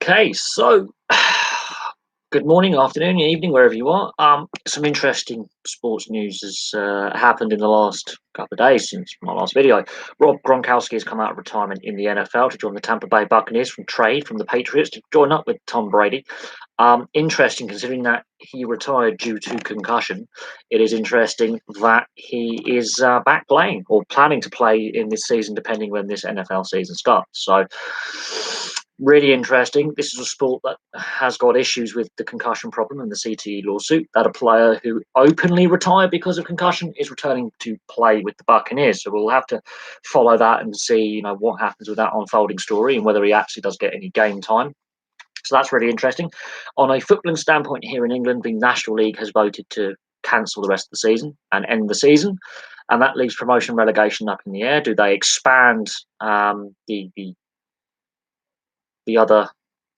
Okay, so good morning, afternoon, evening, wherever you are. Some interesting sports news has happened in the last couple of days since my last video. Rob Gronkowski has come out of retirement in the NFL to join the Tampa Bay Buccaneers from trade from the Patriots to join up with Tom Brady. Interesting, considering that he retired due to concussion. It is interesting that he is back playing or planning to play in this season, depending when this NFL season starts. So, really interesting. This is a sport that has got issues with the concussion problem and the CTE lawsuit. That a player who openly retired because of concussion is returning to play with the Buccaneers. So we'll have to follow that and see, what happens with that unfolding story and whether he actually does get any game time. So that's really interesting. On a footballing standpoint here in England, the National League has voted to cancel the rest of the season and end the season. And that leaves promotion and relegation up in the air. Do they expand the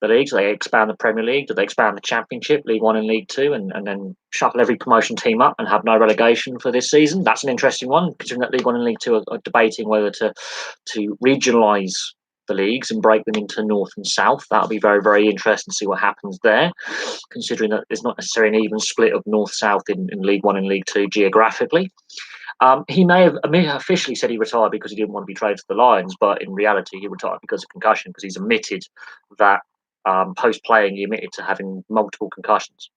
leagues? Do they expand the Premier League? Do they expand the Championship, League One and League Two, and then shuffle every promotion team up and have no relegation for this season? That's an interesting one, considering that League One and League Two are debating whether to regionalise the leagues and break them into North and South. That'll be very, very interesting to see what happens there, considering that there's not necessarily an even split of North-South in League One and League Two geographically. He may have officially said he retired because he didn't want to be traded to the Lions, but in reality, he retired because of concussion, because he's admitted that post-playing, he admitted to having multiple concussions,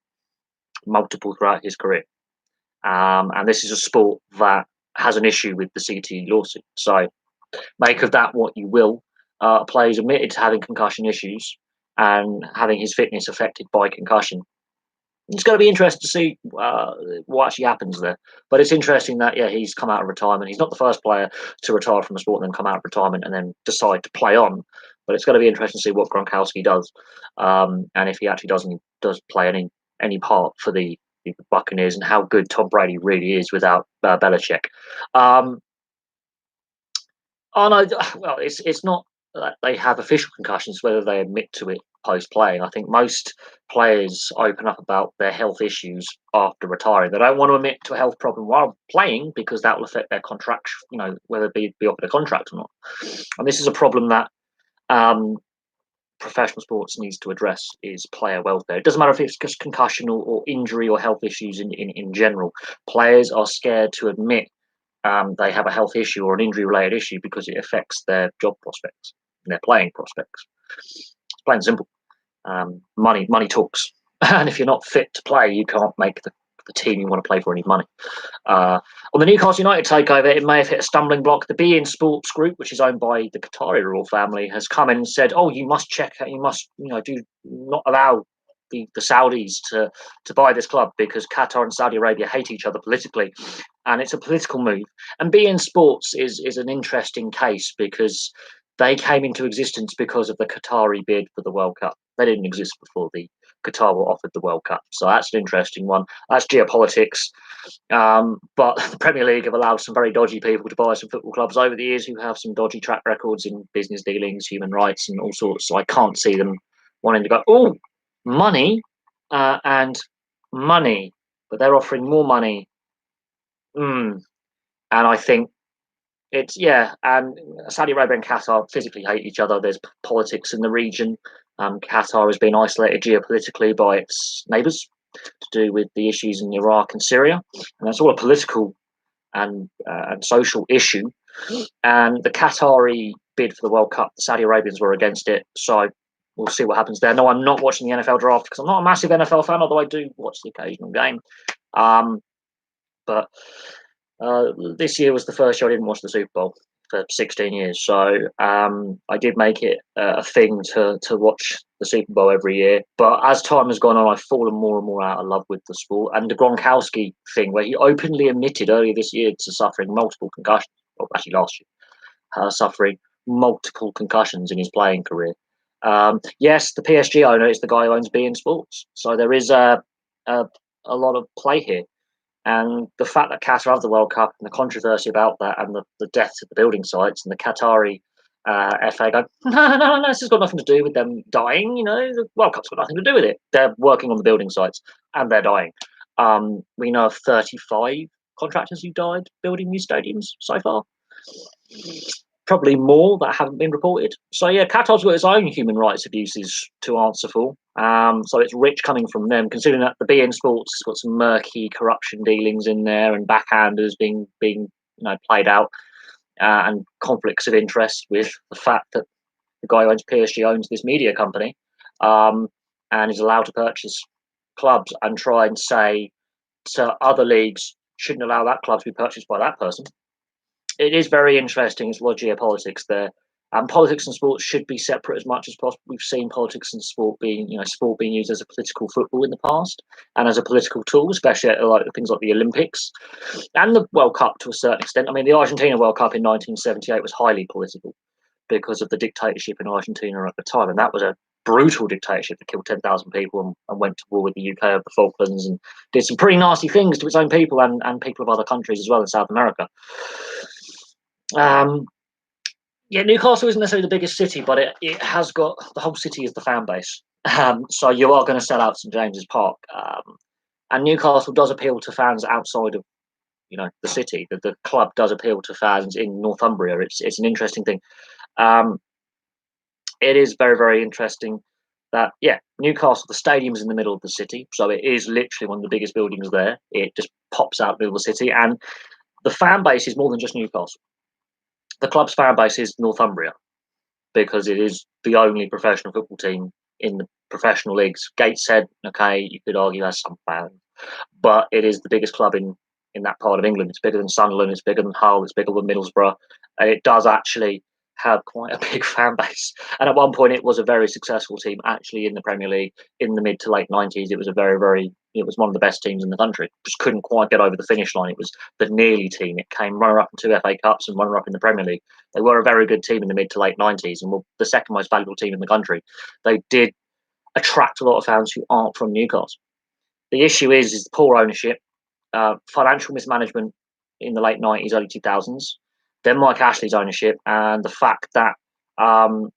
multiple throughout his career. And this is a sport that has an issue with the CTE lawsuit. So make of that what you will. A player is admitted to having concussion issues and having his fitness affected by concussion. It's going to be interesting to see what actually happens there. But it's interesting that, he's come out of retirement. He's not the first player to retire from a sport and then come out of retirement and then decide to play on. But it's going to be interesting to see what Gronkowski does, and if he actually does play any part for the Buccaneers, and how good Tom Brady really is without Belichick. Oh no, well, it's not that they have official concussions, whether they admit to it post-playing. I think most players open up about their health issues after retiring. They don't want to admit to a health problem while playing because that will affect their contract, whether they be offered a contract or not. And this is a problem that professional sports needs to address, is player welfare. It doesn't matter if it's just concussion or injury or health issues in general. Players are scared to admit they have a health issue or an injury-related issue because it affects their job prospects and their playing prospects. It's plain and simple. Money talks. And if you're not fit to play, you can't make the team you want to play for any money. On the Newcastle United takeover, it may have hit a stumbling block. The beIN Sports Group, which is owned by the Qatari royal family, has come in and said, you must check out, you must, do not allow the Saudis to buy this club because Qatar and Saudi Arabia hate each other politically, and it's a political move. And beIN Sports is an interesting case because they came into existence because of the Qatari bid for the World Cup. They didn't exist before the Qatar were offered the World Cup. So that's an interesting one. That's geopolitics. But the Premier League have allowed some very dodgy people to buy some football clubs over the years who have some dodgy track records in business dealings, human rights, and all sorts. So I can't see them wanting to go, money and money. But they're offering more money. And I think and Saudi Arabia and Qatar physically hate each other. There's politics in the region. Qatar has been isolated geopolitically by its neighbours to do with the issues in Iraq and Syria, and that's all a political and social issue. And the Qatari bid for the World Cup, the Saudi Arabians were against it, so we'll see what happens there. No, I'm not watching the NFL draft because I'm not a massive NFL fan, although I do watch the occasional game. But this year was the first year I didn't watch the Super Bowl for 16 years. So I did make it a thing to watch the Super Bowl every year. But as time has gone on, I've fallen more and more out of love with the sport. And the Gronkowski thing, where he openly admitted earlier this year to suffering multiple concussions, or actually last year, suffering multiple concussions in his playing career. Yes, the PSG owner is the guy who owns beIN Sports. So there is a lot of play here. And the fact that Qatar have the World Cup and the controversy about that and the deaths at the building sites and the Qatari FA go, no, this has got nothing to do with them dying. The World Cup's got nothing to do with it. They're working on the building sites and they're dying. We know of 35 contractors who died building new stadiums so far. probably more that haven't been reported. So yeah, Qatar's got its own human rights abuses to answer for. So it's rich coming from them, considering that the BN Sports has got some murky corruption dealings in there and backhanders being played out, and conflicts of interest with the fact that the guy who owns PSG owns this media company, and is allowed to purchase clubs and try and say to other leagues shouldn't allow that club to be purchased by that person. It is very interesting. It's a lot of geopolitics there. And politics and sports should be separate as much as possible. We've seen politics and sport being used as a political football in the past and as a political tool, especially at like things like the Olympics and the World Cup to a certain extent. I mean, the Argentina World Cup in 1978 was highly political because of the dictatorship in Argentina at the time, and that was a brutal dictatorship that killed 10,000 people and went to war with the UK over the Falklands and did some pretty nasty things to its own people and people of other countries as well in South America. Yeah, Newcastle isn't necessarily the biggest city, but it has got the whole city is the fan base. So you are going to sell out St James's Park, and Newcastle does appeal to fans outside of the city. The club does appeal to fans in Northumbria. It's an interesting thing. It is very, very interesting that Newcastle, the stadium's in the middle of the city, so it is literally one of the biggest buildings there. It just pops out the middle of the city, and the fan base is more than just Newcastle. The club's fan base is Northumbria because it is the only professional football team in the professional leagues. Gateshead, okay, you could argue has some fans, but it is the biggest club in that part of England. It's bigger than Sunderland, it's bigger than Hull, it's bigger than Middlesbrough, and it does actually have quite a big fan base. And at one point, it was a very successful team actually in the Premier League in the mid to late 90s. It was it was one of the best teams in the country. Just couldn't quite get over the finish line. It was the nearly team. It came runner up in 2 FA Cups and runner up in the Premier League. They were a very good team in the mid to late 90s and were the second most valuable team in the country. They did attract a lot of fans who aren't from Newcastle. The issue is poor ownership, financial mismanagement in the late 90s, early 2000s, then Mike Ashley's ownership, and the fact that the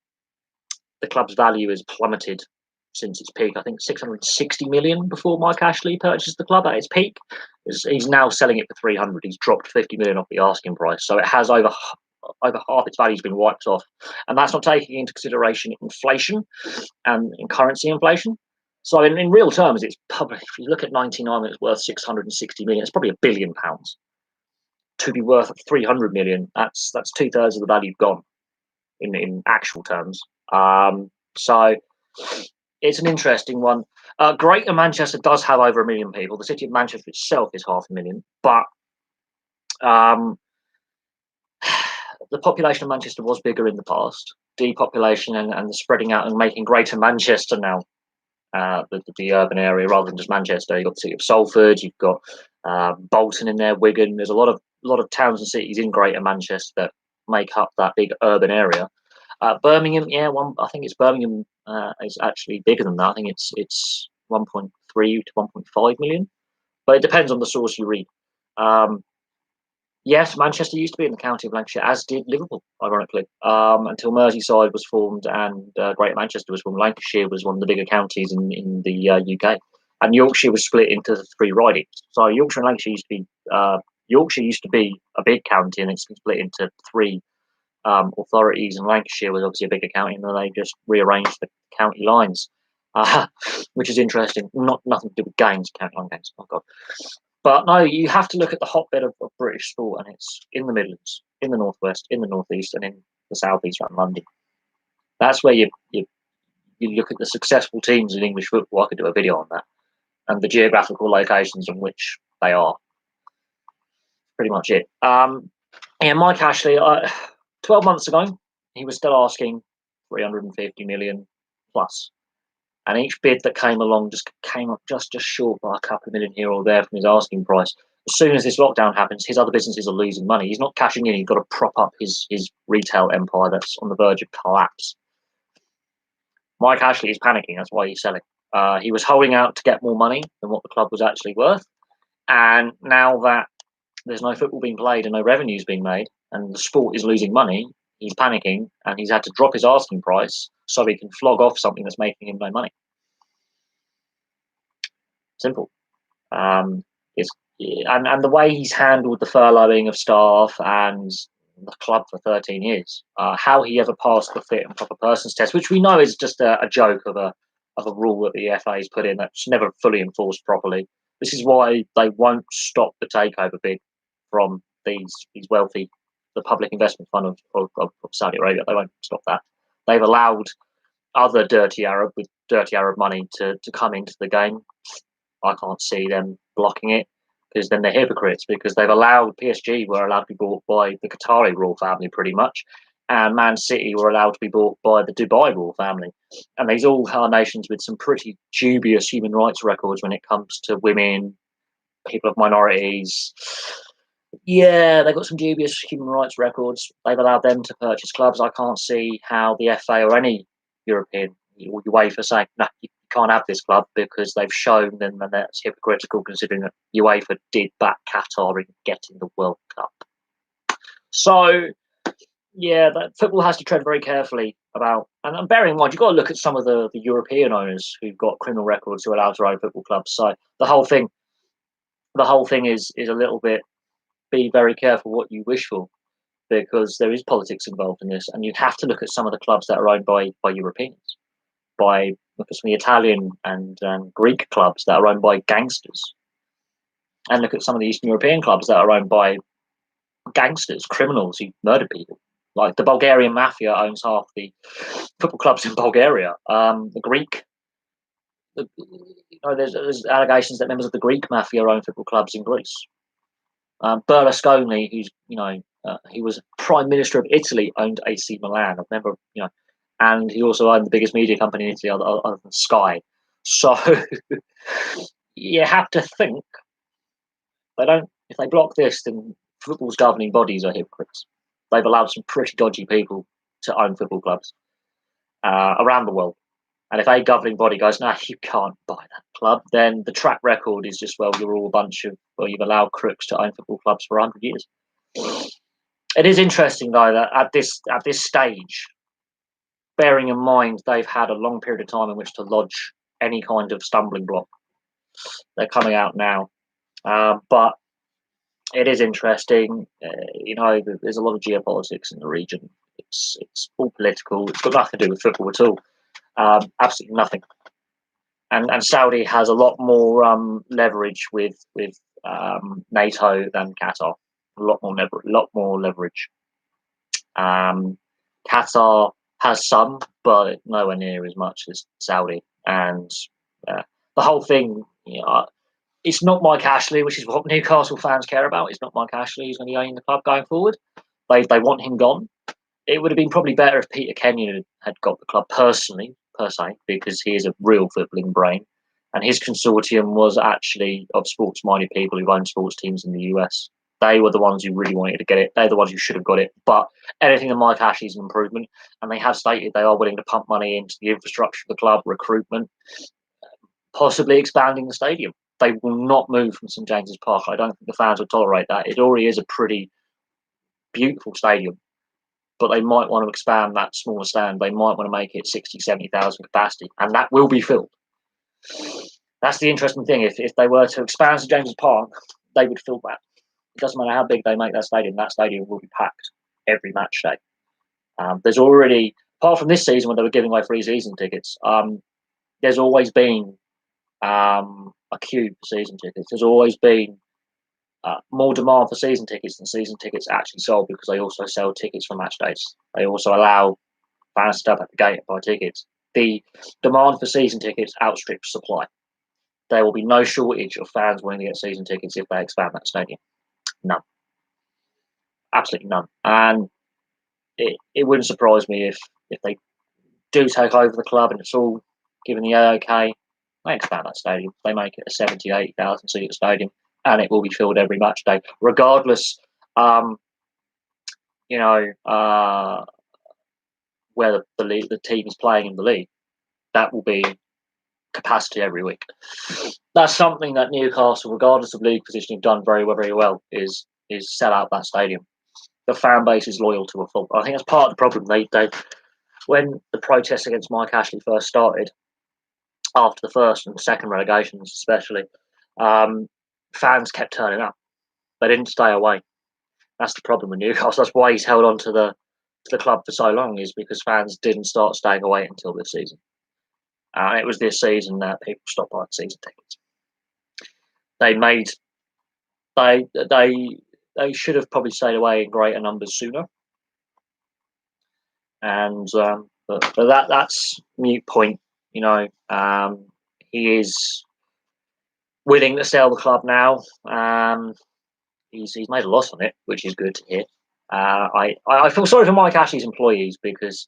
club's value has plummeted since its peak. I think 660 million before Mike Ashley purchased the club at its peak. He's now selling it for 300. He's dropped 50 million off the asking price, so it has over half its value's been wiped off, and that's not taking into consideration inflation and currency inflation. So in real terms, it's probably, if you look at 99, it's worth 660 million. It's probably £1 billion. To be worth 300 million, that's 2/3 of the value gone in actual terms. So it's an interesting one. Greater Manchester does have over 1 million people. The city of Manchester itself is 500,000, but the population of Manchester was bigger in the past. Depopulation and the spreading out and making Greater Manchester now the urban area rather than just Manchester. You've got the city of Salford, you've got Bolton in there, Wigan. There's a lot of towns and cities in Greater Manchester that make up that big urban area. Birmingham, I think it's Birmingham is actually bigger than that. I think it's 1.3 to 1.5 million, but it depends on the source you read. Yes, Manchester used to be in the county of Lancashire, as did Liverpool, ironically, until Merseyside was formed and Greater Manchester was formed. Lancashire was one of the bigger counties in the UK, and Yorkshire was split into 3 ridings. So Yorkshire and Lancashire Yorkshire used to be a big county, and it's been split into 3 authorities, and Lancashire was obviously a bigger county, and they just rearranged the county lines, which is interesting. Nothing to do with games, county line games. Oh God. But no, you have to look at the hotbed of British sport, and it's in the Midlands, in the Northwest, in the Northeast, and in the Southeast around London. That's where you look at the successful teams in English football. I could do a video on that, and the geographical locations in which they are. Pretty much it. Mike Ashley, 12 months ago, he was still asking 350 million plus. And each bid that came along just came up just short by a couple of million here or there from his asking price. As soon as this lockdown happens, his other businesses are losing money. He's not cashing in. He's got to prop up his retail empire that's on the verge of collapse. Mike Ashley is panicking. That's why he's selling. He was holding out to get more money than what the club was actually worth. And now that there's no football being played and no revenues being made, and the sport is losing money, he's panicking, and he's had to drop his asking price so he can flog off something that's making him no money. Simple. And the way he's handled the furloughing of staff and the club for 13 years. How he ever passed the fit and proper persons test, which we know is just a joke of a rule that the FA has put in that's never fully enforced properly. This is why they won't stop the takeover bid from these wealthy, the public investment fund of Saudi Arabia. They won't stop that. They've allowed other dirty Arab with dirty Arab money to come into the game. I can't see them blocking it, because then they're hypocrites, because they've allowed PSG were allowed to be bought by the Qatari royal family pretty much, and Man City were allowed to be bought by the Dubai royal family. And these all are nations with some pretty dubious human rights records when it comes to women, people of minorities. Yeah, they've got some dubious human rights records. They've allowed them to purchase clubs. I can't see how the FA or any European or UEFA saying, no, you can't have this club, because they've shown them, and that's hypocritical considering that UEFA did back Qatar in getting the World Cup. So, yeah, that football has to tread very carefully about, and bearing in mind, you've got to look at some of the European owners who've got criminal records who are allowed to own football clubs. So the whole thing is a little bit, be very careful what you wish for, because there is politics involved in this, and you have to look at some of the clubs that are owned by Europeans, look at some of the Italian and Greek clubs that are owned by gangsters, and look at some of the Eastern European clubs that are owned by gangsters, criminals who murder people. Like the Bulgarian mafia owns half the football clubs in Bulgaria. The Greek, there's allegations that members of the Greek mafia own football clubs in Greece. Berlusconi, who's he was Prime Minister of Italy, owned AC Milan. I remember, and he also owned the biggest media company in Italy other than Sky. So you have to think if they block this, then football's governing bodies are hypocrites. They've allowed some pretty dodgy people to own football clubs around the world. And if a governing body goes, no, you can't buy that club, then the track record is just, well, you're all a bunch of, you've allowed crooks to own football clubs for 100 years. It is interesting, though, that at this stage, bearing in mind they've had a long period of time in which to lodge any kind of stumbling block, they're coming out now. But it is interesting. There's a lot of geopolitics in the region. It's all political. It's got nothing to do with football at all. Absolutely nothing. And Saudi has a lot more leverage with NATO than Qatar. A lot more leverage. Qatar has some, but nowhere near as much as Saudi. And the whole thing, it's not Mike Ashley, which is what Newcastle fans care about. It's not Mike Ashley who's going to be owning the club going forward. They want him gone. It would have been probably better if Peter Kenyon had got the club per se, because he is a real footballing brain. And his consortium was actually of sports-minded people who own sports teams in the US. They were the ones who really wanted to get it. They're the ones who should have got it. But anything that Mike Ashley is an improvement. And they have stated they are willing to pump money into the infrastructure of the club, recruitment, possibly expanding the stadium. They will not move from St James's Park. I don't think the fans would tolerate that. It already is a pretty beautiful stadium, but they might want to expand that smaller stand. They might want to make it 60, 70,000 capacity, and that will be filled. That's the interesting thing. If they were to expand St James's Park, they would fill that. It doesn't matter how big they make that stadium will be packed every match day. There's already, apart from this season when they were giving away free season tickets, there's always been a queue for season tickets. There's always been more demand for season tickets than season tickets actually sold, because they also sell tickets for match days. They also allow fans to stop at the gate and buy tickets. The demand for season tickets outstrips supply. There will be no shortage of fans wanting to get season tickets if they expand that stadium. None. Absolutely none. And it wouldn't surprise me if they do take over the club and it's all given the AOK, they expand that stadium. They make it a 70, 80,000 seat stadium, and it will be filled every match day, regardless, where the team is playing in the league. That will be capacity every week. That's something that Newcastle, regardless of league position, have done very, very well, is sell out that stadium. The fan base is loyal to a fault. I think that's part of the problem. They when the protests against Mike Ashley first started, after the first and second relegations especially, fans kept turning up. They didn't stay away. That's the problem with Newcastle. That's why he's held on to the club for so long, is because fans didn't start staying away until this season. And it was this season that people stopped buying season tickets. They made they should have probably stayed away in greater numbers sooner. And but that's mute point. He is willing to sell the club now. He's made a loss on it, which is good to hear. I feel sorry for Mike Ashley's employees, because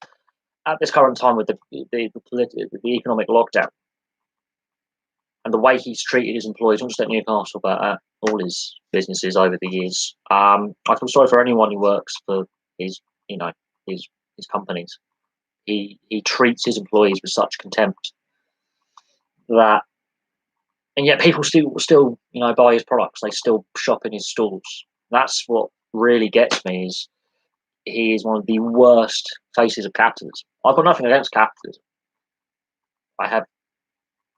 at this current time with the economic lockdown and the way he's treated his employees, not just at Newcastle but at all his businesses over the years, I feel sorry for anyone who works for his his companies. He treats his employees with such contempt that, and yet people still buy his products. They still shop in his stores. That's what really gets me. Is he is one of the worst faces of capitalism. I've got nothing against capitalism. I have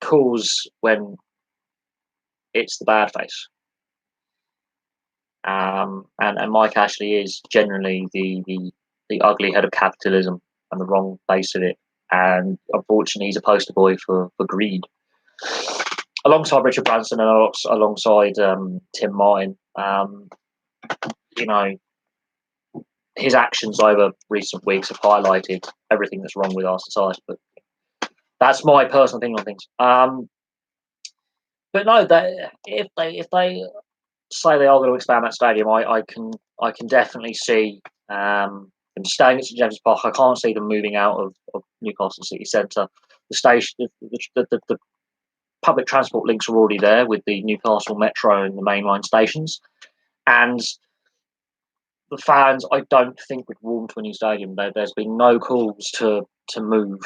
cause when it's the bad face. And Mike Ashley is generally the ugly head of capitalism and the wrong face of it. And unfortunately, he's a poster boy for greed. Alongside Richard Branson and alongside Tim Martin, his actions over recent weeks have highlighted everything that's wrong with our society. But that's my personal opinion on things. But no, if they say they are going to expand that stadium, I can definitely see them staying at St James's Park. I can't see them moving out of Newcastle City Centre. The station, the public transport links are already there with the Newcastle Metro and the mainline stations, and the fans, I don't think, would warm to a new stadium. There's been no calls to move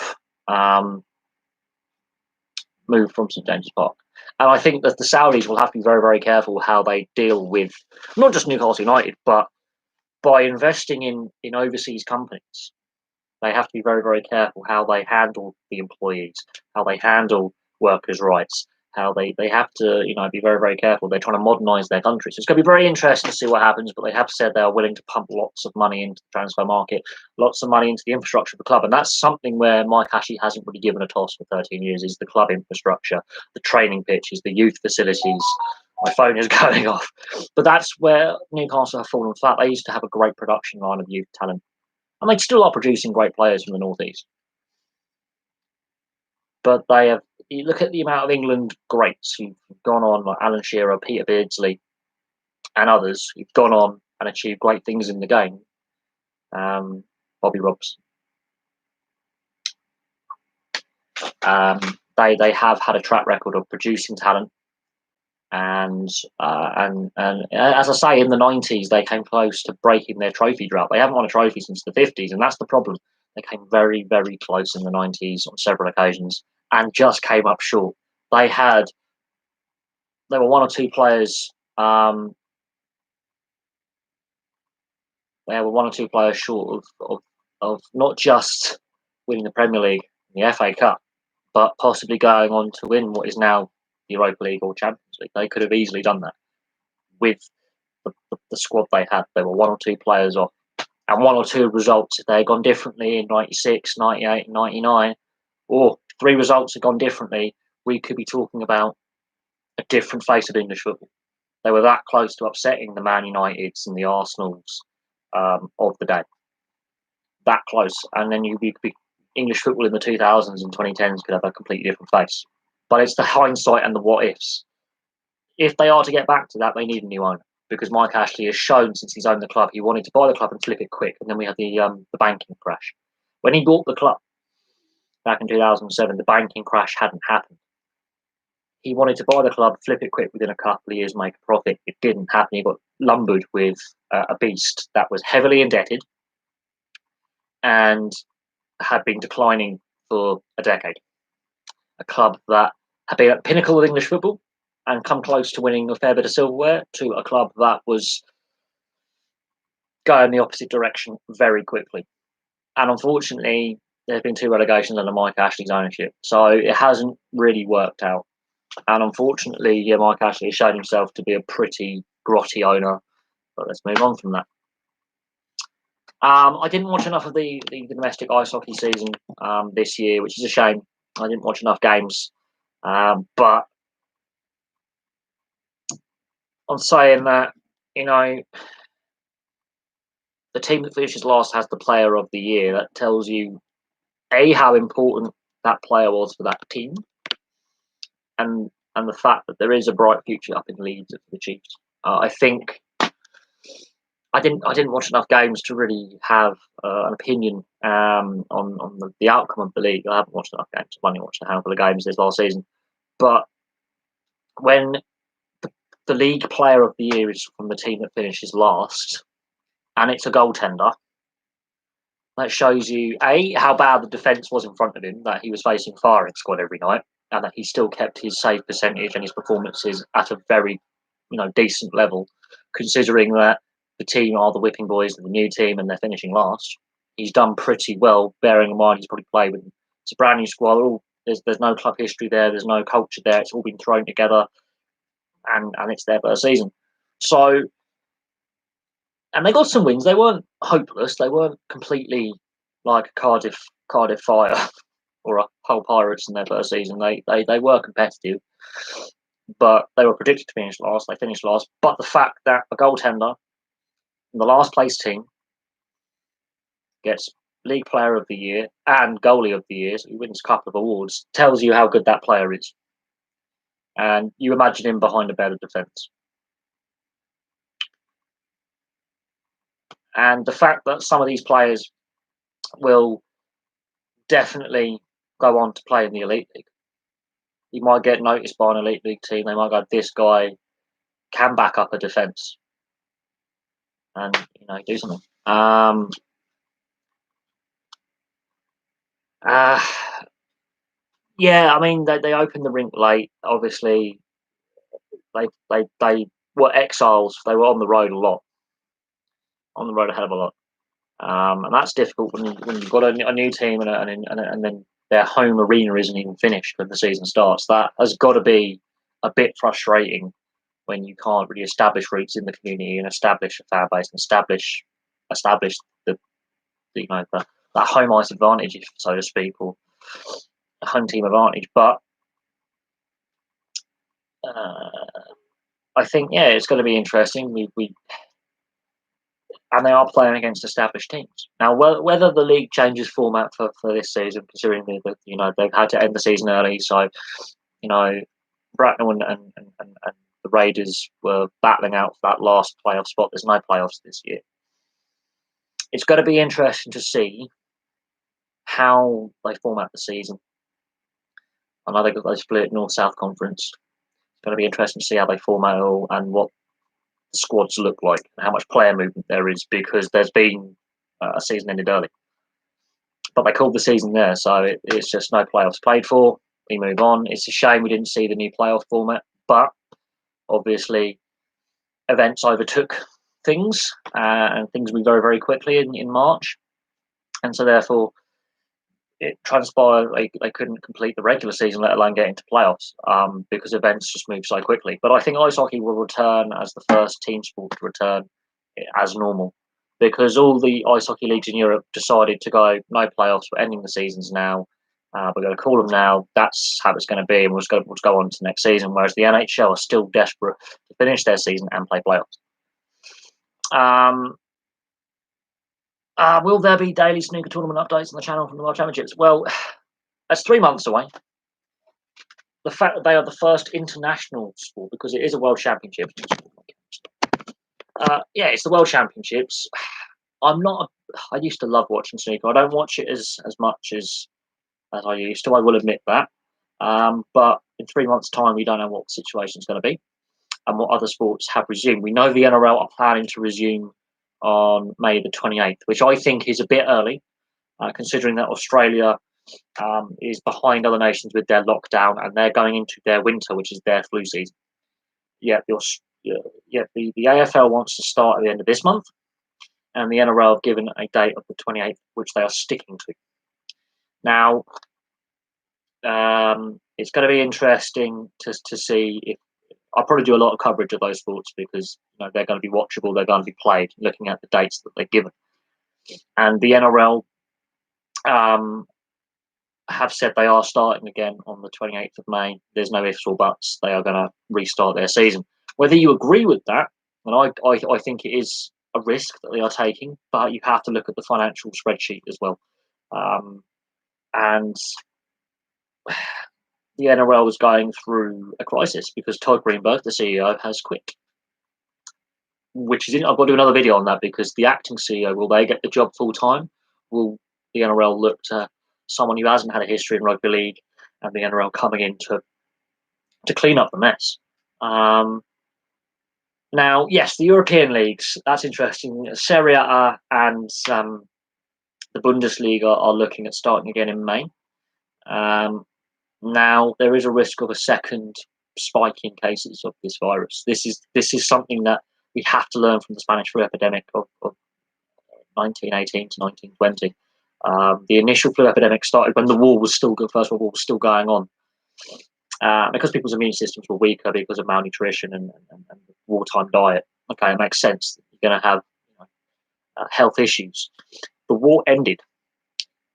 from St James's Park. And I think that the Saudis will have to be very, very careful how they deal with not just Newcastle United, but by investing in overseas companies. They have to be very, very careful how they handle the employees, how they handle workers' rights, how they have to be very, very careful. They're trying to modernise their country. So it's going to be very interesting to see what happens, but they have said they are willing to pump lots of money into the transfer market, lots of money into the infrastructure of the club. And that's something where Mike Ashley hasn't really given a toss for 13 years, is the club infrastructure, the training pitches, the youth facilities. My phone is going off. But that's where Newcastle have fallen flat. They used to have a great production line of youth talent, and they still are producing great players from the northeast. But they have. You look at the amount of England greats who've gone on, like Alan Shearer, Peter Beardsley, and others who've gone on and achieved great things in the game. Bobby Robson. They have had a track record of producing talent, and as I say, in the 90s they came close to breaking their trophy drought. They haven't won a trophy since the 50s, and that's the problem. They came very, very close in the 90s on several occasions and just came up short. There were one or two players. They were one or two players short of not just winning the Premier League and the FA Cup, but possibly going on to win what is now the Europa League or Champions League. They could have easily done that with the squad they had. They were one or two players off. And one or two results, if they had gone differently in 96, 98, 99, or three results had gone differently, we could be talking about a different face of English football. They were that close to upsetting the Man Uniteds and the Arsenals of the day. That close. And then you'd be English football in the 2000s and 2010s could have a completely different face. But it's the hindsight and the what ifs. If they are to get back to that, they need a new owner, because Mike Ashley has shown since he's owned the club he wanted to buy the club and flip it quick. And then we had the banking crash. When he bought the club back in 2007, the banking crash hadn't happened. He wanted to buy the club, flip it quick within a couple of years, make a profit. It didn't happen. He got lumbered with a beast that was heavily indebted and had been declining for a decade. A club that had been at the pinnacle of English football and come close to winning a fair bit of silverware, to a club that was going the opposite direction very quickly. And unfortunately, there have been two relegations under Mike Ashley's ownership. So it hasn't really worked out. And unfortunately, Mike Ashley has shown himself to be a pretty grotty owner. But let's move on from that. I didn't watch enough of the domestic ice hockey season this year, which is a shame. I didn't watch enough games. But I'm saying that, you know, the team that finishes last has the player of the year. That tells you, A, how important that player was for that team, and the fact that there is a bright future up in Leeds for the Chiefs. I think I didn't watch enough games to really have an opinion on the outcome of the league. I haven't watched enough games. I've only watched a handful of games this last season. But when the league player of the year is from the team that finishes last, and it's a goaltender, that shows you, A, how bad the defence was in front of him, that he was facing firing squad every night, and that he still kept his save percentage and his performances at a very, decent level, considering that the team are the whipping boys of the new team and they're finishing last. He's done pretty well, bearing in mind he's probably played with, it's a brand new squad. There's no club history there. There's no culture there. It's all been thrown together, and it's their first season. So, and they got some wins. They weren't hopeless. They weren't completely like Cardiff Fire or a Hull Pirates in their first season. They were competitive, but they were predicted to finish last. They finished last. But the fact that a goaltender in the last place team gets League Player of the Year and Goalie of the Year, so he wins a couple of awards, tells you how good that player is. And you imagine him behind a better defence. And the fact that some of these players will definitely go on to play in the Elite League. You might get noticed by an Elite League team. They might go, this guy can back up a defence and, do something. Yeah, I mean, they opened the rink late. Obviously, they were exiles. They were on the road a lot, on the road a hell of a lot. And that's difficult when you've got a new team and then their home arena isn't even finished when the season starts. That has got to be a bit frustrating when you can't really establish roots in the community and establish a fan base and establish that home ice advantage, so to speak, or a home team advantage. But I think, yeah, it's going to be interesting. And they are playing against established teams. Now, whether the league changes format for this season, considering that they've had to end the season early, so Bracknell and the Raiders were battling out for that last playoff spot. There's no playoffs this year. It's going to be interesting to see how they format the season. I know they split North-South Conference. It's going to be interesting to see how they format it all and what the squads look like and how much player movement there is, because there's been a season ended early. But they called the season there, so it's just no playoffs played for. We move on. It's a shame we didn't see the new playoff format, but obviously events overtook things, and things moved very, very quickly in March. And so therefore it transpired they couldn't complete the regular season, let alone get into playoffs, because events just moved so quickly. But I think ice hockey will return as the first team sport to return as normal, because all the ice hockey leagues in Europe decided to go no playoffs. We're ending the seasons now. We're going to call them now. That's how it's going to be, and we'll just go on to next season. Whereas the NHL are still desperate to finish their season and play playoffs. Will there be daily snooker tournament updates on the channel from the World Championships? Well, that's 3 months away. The fact that they are the first international sport, because it is a World Championship. Yeah, it's the World Championships. I used to love watching snooker. I don't watch it as much as I used to. I will admit that. But in 3 months' time, we don't know what the situation is going to be and what other sports have resumed. We know the NRL are planning to resume on May the 28th, which I think is a bit early, considering that Australia is behind other nations with their lockdown and they're going into their winter, which is their flu season. The AFL wants to start at the end of this month, and the NRL have given a date of the 28th, which they are sticking to. Now, it's going to be interesting to see if I'll probably do a lot of coverage of those sports, because they're going to be watchable, they're going to be played, looking at the dates that they're given. And the NRL have said they are starting again on the 28th of May. There's no ifs or buts. They are going to restart their season. Whether you agree with that, and I think it is a risk that they are taking, but you have to look at the financial spreadsheet as well. And the NRL is going through a crisis because Todd Greenberg, the CEO, has quit. Which is, I've got to do another video on that because the acting CEO, will they get the job full time? Will the NRL look to someone who hasn't had a history in rugby league and the NRL coming in to clean up the mess? Now, yes, the European leagues, that's interesting. Serie A and the Bundesliga are looking at starting again in May. Now, there is a risk of a second spike in cases of this virus. This is something that we have to learn from the Spanish flu epidemic of 1918 to 1920. The initial flu epidemic started when the war was still First World War was still going on. Because people's immune systems were weaker because of malnutrition and wartime diet. Okay, it makes sense. You're going to have health issues. The war ended,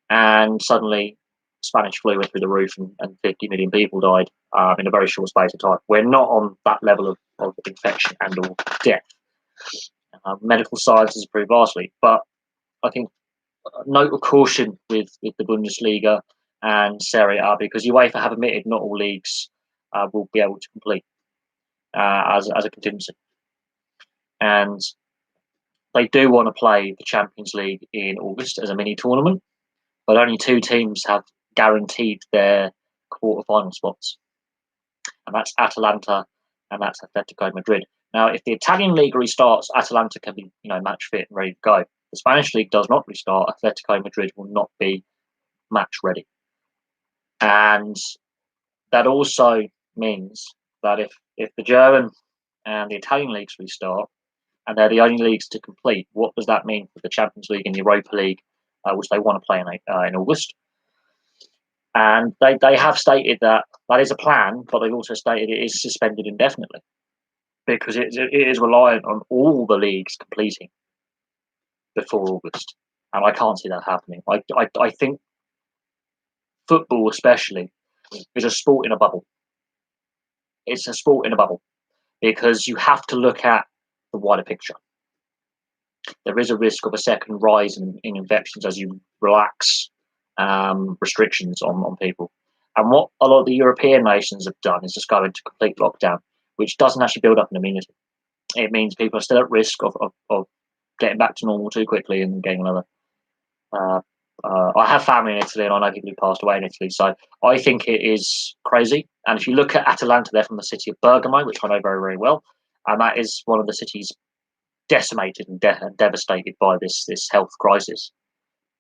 and suddenly Spanish flu went through the roof, and 50 million people died in a very short space of time. We're not on that level of infection and or death. Medical science has improved vastly, but I think note of caution with the Bundesliga and Serie A because UEFA have admitted not all leagues will be able to complete as a contingency, and they do want to play the Champions League in August as a mini tournament, but only 2 teams have guaranteed their quarter-final spots, and that's Atalanta and that's Atletico Madrid. Now, if the Italian league restarts, Atalanta can be match fit and ready to go. The Spanish league does not restart. Atletico Madrid will not be match ready. And that also means that if the German and the Italian leagues restart, and they're the only leagues to complete, what does that mean for the Champions League and the Europa League, which they want to play in August? And they have stated that is a plan, but they've also stated it is suspended indefinitely because it is reliant on all the leagues completing before August. And I can't see that happening. I think football especially is a sport in a bubble. It's a sport in a bubble because you have to look at the wider picture. There is a risk of a second rise in infections as you relax restrictions on people. And what a lot of the European nations have done is just go into complete lockdown, which doesn't actually build up an immunity. It means people are still at risk of getting back to normal too quickly and getting another. I have family in Italy and I know people who passed away in Italy. So I think it is crazy. And if you look at Atalanta, they're from the city of Bergamo, which I know very, very well. And that is one of the cities decimated and devastated by this health crisis.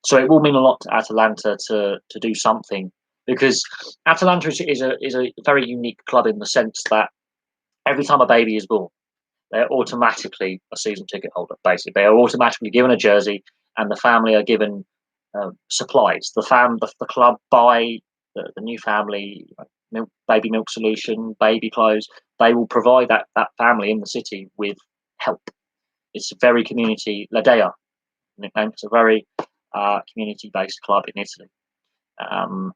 So it will mean a lot to Atalanta to do something because Atalanta is a very unique club in the sense that every time a baby is born, they're automatically a season ticket holder. Basically, they are automatically given a jersey, and the family are given supplies. The club buy the new family baby milk solution, baby clothes. They will provide that family in the city with help. It's a very community. La Dea nickname. It's a very community-based club in Italy.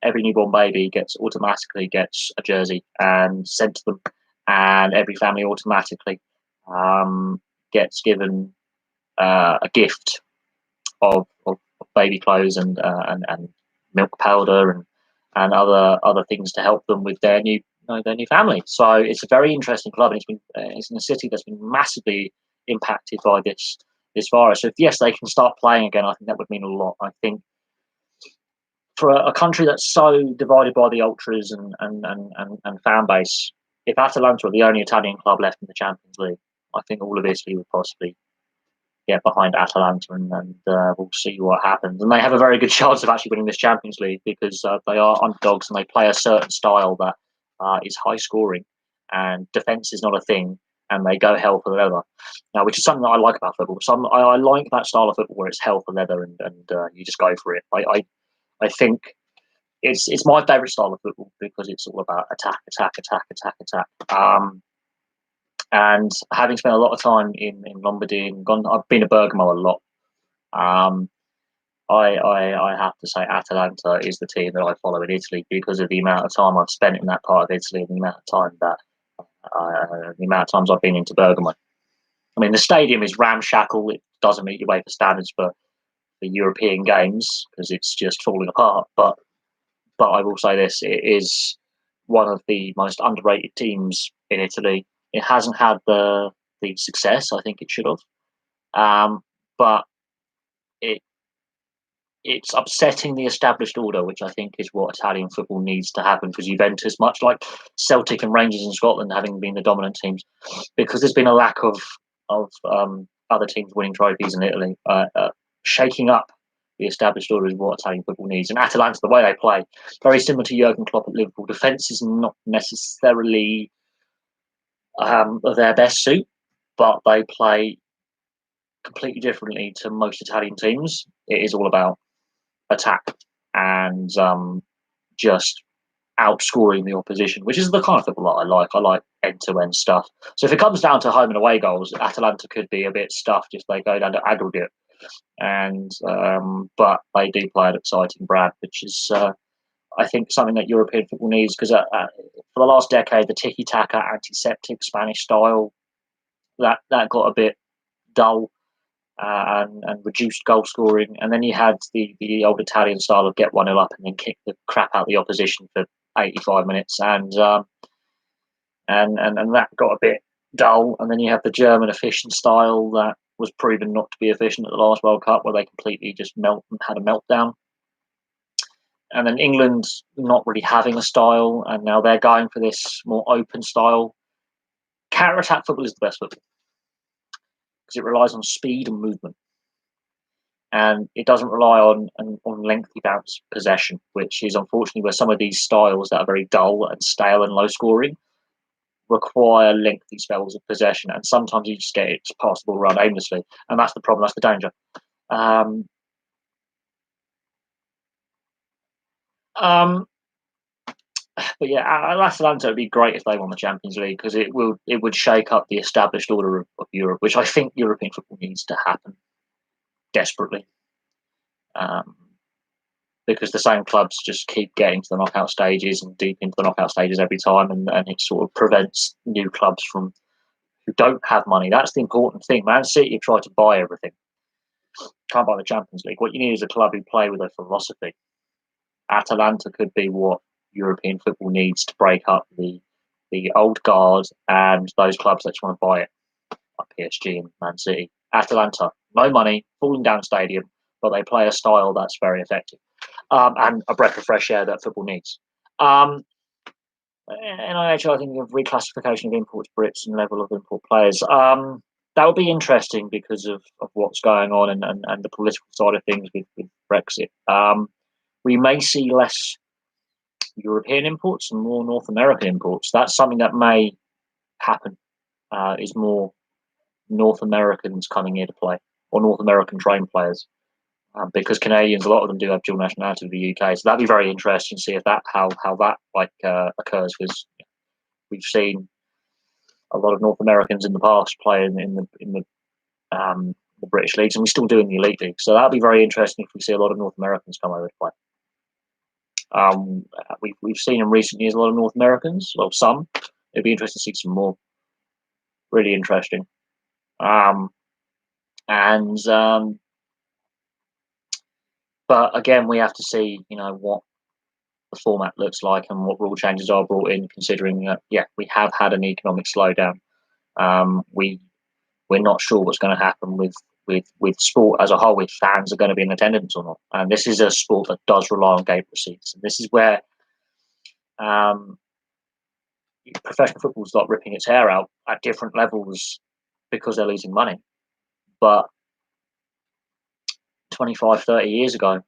Every newborn baby automatically gets a jersey and sent to them, and every family automatically gets given a gift of baby clothes and milk powder and other things to help them with their new family. So it's a very interesting club, and it's in a city that's been massively impacted by this virus. So if yes, they can start playing again, I think that would mean a lot. I think for a country that's so divided by the ultras and fan base, if Atalanta are the only Italian club left in the Champions League, I think all of Italy would possibly get behind Atalanta, and we'll see what happens. And they have a very good chance of actually winning this Champions League because they are underdogs and they play a certain style that is high scoring, and defence is not a thing, and they go hell for leather. Now, which is something that I like about football. I like that style of football where it's hell for leather and you just go for it. I think it's my favourite style of football because it's all about attack. And having spent a lot of time in Lombardy and I've been to Bergamo a lot. I have to say Atalanta is the team that I follow in Italy because of the amount of time I've spent in that part of Italy and the amount of time that the amount of times I've been into Bergamo. I mean, the stadium is ramshackle. It doesn't meet your UEFA standards for the European games because it's just falling apart. But I will say this: it is one of the most underrated teams in Italy. It hasn't had the success I think it should have, but it it's upsetting the established order, which I think is what Italian football needs to happen. Because Juventus, much like Celtic and Rangers in Scotland, having been the dominant teams, because there's been a lack of other teams winning trophies in Italy, shaking up the established order is what Italian football needs. And Atalanta, the way they play, very similar to Jurgen Klopp at Liverpool. Defence is not necessarily their best suit, but they play completely differently to most Italian teams. It is all about attack and just outscoring the opposition, which is the kind of football that I like. I like end-to-end stuff. So if it comes down to home and away goals, Atalanta could be a bit stuffed if they go down to aggregate. And but they do play an exciting brand, which is I think something that European football needs because for the last decade, the tiki-taka, antiseptic Spanish style that got a bit dull and reduced goal scoring. And then you had the old Italian style of get 1-0 up and then kick the crap out of the opposition for 85 minutes, and that got a bit dull. And then you have the German efficient style that was proven not to be efficient at the last World Cup, where they completely just had a meltdown. And then England not really having a style, and now they're going for this more open style. Counter-attack football is the best football because it relies on speed and movement, and it doesn't rely on lengthy bounce possession, which is unfortunately where some of these styles that are very dull and stale and low scoring require lengthy spells of possession, and sometimes you just get it pass the ball around aimlessly, and that's the problem. That's the danger. Um, um, but yeah, Atalanta would be great if they won the Champions League because it would shake up the established order of Europe, which I think European football needs to happen desperately. Um, because the same clubs just keep getting to the knockout stages and deep into the knockout stages every time, and it sort of prevents new clubs from who don't have money. That's the important thing. Man City have tried to buy everything. Can't buy the Champions League. What you need is a club who play with a philosophy. Atalanta could be what European football needs to break up the old guard and those clubs that just want to buy it, like PSG and Man City. Atalanta, no money, falling down stadium, but they play a style that's very effective. And a breath of fresh air that football needs. NIHL, I think of reclassification of import Brits and level of import players. That would be interesting because of what's going on and the political side of things with Brexit. We may see less European imports and more North American imports. That's something that may happen. Is more North Americans coming here to play, or North American trained players. Because Canadians, a lot of them do have dual nationality with the UK, so that'd be very interesting to see if that how that occurs. Because we've seen a lot of North Americans in the past playing the British leagues, and we still do in the elite league. So that'd be very interesting if we see a lot of North Americans come over to play. We've seen in recent years a lot of North Americans, well, some. It'd be interesting to see some more. Really interesting. But again, we have to see, what the format looks like and what rule changes are brought in, considering that, we have had an economic slowdown. We're not sure what's going to happen with sport as a whole, if fans are going to be in attendance or not. And this is a sport that does rely on gate receipts. And this is where professional football is like ripping its hair out at different levels because they're losing money. But 25, 30 years ago,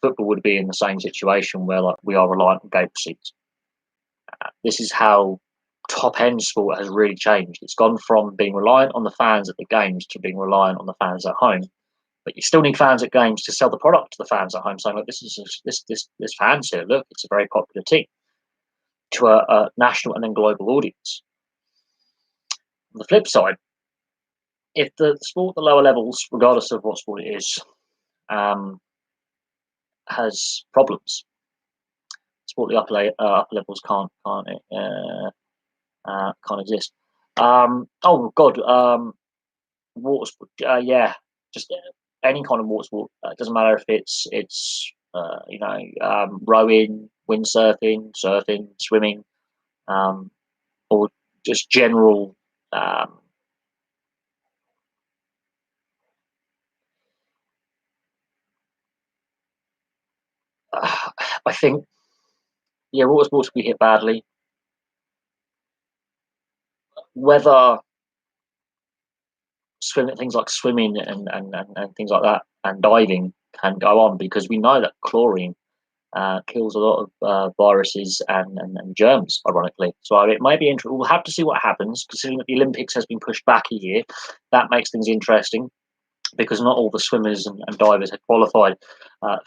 football would be in the same situation where we are reliant on gate receipts. This is how top-end sport has really changed. It's gone from being reliant on the fans at the games to being reliant on the fans at home. But you still need fans at games to sell the product to the fans at home, saying, "Look, this fans here. Look, it's a very popular team," to a national and then global audience. On the flip side, if the sport at the lower levels, regardless of what sport it is, has problems. Sport the upper levels can't exist. Oh God, water sport. Yeah, just any kind of water sport. It doesn't matter if it's rowing, windsurfing, surfing, swimming, um, or just general. Um, I think, yeah, water sports will be hit badly. Whether swimming, things like swimming and things like that, and diving can go on, because we know that chlorine kills a lot of viruses and germs, ironically. So it may be interesting. We'll have to see what happens, considering that the Olympics has been pushed back a year. That makes things interesting, because not all the swimmers and divers had qualified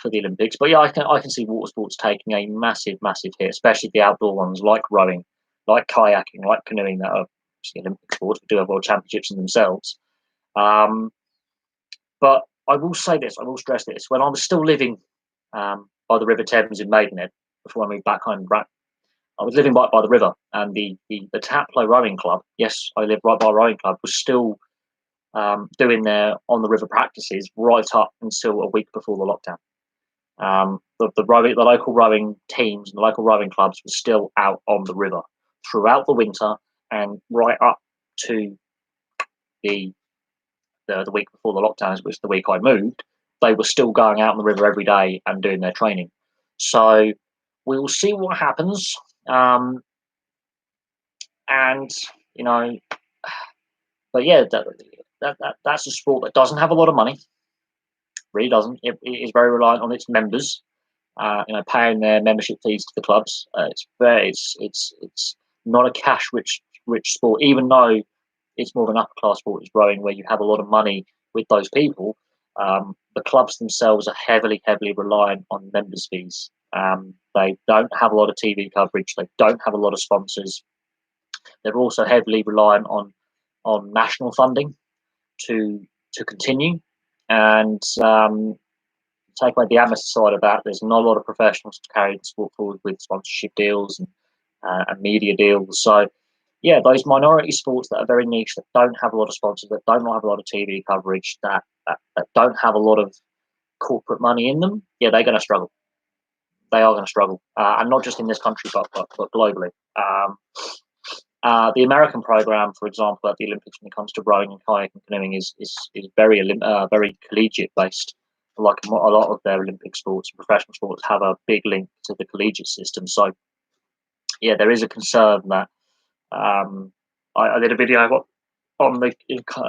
for the Olympics. But yeah, I can see water sports taking a massive hit, especially the outdoor ones like rowing, like kayaking, like canoeing, that are Olympic sports, but do have world championships in themselves. Um, but I will say this, I will stress this: when I was still living by the River Thames in Maidenhead, before I moved back home, I was living right by the river, and the Taplow Rowing Club, yes, I lived right by a rowing club, was still doing their on the river practices right up until a week before the lockdown. The local rowing teams and the local rowing clubs were still out on the river throughout the winter, and right up to the the week before the lockdowns, which the week I moved, they were still going out on the river every day and doing their training. So we will see what happens. Um, and you know, but yeah, that's a sport that doesn't have a lot of money. Really doesn't. It is very reliant on its members. Paying their membership fees to the clubs. It's not a cash rich sport, even though it's more of an upper class sport. It's rowing, where you have a lot of money with those people. The clubs themselves are heavily reliant on members fees. They don't have a lot of TV coverage. They don't have a lot of sponsors. They're also heavily reliant on national funding to continue, and take away the amateur side of that. There's not a lot of professionals to carry the sport forward with sponsorship deals and media deals. So yeah, those minority sports that are very niche, that don't have a lot of sponsors, that don't have a lot of TV coverage, that don't have a lot of corporate money in them, yeah, they're going to struggle. They are going to struggle, and not just in this country, but globally. The American program, for example, at the Olympics, when it comes to rowing and kayaking and canoeing, is very collegiate based. Like a lot of their Olympic sports, professional sports, have a big link to the collegiate system. So yeah, there is a concern that I did a video on the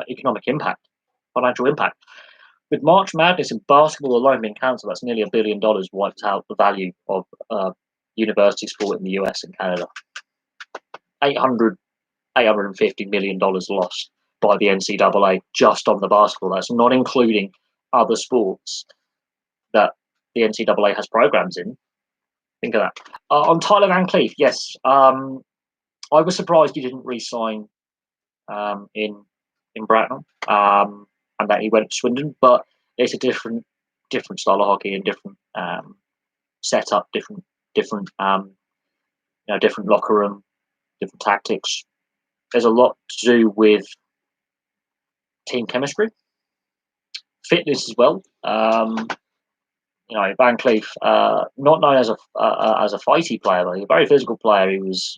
economic impact, financial impact. With March Madness in basketball alone being cancelled, that's nearly $1 billion wiped out the value of university sport in the US and Canada. 850 million dollars lost by the NCAA just on the basketball. That's not including other sports that the NCAA has programs in. Think of that. On Tyler Van Cleef, yes, I was surprised he didn't re-sign in Bracknell, and that he went to Swindon. But it's a different style of hockey and different setup, different locker room, different tactics. There's a lot to do with team chemistry, fitness as well. Van Cleef, not known as a fighty player, but a very physical player. He was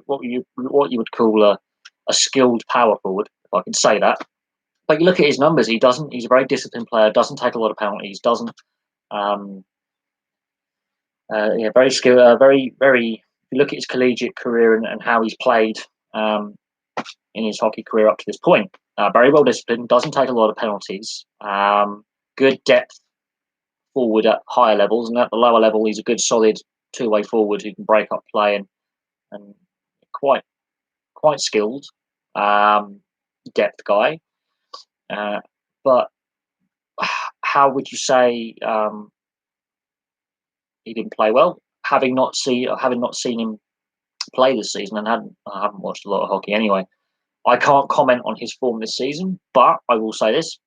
what you would call a skilled power forward, if I can say that. But you look at his numbers; he doesn't. He's a very disciplined player. Doesn't take a lot of penalties. Doesn't. Very skilled. Very. If you look at his collegiate career and how he's played in his hockey career up to this point, very well disciplined. Doesn't take a lot of penalties. Good depth forward at higher levels, and at the lower level, he's a good, solid two-way forward who can break up play and quite skilled depth guy. But how would you say he didn't play well? Having not seen him play this season, and I haven't watched a lot of hockey anyway, I can't comment on his form this season. But I will say this: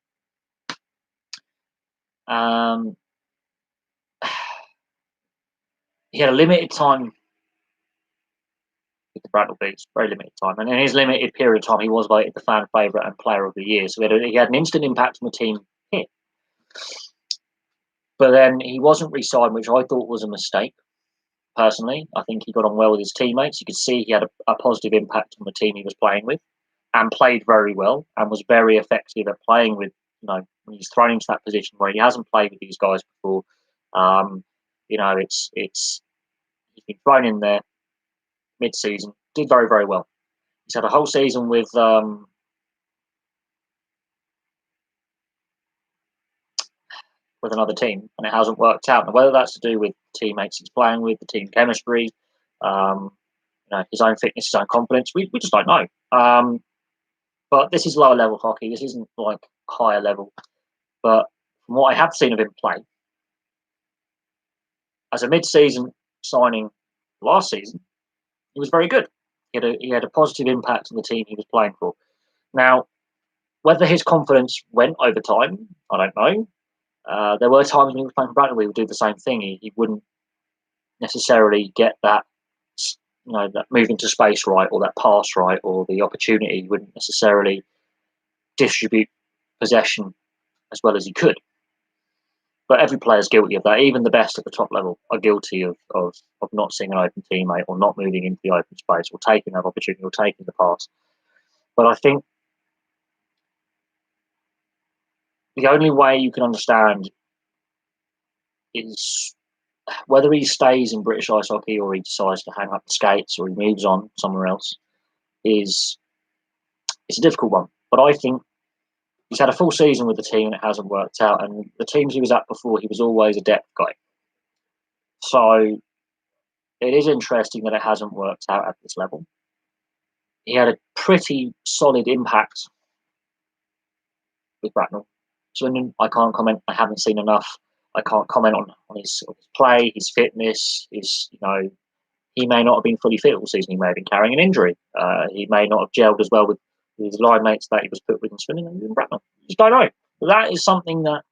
he had a limited time with the Bracknell Bees, very limited time. And in his limited period of time, he was voted the fan favourite and player of the year. So he had an instant impact on the team hit. But then he wasn't re-signed, which I thought was a mistake, personally. I think he got on well with his teammates. You could see he had a positive impact on the team he was playing with and played very well and was very effective at playing with, when he's thrown into that position where he hasn't played with these guys before. It's he's been thrown in there mid-season, did very, very well. He's had a whole season with another team, and it hasn't worked out. And whether that's to do with teammates he's playing with, the team chemistry, his own fitness, his own confidence, we just don't know. But this is lower level hockey. This isn't like higher level. But from what I have seen of him play, as a mid-season signing last season, he was very good. He had a positive impact on the team he was playing for. Now, whether his confidence went over time, I don't know. There were times when he was playing for Brighton where he would do the same thing. He wouldn't necessarily get that, that move into space right, or that pass right, or the opportunity. He wouldn't necessarily distribute possession as well as he could. But every player is guilty of that. Even the best at the top level are guilty of not seeing an open teammate, or not moving into the open space, or taking that opportunity, or taking the pass. But I think the only way you can understand is whether he stays in British ice hockey or he decides to hang up the skates or he moves on somewhere else. It's a difficult one. But I think he's had a full season with the team and it hasn't worked out. And the teams he was at before, he was always a depth guy. So it is interesting that it hasn't worked out at this level. He had a pretty solid impact with Bracknell. Swindon, I can't comment. I haven't seen enough. I can't comment on his play, his fitness, he may not have been fully fit all season. He may have been carrying an injury. He may not have gelled as well with his line mates that he was put with in Swindon and in Bracknell. You just don't know. But that is something that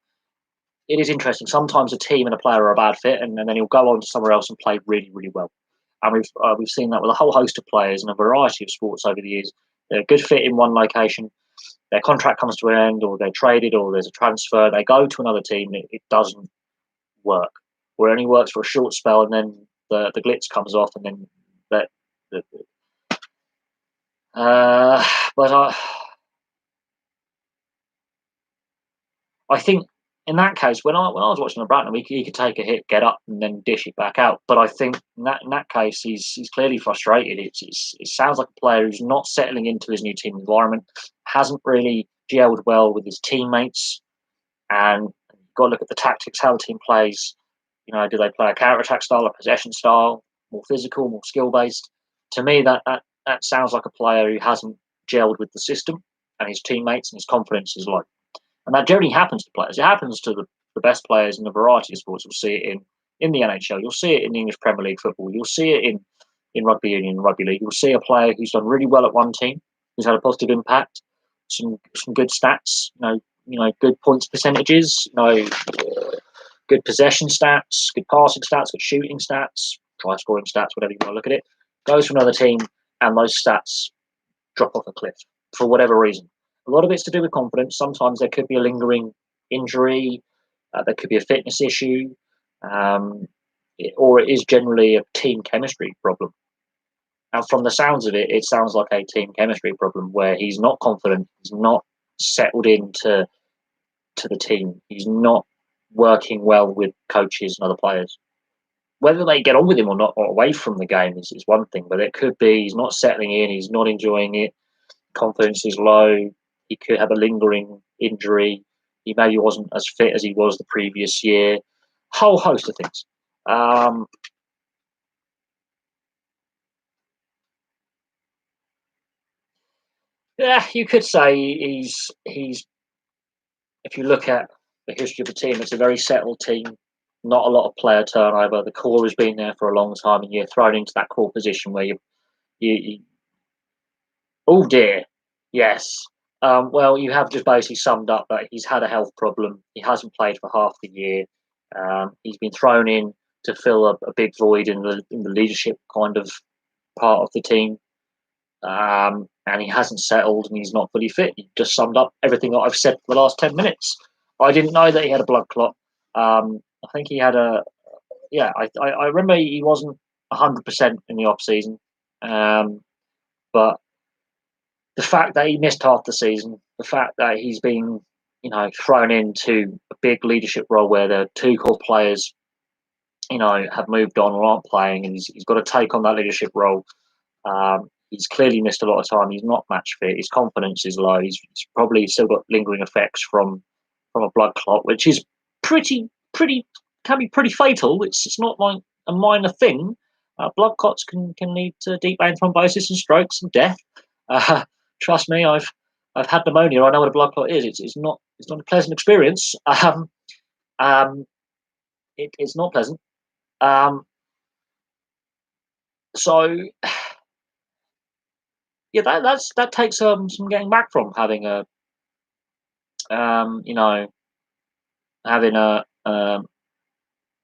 it is interesting. Sometimes a team and a player are a bad fit, and then he'll go on to somewhere else and play really, really well. And we've seen that with a whole host of players in a variety of sports over the years. They're a good fit in one location. Their contract comes to an end, or they're traded, or there's a transfer. They go to another team. It doesn't work, or it only works for a short spell, and then the glitz comes off, and then that. But I think in that case, when I was watching the Bracknell, he could take a hit, get up, and then dish it back out. But I think in that case, he's clearly frustrated. It sounds like a player who's not settling into his new team environment, hasn't really gelled well with his teammates, and you've got to look at the tactics, how the team plays. Do they play a counter-attack style, a possession style, more physical, more skill-based? To me, that sounds like a player who hasn't gelled with the system, and his teammates, and his confidence is low. And that generally happens to players. It happens to the best players in a variety of sports. You'll see it in the NHL. You'll see it in the English Premier League football. You'll see it in rugby union and rugby league. You'll see a player who's done really well at one team, who's had a positive impact, some good stats, good points percentages, good possession stats, good passing stats, good shooting stats, try scoring stats, whatever you want to look at it. Goes to another team and those stats drop off a cliff for whatever reason. A lot of it's to do with confidence. Sometimes there could be a lingering injury. There could be a fitness issue. Or it is generally a team chemistry problem. And from the sounds of it, it sounds like a team chemistry problem where he's not confident. He's not settled into the team. He's not working well with coaches and other players. Whether they get on with him or not, or away from the game, is one thing. But it could be he's not settling in. He's not enjoying it. Confidence is low. He could have a lingering injury. He maybe wasn't as fit as he was the previous year. Whole host of things. Yeah, you could say he's. If you look at the history of the team, it's a very settled team. Not a lot of player turnover. The core has been there for a long time, and you're thrown into that core position where you oh dear, yes. Well, you have just basically summed up that he's had a health problem. He hasn't played for half the year. He's been thrown in to fill a big void in the leadership kind of part of the team. And he hasn't settled, and he's not fully fit. He just summed up everything that I've said for the last 10 minutes. I didn't know that he had a blood clot. I think he had a yeah. I remember he wasn't 100% in the off season, but the fact that he missed half the season, the fact that he's been thrown into a big leadership role where the two core players have moved on or aren't playing, and he's got to take on that leadership role. He's clearly missed a lot of time. He's not match fit. His confidence is low. He's probably still got lingering effects from a blood clot, which is pretty can be pretty fatal. It's not like a minor thing. Blood clots can lead to deep vein thrombosis and strokes and death. Trust me, I've had pneumonia. I know what a blood clot is. It's not a pleasant experience. It's not pleasant. So yeah, that takes some getting back from having a having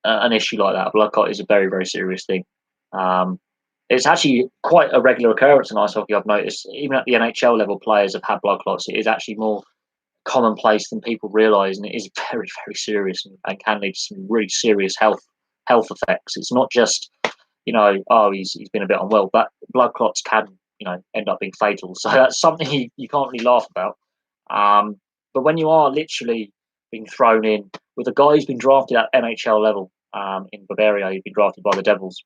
an issue like that. A blood clot is a very, very serious thing. It's actually quite a regular occurrence in ice hockey. I've noticed, even at the NHL level, players have had blood clots. It is actually more commonplace than people realise, and it is very, very serious and can lead to some really serious health effects. It's not just he's been a bit unwell, but blood clots can end up being fatal. So that's something you can't really laugh about. But when you are literally being thrown in with a guy who's been drafted at NHL level in Bavaria, you've been drafted by the Devils,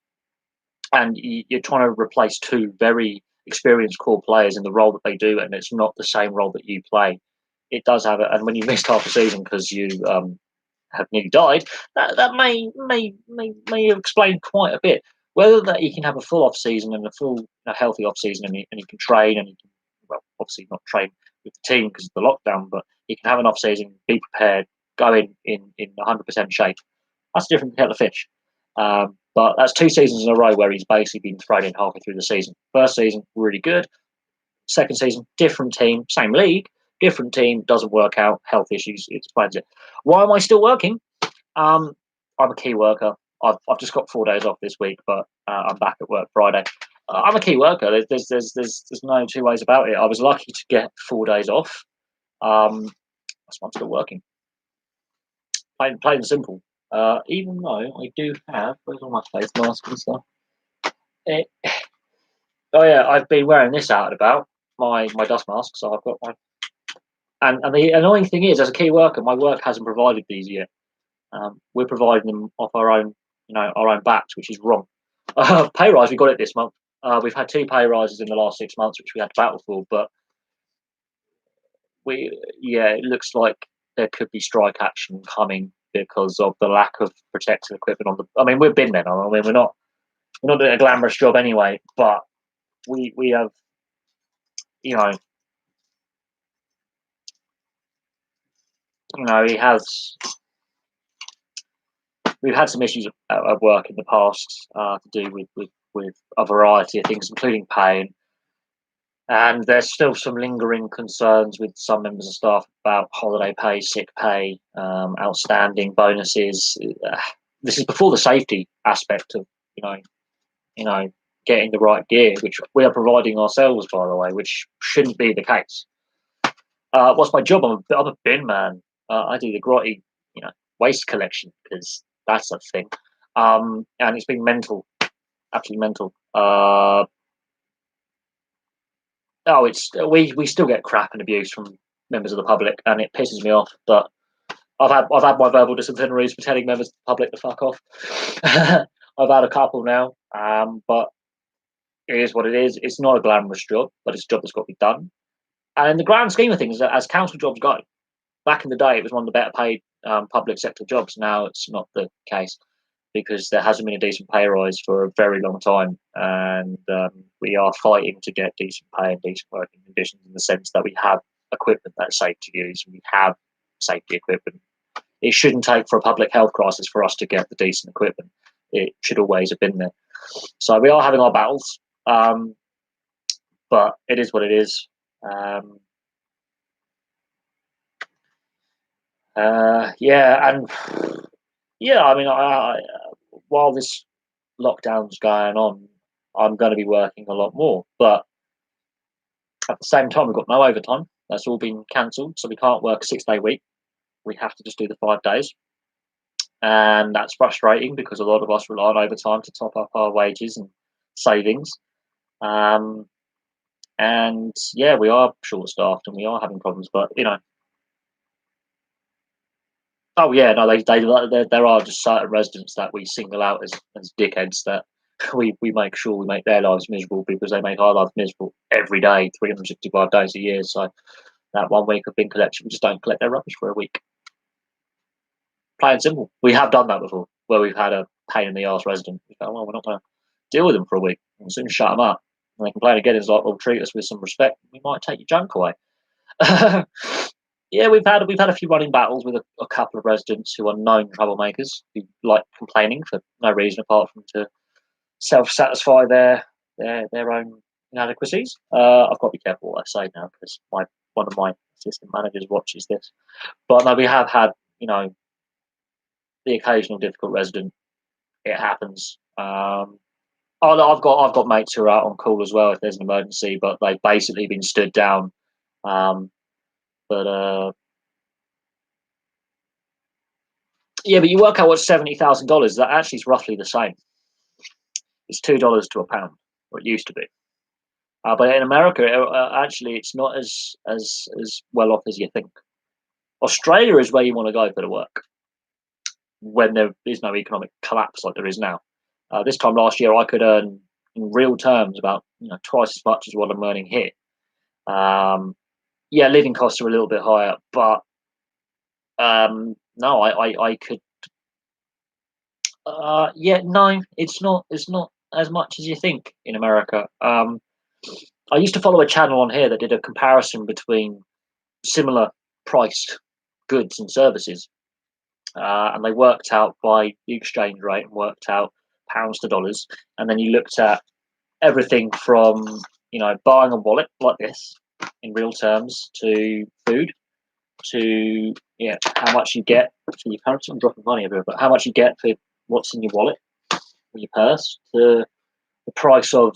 and you're trying to replace two very experienced core players in the role that they do, and it's not the same role that you play. It does have it, and when you missed half a season because you have nearly died, that may explain quite a bit. Whether that he can have a full off season and a full healthy off season, and he can train, and he can obviously not train with the team because of the lockdown, but he can have an off season, be prepared, go in 100% shape. That's a different kettle of fish. But that's 2 seasons in a row where he's basically been thrown in halfway through the season. First season, really good. Second season, different team, same league, different team, doesn't work out, health issues, it explains it. Why am I still working? I'm a key worker. I've just got 4 days off this week, but I'm back at work Friday. I'm a key worker. There's no two ways about it. I was lucky to get 4 days off. That's why I'm still working. Plain and simple. Even though I do have, where's all my face mask and stuff? Oh yeah, I've been wearing this out and about, my dust mask. So I've got my, and the annoying thing is, as a key worker, my work hasn't provided these yet. We're providing them off our own backs, which is wrong. Pay rise, we got it this month. We've had 2 pay rises in the last 6 months, which we had to battle for, but it looks like there could be strike action coming because of the lack of protective equipment on the. I mean, we're bin men. I mean, we're not doing a glamorous job anyway, but we have, he has. We've had some issues at work in the past to do with a variety of things, including pay. And there's still some lingering concerns with some members of staff about holiday pay, sick pay, outstanding bonuses. This is before the safety aspect of getting the right gear, which we are providing ourselves, by the way, which shouldn't be the case. What's my job? I'm a bin man. I do the grotty, waste collection because that's a thing, and it's been mental, absolutely mental. We still get crap and abuse from members of the public, and it pisses me off. But I've had my verbal disciplinaries for telling members of the public to fuck off. I've had a couple now, but it is what it is. It's not a glamorous job, but it's a job that's got to be done. And in the grand scheme of things, as council jobs go, back in the day, it was one of the better paid public sector jobs. Now it's not the case because there hasn't been a decent pay rise for a very long time, and we are fighting to get decent pay and decent working conditions in the sense that we have equipment that's safe to use. We have safety equipment. It shouldn't take for a public health crisis for us to get the decent equipment. It should always have been there. So we are having our battles, but it is what it is. I mean, while this lockdown's going on, I'm going to be working a lot more. But at the same time, we've got no overtime. That's all been cancelled, so we can't work a 6-day week. We have to just do the 5 days, and that's frustrating because a lot of us rely on overtime to top up our wages and savings. Um, and yeah, we are short-staffed and we are having problems. But oh yeah, no, there are just certain residents that we single out as dickheads that we make sure we make their lives miserable because they make our lives miserable every day, 365 days a year. So that 1 week of bin collection, we just don't collect their rubbish for a week. Plain and simple. We have done that before, where we've had a pain in the arse resident. We go, well, we're not going to deal with them for a week. And as soon as shut them up, and they complain again, it's like, well, treat us with some respect. We might take your junk away. Yeah, we've had a few running battles with a couple of residents who are known troublemakers who like complaining for no reason apart from to self-satisfy their own inadequacies. I've got to be careful what I say now because one of my assistant managers watches this. But no, we have had the occasional difficult resident. It happens. I've got mates who are out on call as well if there's an emergency, but they've basically been stood down. But yeah, but you work out what's $70,000. That actually is roughly the same. It's $2 to a pound, or it used to be. But in America, actually, it's not as well off as you think. Australia is where you want to go for the work when there is no economic collapse like there is now. This time last year, I could earn in real terms about twice as much as what I'm earning here. Yeah, living costs are a little bit higher, but no, I could. Yeah, no, it's not. It's not as much as you think in America. I used to follow a channel on here that did a comparison between similar priced goods and services, and they worked out by the exchange rate and worked out pounds to dollars, and then you looked at everything from buying a wallet like this in real terms to food to how much you get for your currency. I'm dropping money everywhere, but how much you get for what's in your wallet or your purse, to the price of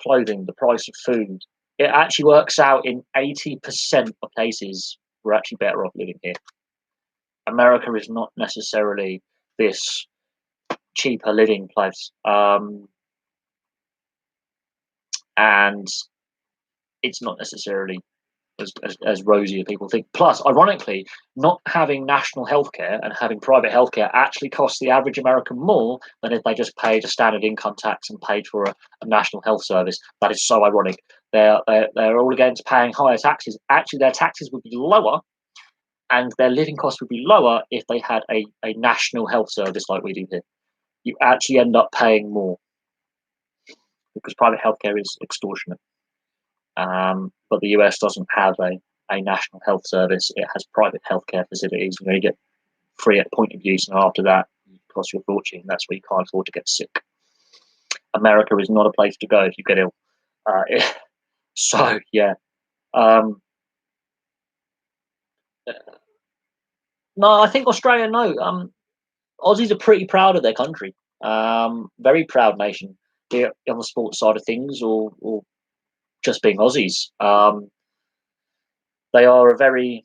clothing, the price of food. It actually works out in 80% of cases we're actually better off living here. America is not necessarily this cheaper living place, and it's not necessarily as rosy as people think. Plus, ironically, not having national healthcare and having private healthcare actually costs the average American more than if they just paid a standard income tax and paid for a national health service. That is so ironic. They're all against paying higher taxes. Actually, their taxes would be lower and their living costs would be lower if they had a national health service like we do here. You actually end up paying more because private healthcare is extortionate. But the US doesn't have a national health service. It has private healthcare facilities. You get free at point of use, and after that, it costs you a fortune. That's where you can't afford to get sick. America is not a place to go if you get ill. So yeah. No, I think Australia. No, Aussies are pretty proud of their country. Very proud nation, be it on the sports side of things or just being Aussies. They are a very,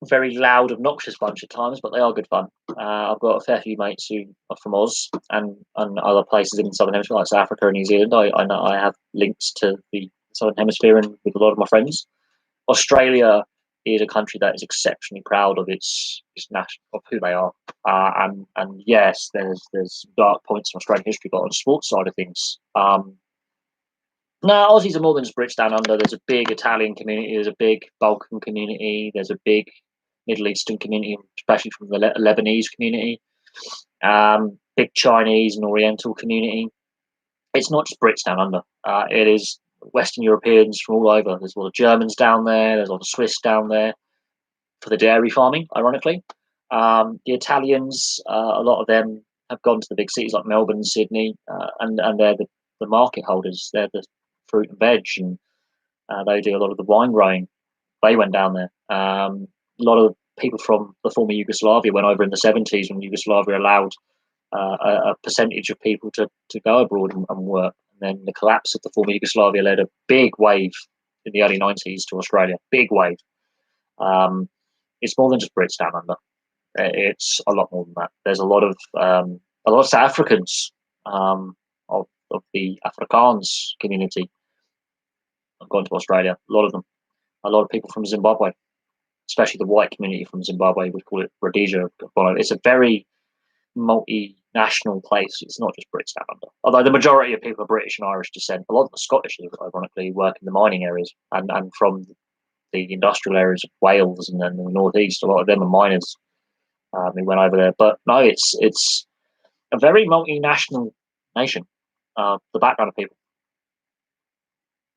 very loud, obnoxious bunch at times, but they are good fun. I've got a fair few mates who are from Oz and other places in the Southern Hemisphere, like South Africa and New Zealand. I know I have links to the Southern Hemisphere and with a lot of my friends. Australia is a country that is exceptionally proud of its national, of who they are. And yes, there's dark points in Australian history, but on the sports side of things, no, Aussies are more than just Brits down under. There's a big Italian community. There's a big Balkan community. There's a big Middle Eastern community, especially from the Lebanese community. Big Chinese and Oriental community. It's not just Brits down under. It is Western Europeans from all over. There's a lot of Germans down there. There's a lot of Swiss down there for the dairy farming, ironically. The Italians, a lot of them have gone to the big cities like Melbourne, Sydney, and they're the market holders. They're the fruit and veg, and they do a lot of the wine growing. They went down there. A lot of people from the former Yugoslavia went over in the 70s when Yugoslavia allowed a percentage of people to go abroad and work. And then the collapse of the former Yugoslavia led a big wave in the early 90s to Australia. Big wave. It's more than just Brits down under. It's a lot more than that. There's a lot of South Africans of the Afrikaans community have gone to Australia. A lot of them. A lot of people from Zimbabwe, especially the white community from Zimbabwe, we call it Rhodesia. It's a very multinational place. It's not just Brits down under. Although the majority of people are British and Irish descent. A lot of the Scottish, ironically, work in the mining areas and from the industrial areas of Wales and then the northeast. A lot of them are miners. Who went over there, but no, it's a very multinational nation. The background of people.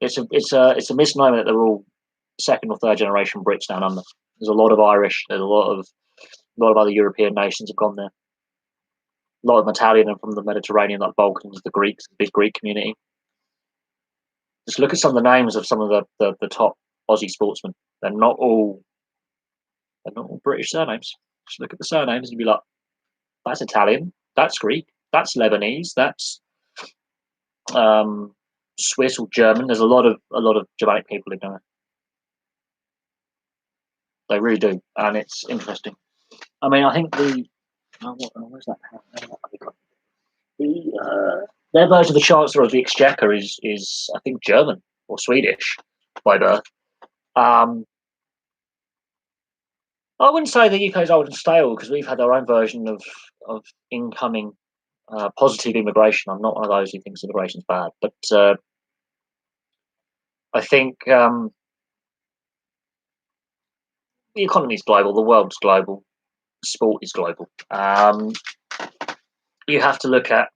It's a misnomer that they're all second or third generation Brits down under. There's a lot of Irish. There's a lot of other European nations have gone there. A lot of Italian and from the Mediterranean, like Balkans, the Greeks, the big Greek community. Just look at some of the names of some of the top Aussie sportsmen. They're not all British surnames. Just look at the surnames and be like, that's Italian, that's Greek, that's Lebanese, that's Swiss or German. There's a lot of Germanic people in there. They really do, and it's interesting. I mean, I think where's that? Their version of the Chancellor of the Exchequer is I think German or Swedish by birth. I wouldn't say the UK is old and stale because we've had our own version of incoming positive immigration. I'm not one of those who thinks immigration's bad, but I think the economy is global, the world's global, sport is global. You have to look at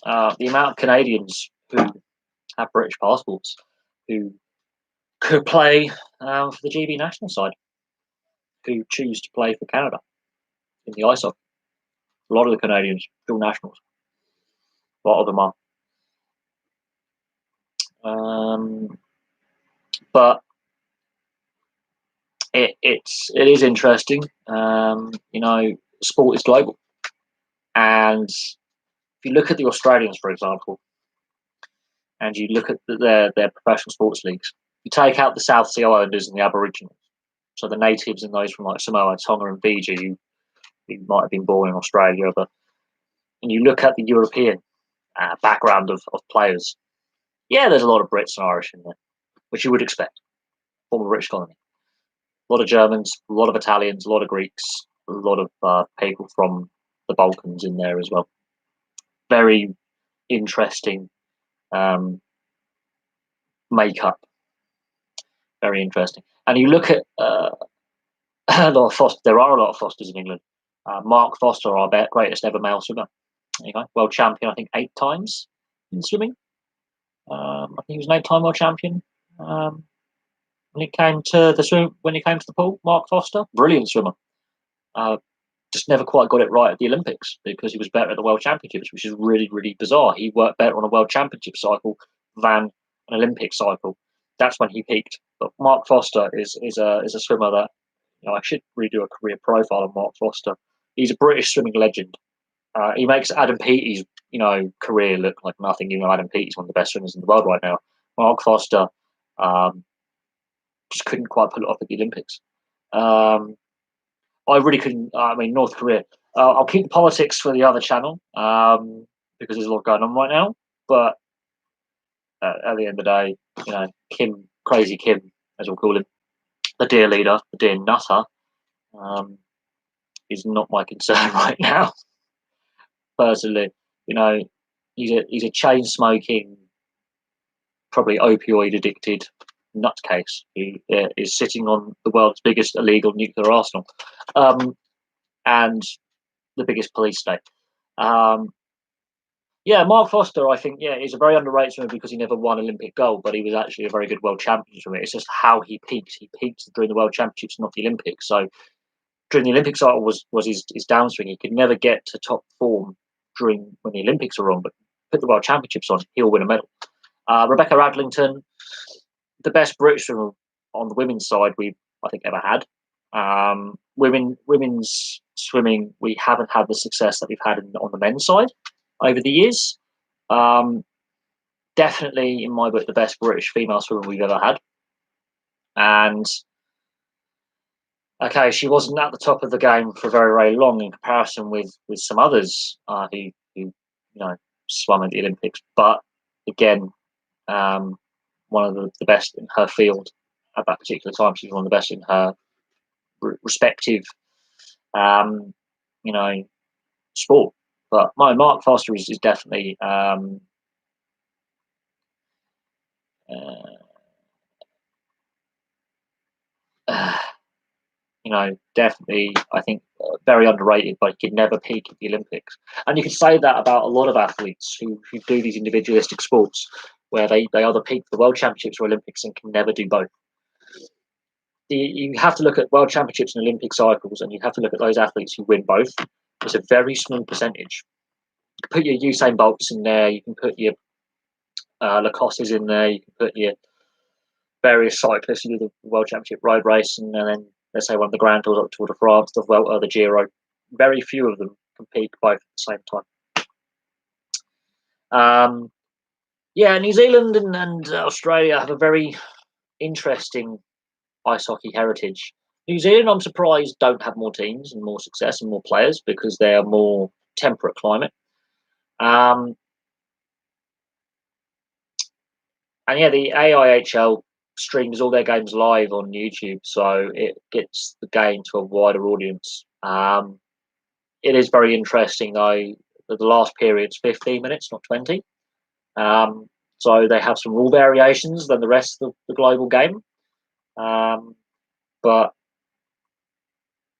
the amount of Canadians who have British passports who could play for the GB national side, who choose to play for Canada in the ice hockey. A lot of the Canadians, dual nationals. A lot of them are. But it is interesting. Sport is global. And if you look at the Australians, for example, and you look at their professional sports leagues, you take out the South Sea Islanders and the Aboriginals, so the natives and those from like Samoa, Tonga, and Fiji who might have been born in Australia, and you look at the European background of players, yeah, there's a lot of Brits and Irish in there, which you would expect. Former British colony. A lot of Germans, a lot of Italians, a lot of Greeks, a lot of people from the Balkans in there as well. Very interesting makeup. Very interesting. And you look at a lot of Foster. There are a lot of Fosters in England. Mark Foster, our greatest ever male swimmer. There you go. World champion, I think 8 times in swimming. I think he was an 8-time world champion. When it came to the pool, Mark Foster, brilliant swimmer. Just never quite got it right at the Olympics because he was better at the World Championships, which is really, really bizarre. He worked better on a World Championship cycle than an Olympic cycle. That's when he peaked. But Mark Foster is a swimmer that I should redo a career profile of Mark Foster. He's a British swimming legend. He makes Adam Peaty's career look like nothing. Adam Peaty's one of the best swimmers in the world right now. Mark Foster just couldn't quite pull it off at the Olympics. I really couldn't. North Korea. I'll keep the politics for the other channel because there's a lot going on right now. But at the end of the day, Kim, Crazy Kim, as we'll call him, the dear leader, the dear nutter, is not my concern right now. Personally, he's a chain smoking, probably opioid addicted nutcase who is sitting on the world's biggest illegal nuclear arsenal and the biggest police state. Mark Foster, I think, is a very underrated swimmer because he never won Olympic gold, but he was actually a very good world champion swimmer. It's just how he peaked. He peaked during the World Championships, not the Olympics. So during the Olympic cycle was his downswing. He could never get to top form when the Olympics were on, but put the World Championships on, he'll win a medal. Rebecca Adlington, the best British swimmer on the women's side we've, I think, ever had. Women's swimming, we haven't had the success that we've had on the men's side over the years. Definitely, in my book, the best British female swimmer we've ever had. And okay, she wasn't at the top of the game for very, very long in comparison with some others who swam at the Olympics. But again, one of the best in her field at that particular time. She was one of the best in her respective, sport. But Mark Foster is definitely definitely, I think, very underrated, but he could never peak at the Olympics. And you could say that about a lot of athletes who do these individualistic sports, where they either peak for the World Championships or Olympics and can never do both. You have to look at World Championships and Olympic cycles, and you have to look at those athletes who win both. It's a very small percentage. You can put your Usain Bolts in there, you can put your Lacostes in there, you can put your various cyclists who do the World Championship road race, and then let's say one of the Grand Tours, like Tour de France, the Giro. Very few of them can peak both at the same time. New Zealand and Australia have a very interesting ice hockey heritage. New Zealand, I'm surprised, don't have more teams and more success and more players because they are more temperate climate. And the AIHL streams all their games live on YouTube, so it gets the game to a wider audience. It is very interesting, though, that the last period's 15 minutes, not 20. So they have some rule variations than the rest of the global game. But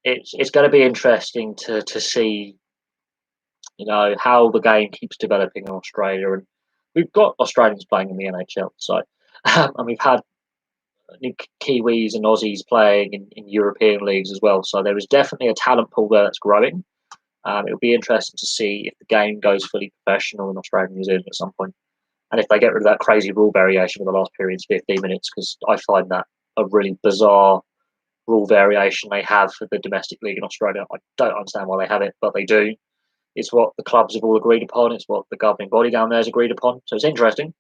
it's going to be interesting to see, how the game keeps developing in Australia. And we've got Australians playing in the NHL, so and we've had Kiwis and Aussies playing in European leagues as well. So there is definitely a talent pool there that's growing. It'll be interesting to see if the game goes fully professional in Australia and New Zealand at some point. And if they get rid of that crazy rule variation with the last period's 15 minutes, because I find that a really bizarre rule variation they have for the domestic league in Australia. I don't understand why they have it, but they do. It's what the clubs have all agreed upon. It's what the governing body down there has agreed upon. So it's interesting,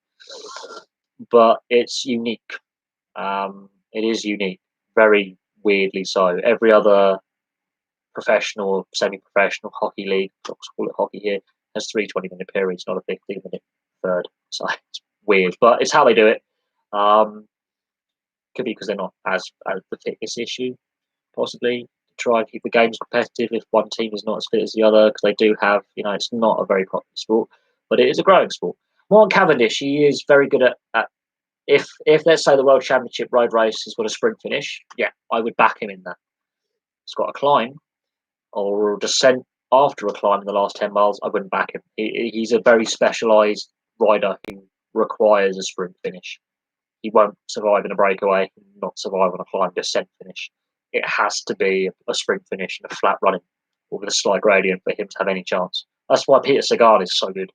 but it's unique. It is unique, very weirdly so. Every other professional or semi-professional hockey league, let's call it hockey here, has 3 20-minute periods, not a 15-minute third. So it's weird, but it's how they do it. Could be because they're not as the fitness issue, possibly, to try and keep the games competitive if one team is not as fit as the other, because they do have, it's not a very popular sport, but it is a growing sport. Mark Cavendish, he is very good at if let's say the World Championship road race has got a sprint finish, yeah, I would back him in that. It's got a climb or a descent after a climb in the last 10 miles, I wouldn't back him. He's a very specialised rider who requires a sprint finish. He won't survive in a breakaway, not survive on a climb descent finish. It has to be a sprint finish and a flat running or with a slight gradient for him to have any chance. That's why Peter Sagan is so good,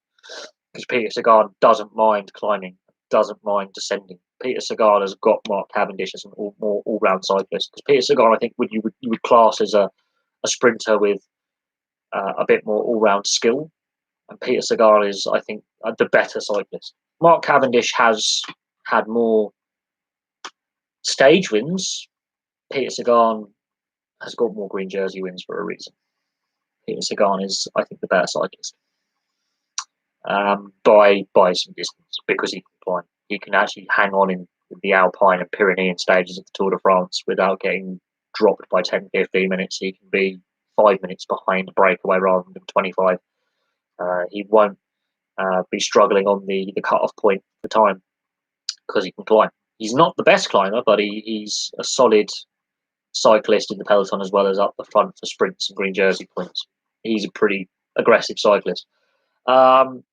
because Peter Sagan doesn't mind climbing, doesn't mind descending. Peter Sagan has got Mark Cavendish as an more all-round cyclist. Because Peter Sagan, I think, you would class as a sprinter with a bit more all-round skill, and Peter Sagan is, I think, the better cyclist. Mark Cavendish has had more stage wins. Peter Sagan has got more green jersey wins for a reason. Peter Sagan is, I think, the better cyclist by some distance, because he can climb. He can actually hang on in the Alpine and Pyrenean stages of the Tour de France without getting dropped by 10, 15 minutes. He can be 5 minutes behind a breakaway rather than 25. He won't be struggling on the cut-off point for time because he can climb. He's not the best climber, but he's a solid cyclist in the peloton as well as up the front for sprints and green jersey points. He's a pretty aggressive cyclist. Top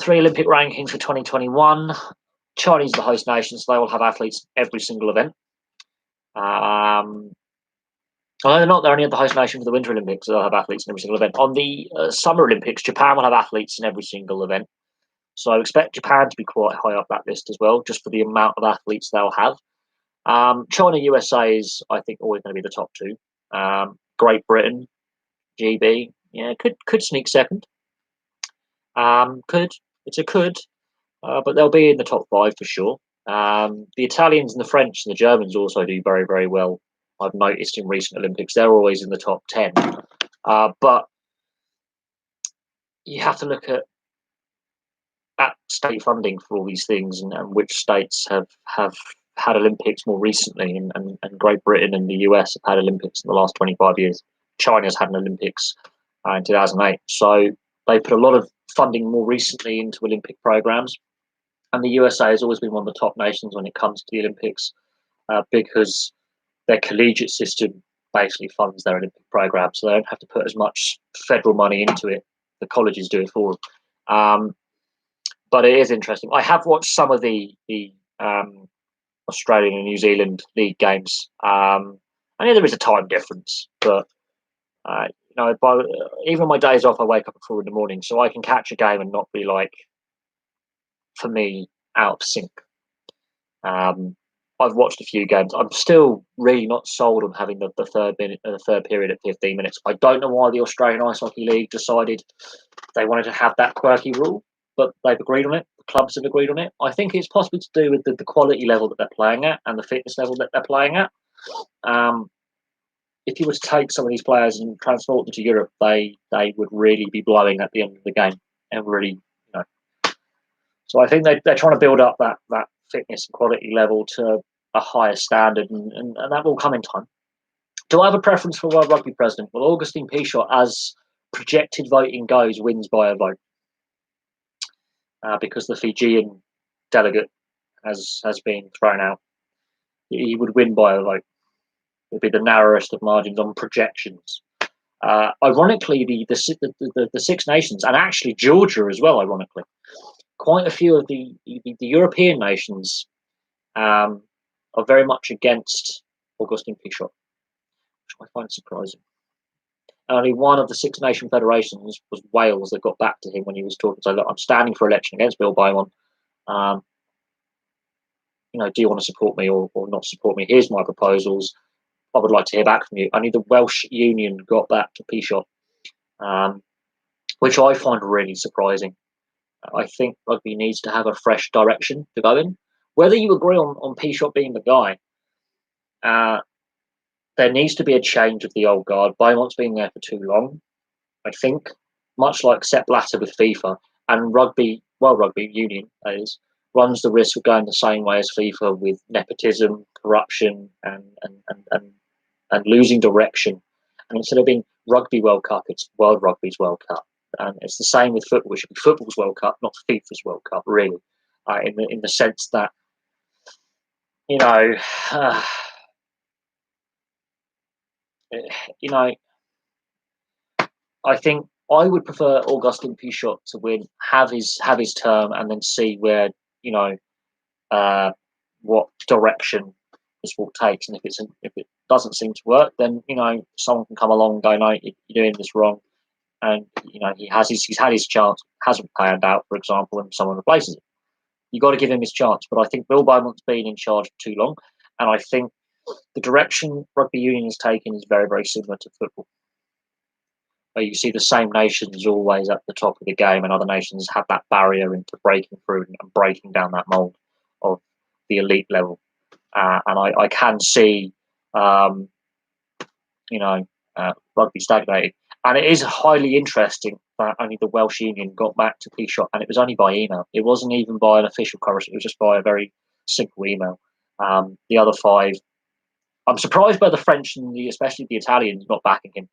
3 Olympic rankings for 2021. China's the host nation, so they will have athletes in every single event. They're not. They're only at the host nation for the Winter Olympics, so they'll have athletes in every single event. On the Summer Olympics, Japan will have athletes in every single event. So expect Japan to be quite high up that list as well, just for the amount of athletes they'll have. China, USA is, I think, always going to be the top two. Great Britain, GB, yeah, could sneak second. Could it's a could, but they'll be in the top five for sure. The Italians and the French and the Germans also do very, very well. I've noticed in recent Olympics they're always in the top 10. But you have to look at state funding for all these things, and which states have had Olympics more recently, and Great Britain and the US have had Olympics in the last 25 years. China's had an Olympics in 2008. So they put a lot of funding more recently into Olympic programs. And the USA has always been one of the top nations when it comes to the Olympics, because their collegiate system basically funds their Olympic program. So they don't have to put as much federal money into it. The colleges do it for them. But it is interesting. I have watched some of the Australian and New Zealand league games. I know there is a time difference, but even on my days off, I wake up at 4 in the morning, so I can catch a game and not be like, for me, out of sync. I've watched a few games. I'm still really not sold on having the third period at 15 minutes. I don't know why the Australian Ice Hockey League decided they wanted to have that quirky rule, but they've agreed on it. The clubs have agreed on it. I think it's possibly to do with the quality level that they're playing at and the fitness level that they're playing at. If you were to take some of these players and transport them to Europe, they would really be blowing at the end of the game, and really, So I think they're trying to build up that fitness and quality level to a higher standard, and that will come in time. Do I have a preference for World Rugby president? Well, Augustine Pichot, as projected voting goes, wins by a vote, because the Fijian delegate has been thrown out. He would win by a vote. It would be the narrowest of margins on projections. Ironically, the Six Nations, and actually Georgia as well, ironically, quite a few of the European nations are very much against Augustine Pichot, which I find surprising. Only one of the Six Nation federations was Wales that got back to him when he was talking. So, look, I'm standing for election against Bill Beaumont. Do you want to support me or not support me? Here's my proposals. I would like to hear back from you. Only the Welsh Union got back to Pichot, which I find really surprising. I think rugby needs to have a fresh direction to go in. Whether you agree on Pichot being the guy, there needs to be a change of the old guard. Beaumont's been there for too long, I think, much like Sepp Blatter with FIFA, and World Rugby Union runs the risk of going the same way as FIFA with nepotism, corruption, and losing direction. And instead of being Rugby World Cup, it's World Rugby's World Cup. And it's the same with football. It should be football's World Cup, not FIFA's World Cup, really, in the sense that, I think I would prefer Augustine Pichot to win, have his term, and then see where what direction this will take. And if it doesn't seem to work, then someone can come along and go, no, you're doing this wrong. And he's had his chance, hasn't panned out, for example, and someone replaces it. You've got to give him his chance. But I think Bill Beaumont's been in charge for too long, and I think the direction rugby union has taken is very, very similar to football, where you see the same nations always at the top of the game, and other nations have that barrier into breaking through and breaking down that mold of the elite level. And I can see, rugby stagnating. And it is highly interesting that only the Welsh Union got back to Pichot, and it was only by email. It wasn't even by an official correspondence. It was just by a very simple email. The other five, I'm surprised by the French and especially the Italians not backing him.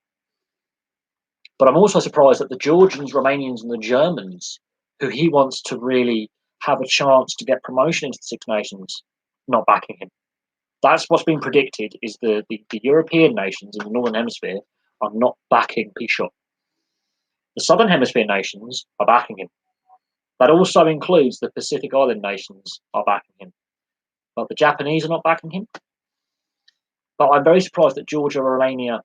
But I'm also surprised that the Georgians, Romanians, and the Germans, who he wants to really have a chance to get promotion into the Six Nations, not backing him. That's what's been predicted, is the European nations in the Northern Hemisphere are not backing Pichot. The Southern Hemisphere nations are backing him. That also includes the Pacific Island nations are backing him. But the Japanese are not backing him. But I'm very surprised that Georgia, Romania,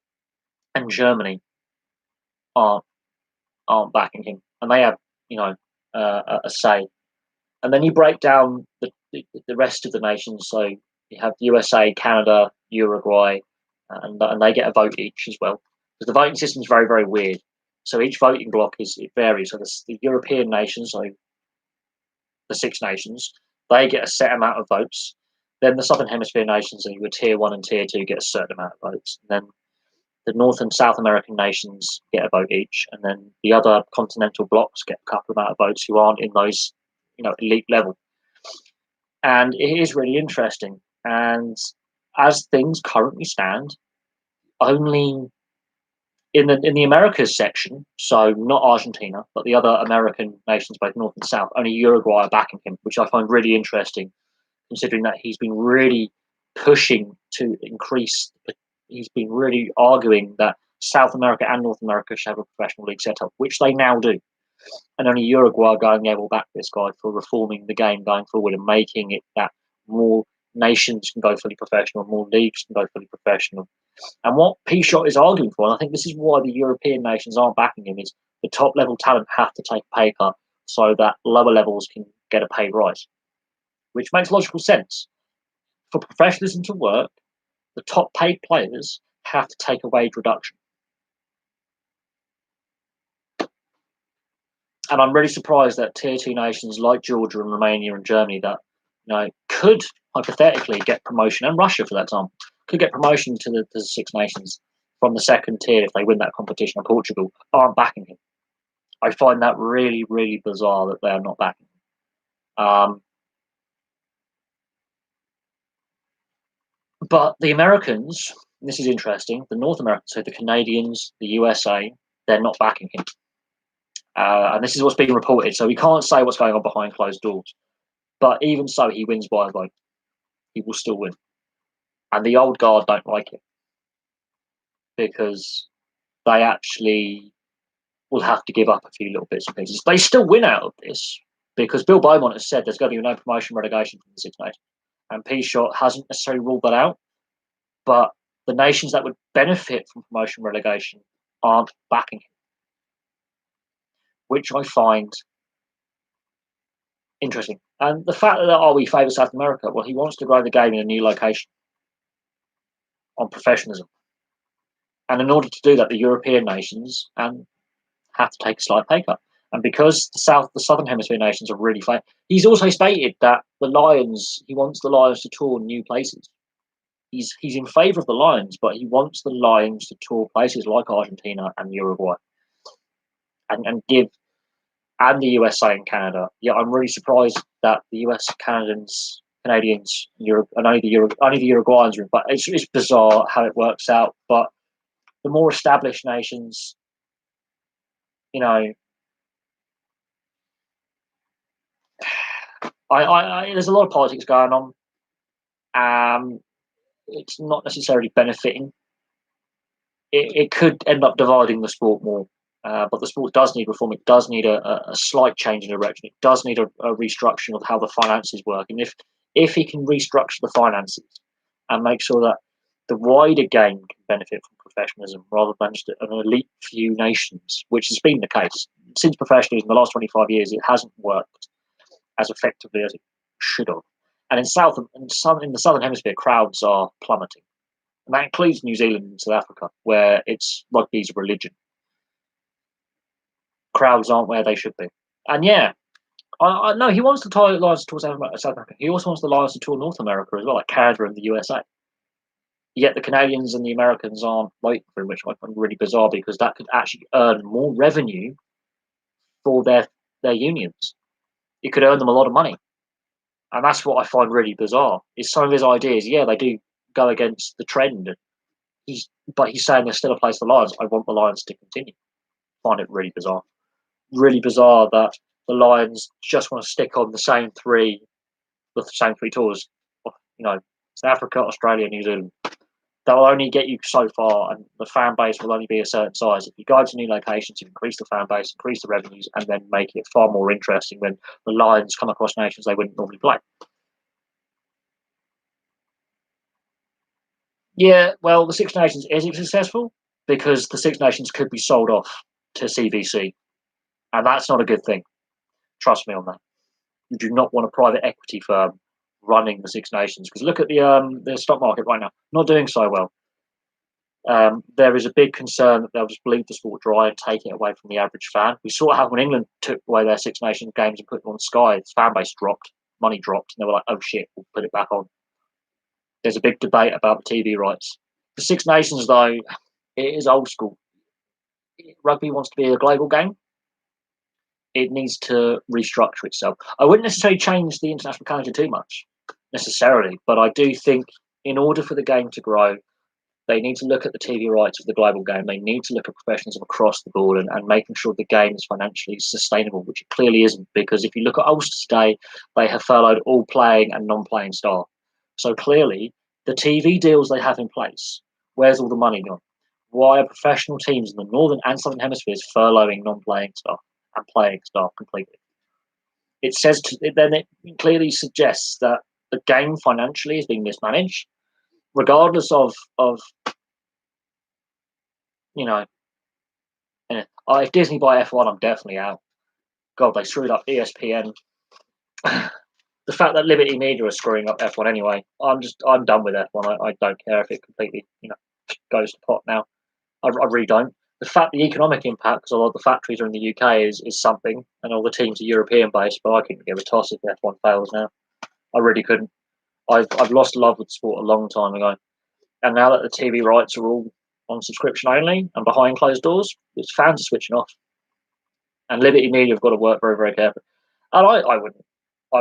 and Germany aren't backing him. And they have, a say. And then you break down the rest of the nations. So you have USA, Canada, Uruguay, and they get a vote each as well. Because the voting system is very, very weird. So each voting block it varies. So the European nations, so the Six Nations, they get a set amount of votes. Then the Southern Hemisphere nations, and your Tier 1 and Tier 2 get a certain amount of votes. And then the North and South American nations get a vote each. And then the other continental blocks get a couple amount of votes who aren't in those, elite level. And it is really interesting. And as things currently stand, only in the Americas section, so not Argentina, but the other American nations, both North and South, only Uruguay are backing him, which I find really interesting, considering that he's been really pushing to increase. He's been really arguing that South America and North America should have a professional league set up, which they now do. And only Uruguay are going, yeah, we'll back this guy for reforming the game going forward and making it that more nations can go fully professional, more leagues can go fully professional. And what Pichot is arguing for, and I think this is why the European nations aren't backing him, is the top level talent have to take a pay cut so that lower levels can get a pay rise, which makes logical sense. For professionalism to work, the top paid players have to take a wage reduction. And I'm really surprised that tier 2 nations like Georgia and Romania and Germany that could hypothetically get promotion, and Russia for that time could get promotion to the Six Nations from the second tier if they win that competition, and Portugal aren't backing him. I find that really, really bizarre that they are not backing him. But the Americans, this is interesting, the North Americans, so the Canadians, the USA, they're not backing him. And this is what's being reported. So we can't say what's going on behind closed doors. But even so, he wins by a vote. He will still win. And the old guard don't like it because they actually will have to give up a few little bits and pieces. They still win out of this because Bill Beaumont has said there's going to be no promotion relegation from the Six Nations. And Pichot hasn't necessarily ruled that out. But the nations that would benefit from promotion relegation aren't backing him, which I find interesting. And the fact that we favour South America, well, he wants to grow the game in a new location on professionalism. And in order to do that, the European nations have to take a slight pay cut. And because the Southern Hemisphere nations are really fine, he's also stated that he wants the Lions to tour new places. He's in favour of the Lions, but he wants the Lions to tour places like Argentina and Uruguay and give, and the USA and Canada. Yeah, I'm really surprised that the US, Canadians, Europe, and only the Uruguayans are in. But it's bizarre how it works out. But the more established nations, there's a lot of politics going on. It's not necessarily benefiting. It could end up dividing the sport more. But the sport does need reform. It does need a slight change in direction. It does need a restructuring of how the finances work. And if he can restructure the finances and make sure that the wider game can benefit from professionalism rather than just an elite few nations, which has been the case since professionalism in the last 25 years, it hasn't worked as effectively as it should have. And in the Southern Hemisphere, crowds are plummeting. And that includes New Zealand and South Africa, where rugby's a religion. Crowds aren't where they should be. And yeah, I know he wants the Lions to tour South America. He also wants the Lions to tour North America as well, like Canada and the USA. Yet the Canadians and the Americans aren't waiting for him, which I find really bizarre because that could actually earn more revenue for their unions. It could earn them a lot of money. And that's what I find really bizarre, is some of his ideas, yeah, they do go against the trend. But he's saying there's still a place for Lions. I want the Lions to continue. I find it really bizarre. Really bizarre that the Lions just want to stick on the same three tours. South Africa, Australia, New Zealand. That will only get you so far, and the fan base will only be a certain size. If you go to new locations, you increase the fan base, increase the revenues, and then make it far more interesting when the Lions come across nations they wouldn't normally play. Yeah, well, the Six Nations isn't successful because the Six Nations could be sold off to CVC, and that's not a good thing. Trust me on that. You do not want a private equity firm running the Six Nations, because look at the stock market right now, not doing so well. There is a big concern that they'll just bleed the sport dry and take it away from the average fan. We saw how when England took away their Six Nations games and put them on Sky, its fan base dropped, money dropped, and they were like, "Oh shit, we'll put it back on." There's a big debate about the TV rights. The Six Nations, though, it is old school. Rugby wants to be a global game. It needs to restructure itself. I wouldn't necessarily change the international calendar too much, necessarily, but I do think in order for the game to grow, they need to look at the TV rights of the global game. They need to look at professionalism across the board and making sure the game is financially sustainable, which it clearly isn't. Because if you look at Ulster today, they have furloughed all playing and non-playing staff. So clearly, the TV deals they have in place, where's all the money gone? Why are professional teams in the northern and southern hemispheres furloughing non-playing staff and playing staff completely? It clearly suggests that the game financially is being mismanaged, regardless of you know. If Disney buy F1, I'm definitely out. God, they screwed up ESPN. The fact that Liberty Media are screwing up F1 anyway, I'm done with F1. I don't care if it completely goes to pot now. I really don't. The fact the economic impact, because a lot of the factories are in the UK, is something, and all the teams are European based. But I couldn't give a toss if F1 fails now. I really couldn't. I've lost love with the sport a long time ago, and now that the TV rights are all on subscription only and behind closed doors, it's fans are switching off. And Liberty Media have got to work very, very carefully. And I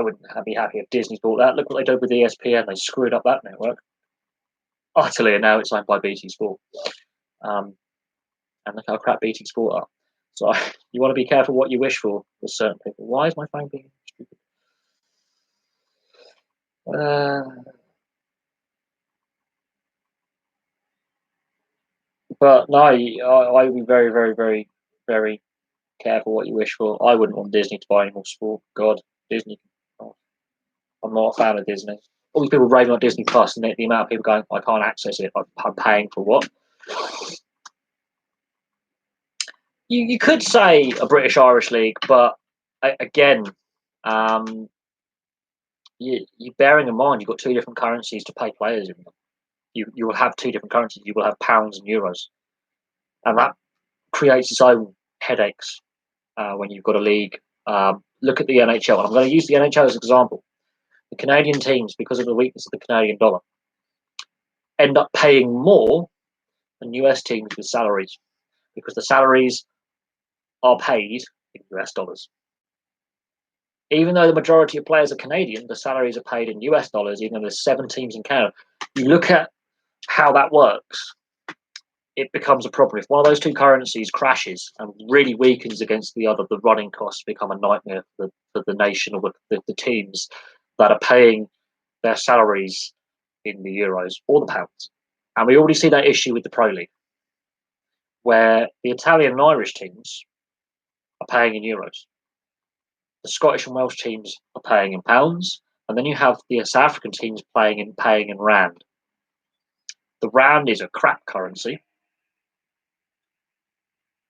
wouldn't be happy if Disney bought that. Look what they did with ESPN. They screwed up that network utterly, and now it's owned by BT Sport. And look how crap BT Sport are. So you want to be careful what you wish for with certain people. Why is my phone being stupid? But no, I would be very, very, very, very careful what you wish for. I wouldn't want Disney to buy any more sport. God, Disney. I'm not a fan of Disney. All these people raving on Disney Plus, and the amount of people going, I can't access it. I'm paying for what? You could say a British Irish league, but again, you bearing in mind you've got two different currencies to pay players in them. You will have two different currencies. You will have pounds and euros, and that creates its own headaches when you've got a league. Look at the NHL, and I'm going to use the NHL as an example. The Canadian teams, because of the weakness of the Canadian dollar, end up paying more than US teams with salaries, because the salaries are paid in US dollars. Even though the majority of players are Canadian, the salaries are paid in US dollars, even though there's 7 teams in Canada. You look at how that works, it becomes a problem. If one of those two currencies crashes and really weakens against the other, the running costs become a nightmare for the nation or the teams that are paying their salaries in the euros or the pounds. And we already see that issue with the Pro League, where the Italian and Irish teams are paying in euros. The Scottish and Welsh teams are paying in pounds, and then you have the South African teams paying in rand. The rand is a crap currency,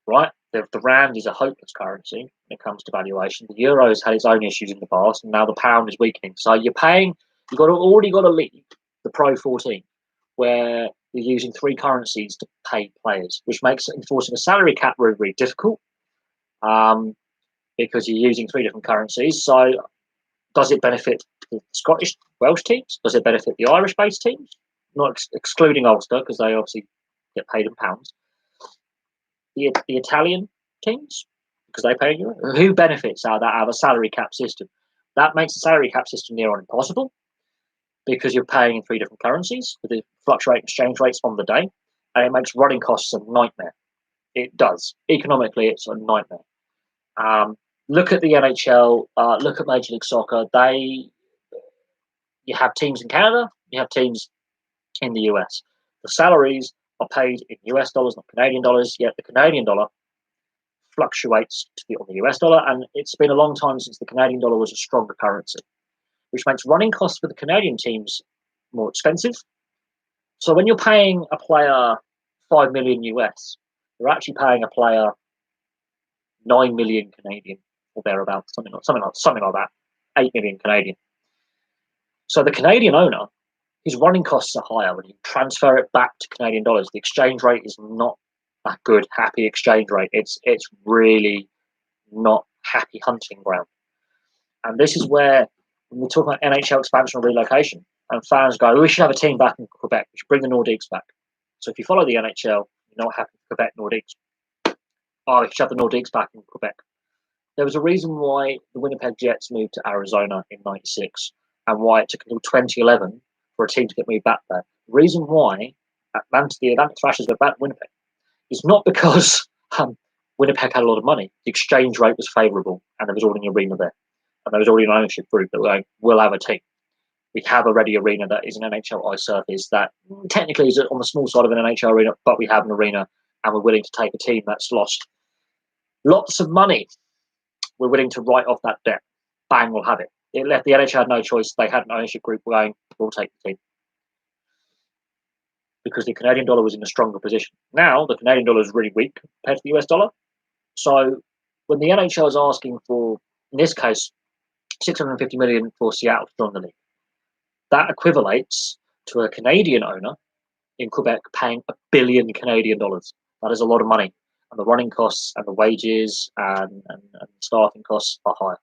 right? The rand is a hopeless currency when it comes to valuation. The euro's had its own issues in the past, and now the pound is weakening. So you've already got a league, the Pro 14, where you're using 3 currencies to pay players, which makes enforcing a salary cap really, really difficult. Because you're using 3 different currencies. So does it benefit the Scottish, Welsh teams? Does it benefit the Irish-based teams? Not excluding Ulster, because they obviously get paid in pounds. The Italian teams, because they pay in euro. Who benefits out of a salary cap system? That makes the salary cap system near on impossible, because you're paying in 3 different currencies with the fluctuating exchange rates on the day, and it makes running costs a nightmare. It does. Economically, it's a nightmare. Look at the NHL. Look at Major League Soccer. You have teams in Canada. You have teams in the US. The salaries are paid in US dollars, not Canadian dollars. Yet the Canadian dollar fluctuates on the US dollar, and it's been a long time since the Canadian dollar was a stronger currency, which makes running costs for the Canadian teams more expensive. So when you're paying a player 5 million US, you're actually paying a player 9 million Canadian. or thereabouts, something like that, 8 million Canadian. So the Canadian owner, his running costs are higher when you transfer it back to Canadian dollars. The exchange rate is not a good, happy exchange rate. It's really not happy hunting ground. And this is where when we talk about NHL expansion or relocation, and fans go, we should have a team back in Quebec. We should bring the Nordiques back. So if you follow the NHL, you know what happened to Quebec Nordiques. Oh, we should have the Nordiques back in Quebec. There was a reason why the Winnipeg Jets moved to Arizona in '96 and why it took until 2011 for a team to get moved back there. The reason why the Atlantic Thrashers went back to Winnipeg is not because Winnipeg had a lot of money. The exchange rate was favourable and there was already an arena there. And there was already an ownership group that were going, we'll have a team. We have already an arena that is an NHL ice surface that technically is on the small side of an NHL arena, but we have an arena and we're willing to take a team that's lost lots of money. We're willing to write off that debt. Bang, we'll have it. It left the NHL had no choice. They had an ownership group going, we'll take the team. Because the Canadian dollar was in a stronger position. Now, the Canadian dollar is really weak compared to the US dollar. So when the NHL is asking for, in this case, 650 million for Seattle to join the league, that equivalates to a Canadian owner in Quebec paying $1 billion Canadian dollars. That is a lot of money. And the running costs and the wages and staffing costs are higher.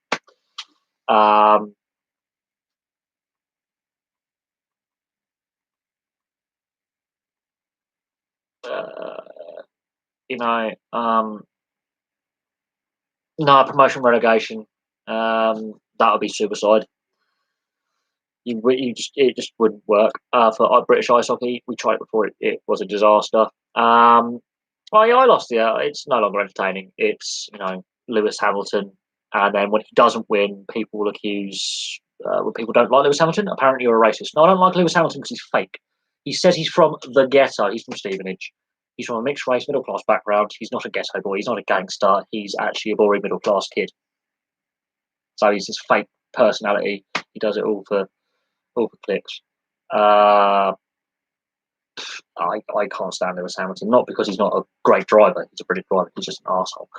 No, promotion relegation. That would be suicide. It just wouldn't work for British ice hockey. We tried it before; it was a disaster. I lost. Yeah, it's no longer entertaining. It's Lewis Hamilton, and then when he doesn't win, people will accuse. When people don't like Lewis Hamilton, apparently you're a racist. No, I don't like Lewis Hamilton because he's fake. He says he's from the ghetto. He's from Stevenage. He's from a mixed race, middle class background. He's not a ghetto boy. He's not a gangster. He's actually a boring middle class kid. So he's this fake personality. He does it all for clicks. I can't stand Lewis Hamilton, not because he's not a great driver. He's a brilliant driver. He's just an asshole.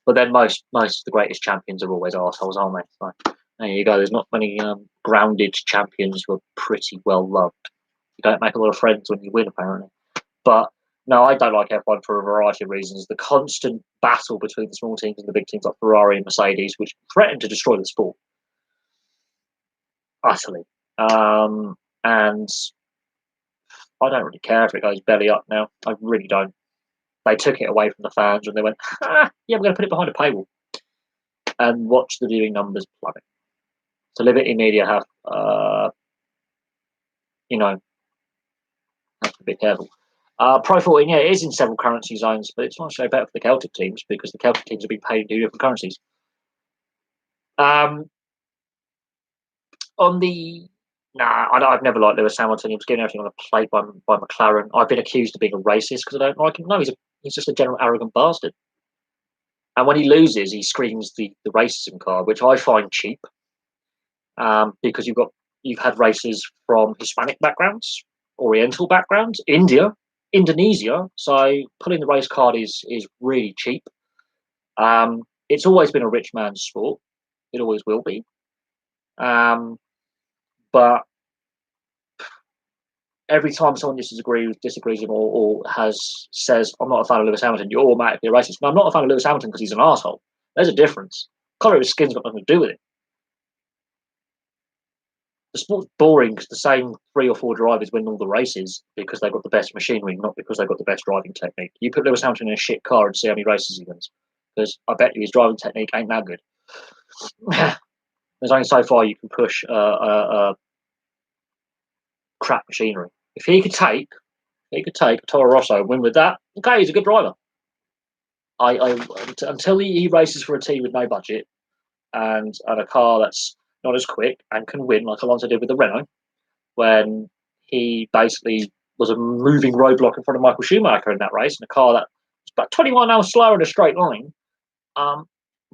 But then most of the greatest champions are always assholes, aren't they? So, there you go. There's not many grounded champions who are pretty well loved. You don't make a lot of friends when you win, apparently. But no, I don't like F1 for a variety of reasons. The constant battle between the small teams and the big teams like Ferrari and Mercedes, which threaten to destroy the sport utterly. And I don't really care if it goes belly up now. I really don't. They took it away from the fans and they went, yeah, we're going to put it behind a paywall and watch the viewing numbers plummet. So Liberty Media have to be careful. Pro 14, yeah, it is in several currency zones, but it's not so better for the Celtic teams because the Celtic teams are being paid in 2 different currencies. I've never liked Lewis Hamilton. He was getting everything on a plate by McLaren. I've been accused of being a racist because I don't like him. No, he's just a general arrogant bastard. And when he loses, he screams the racism card, which I find cheap. Because you've had races from Hispanic backgrounds, Oriental backgrounds, Indonesia. So pulling the race card is really cheap. It's always been a rich man's sport. It always will be. But every time someone disagrees with him or says, I'm not a fan of Lewis Hamilton, you're automatically a racist. No, I'm not a fan of Lewis Hamilton because he's an asshole. There's a difference. Colour of his skin's got nothing to do with it. The sport's boring because the same 3 or 4 drivers win all the races because they've got the best machinery, not because they've got the best driving technique. You put Lewis Hamilton in a shit car and see how many races he wins. Because I bet you his driving technique ain't that good. There's only so far you can push crap machinery. If he could take a Toro Rosso and win with that, okay, he's a good driver. Until he races for a team with no budget and a car that's not as quick and can win like Alonso did with the Renault, when he basically was a moving roadblock in front of Michael Schumacher in that race, in a car that was about 21 miles slower in a straight line,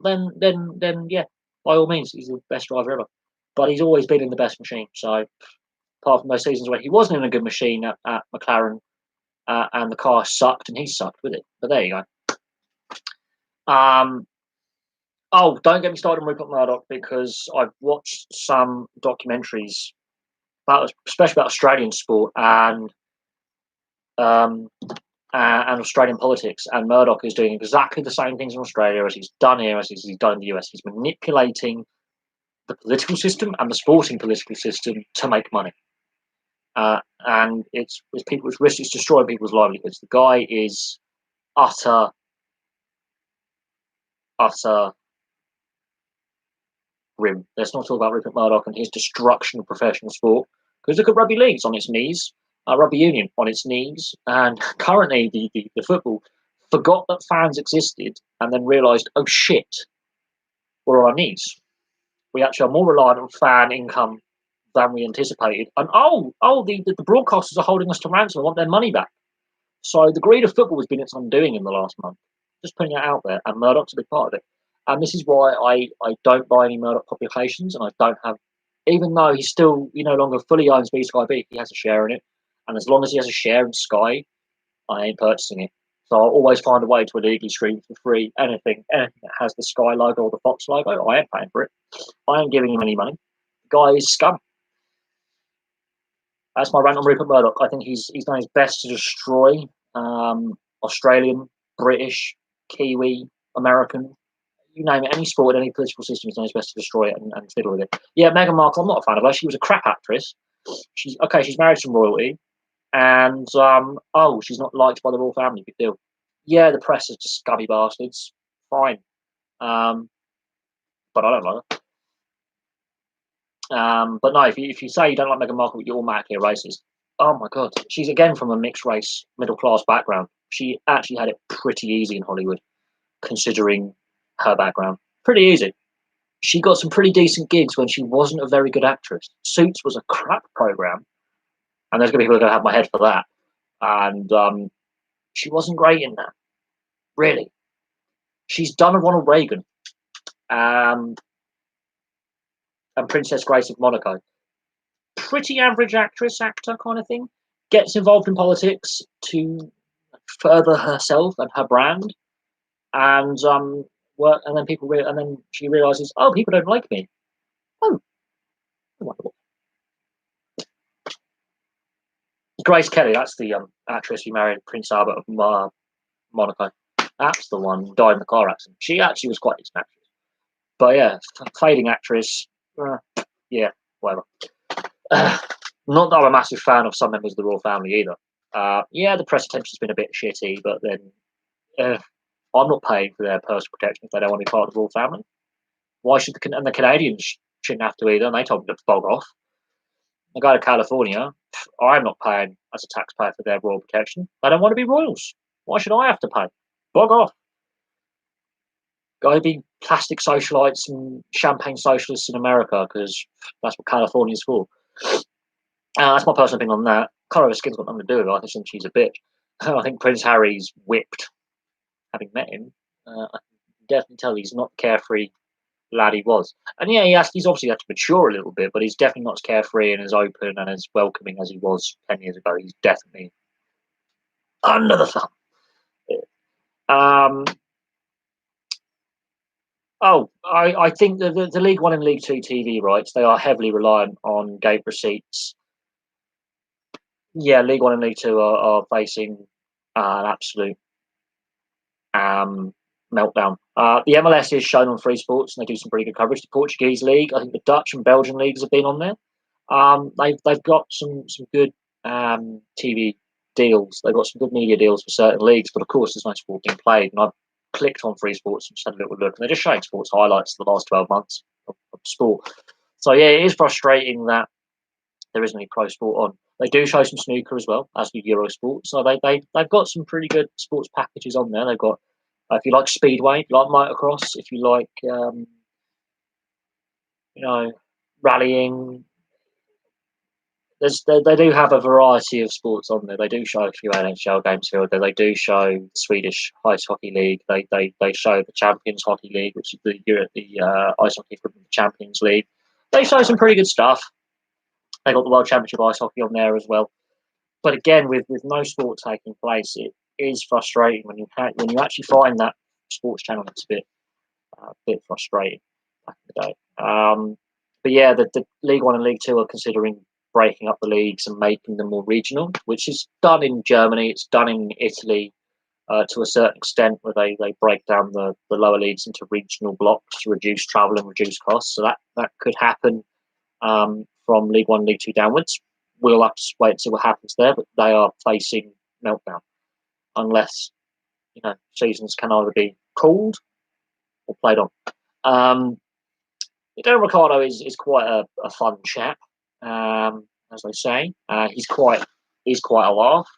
then yeah, by all means, he's the best driver ever. But he's always been in the best machine. So apart from those seasons where he wasn't in a good machine at McLaren and the car sucked and he sucked with it. But there you go. Oh, don't get me started on Rupert Murdoch, because I've watched some documentaries about, especially about Australian sport um, and Australian politics. And Murdoch is doing exactly the same things in Australia as he's done here, as he's done in the US. He's manipulating the political system and the sporting political system to make money. And it's people. It's destroying people's livelihoods. The guy is utter, utter grim. Let's not talk about Rupert Murdoch and his destruction of professional sport. Because look at rugby leagues on its knees, rugby union on its knees, and currently the football forgot that fans existed and then realised, oh shit, we're on our knees. We actually are more reliant on fan income than we anticipated. And the broadcasters are holding us to ransom and want their money back. So the greed of football has been its undoing in the last month. Just putting it out there, and Murdoch's a big part of it. And this is why I don't buy any Murdoch publications, and I don't have, even though he no longer fully owns B Sky B, he has a share in it. And as long as he has a share in Sky, I ain't purchasing it. So I'll always find a way to illegally stream for free anything that has the Sky logo or the Fox logo. I ain't paying for it. I ain't giving him any money. The guy is scum. That's my rant on Rupert Murdoch. I think he's done his best to destroy Australian, British, Kiwi, American, you name it, any sport, any political system. He's done his best to destroy it and fiddle with it. Yeah, Meghan Markle, I'm not a fan of her. She was a crap actress. She's married some royalty, and she's not liked by the royal family. Big deal. Yeah, the press is just scummy bastards. Fine, but I don't like her. But no, if you say you don't like Meghan Markle, you're automatically a racist. Oh my god, she's again from a mixed race, middle class background. She actually had it pretty easy in Hollywood, considering her background. Pretty easy. She got some pretty decent gigs when she wasn't a very good actress. Suits was a crap program, and there's going to be people who are going to have my head for that. And she wasn't great in that, really. She's done a Ronald Reagan and Princess Grace of Monaco. Pretty average actress, actor kind of thing. Gets involved in politics to further herself and her brand, and work. And then and then she realizes, oh, people don't like me. Oh, Grace Kelly, that's the actress who married Prince Albert of Monaco. That's the one who died in the car accident. She actually was quite decent actress. But yeah, fading actress. Yeah, whatever. Not that I'm a massive fan of some members of the royal family either. Yeah, the press attention's been a bit shitty, but then I'm not paying for their personal protection if they don't want to be part of the royal family. Why should the Canadians shouldn't have to either? And they told me to bog off. I go to California. I'm not paying as a taxpayer for their royal protection. They don't want to be royals. Why should I have to pay? Bog off. Go be plastic socialites and champagne socialists in America, because that's what California's for. That's my personal opinion on that. Colour of her skin's got nothing to do with it. I just think she's a bitch. I think Prince Harry's whipped. Having met him, I can definitely tell he's not carefree lad he was. And yeah, he's obviously had to mature a little bit, but he's definitely not as carefree and as open and as welcoming as he was 10 years ago. He's definitely under the thumb. I think the League One and League Two TV rights, they are heavily reliant on gate receipts. Yeah, League One and League Two are facing an absolute meltdown. The MLS is shown on Free Sports, and they do some pretty good coverage. The Portuguese league, I think the Dutch and Belgian leagues have been on there. They've got some good TV deals. They've got some good media deals for certain leagues, but of course, there's no sport being played. And I've clicked on Free Sports and just had a little look, and they're just showing sports highlights of the last 12 months of sport. So yeah, it is frustrating that there isn't any pro sport on. They do show some snooker as well, as do Eurosport. So they've got some pretty good sports packages on there. They've got, if you like speedway, if you like motocross, if you like rallying, they do have a variety of sports on there. They do show a few NHL games here. They do show the Swedish Ice Hockey League. They show the Champions Hockey League, which is the ice hockey from the Champions League. They show some pretty good stuff. They got the World Championship Ice Hockey on there as well. But again, with no sport taking place, it is frustrating when you actually find that sports channel that's a bit A bit frustrating back in the day. But yeah, the League One and League Two are considering breaking up the leagues and making them more regional, which is done in Germany. It's done in Italy to a certain extent, where they break down the lower leagues into regional blocks to reduce travel and reduce costs. So that could happen from League One, League Two downwards. We'll have to wait and see what happens there, but they are facing meltdown unless seasons can either be called or played on. Daniel Ricciardo is quite a fun chap, as they say. He's quite a laugh,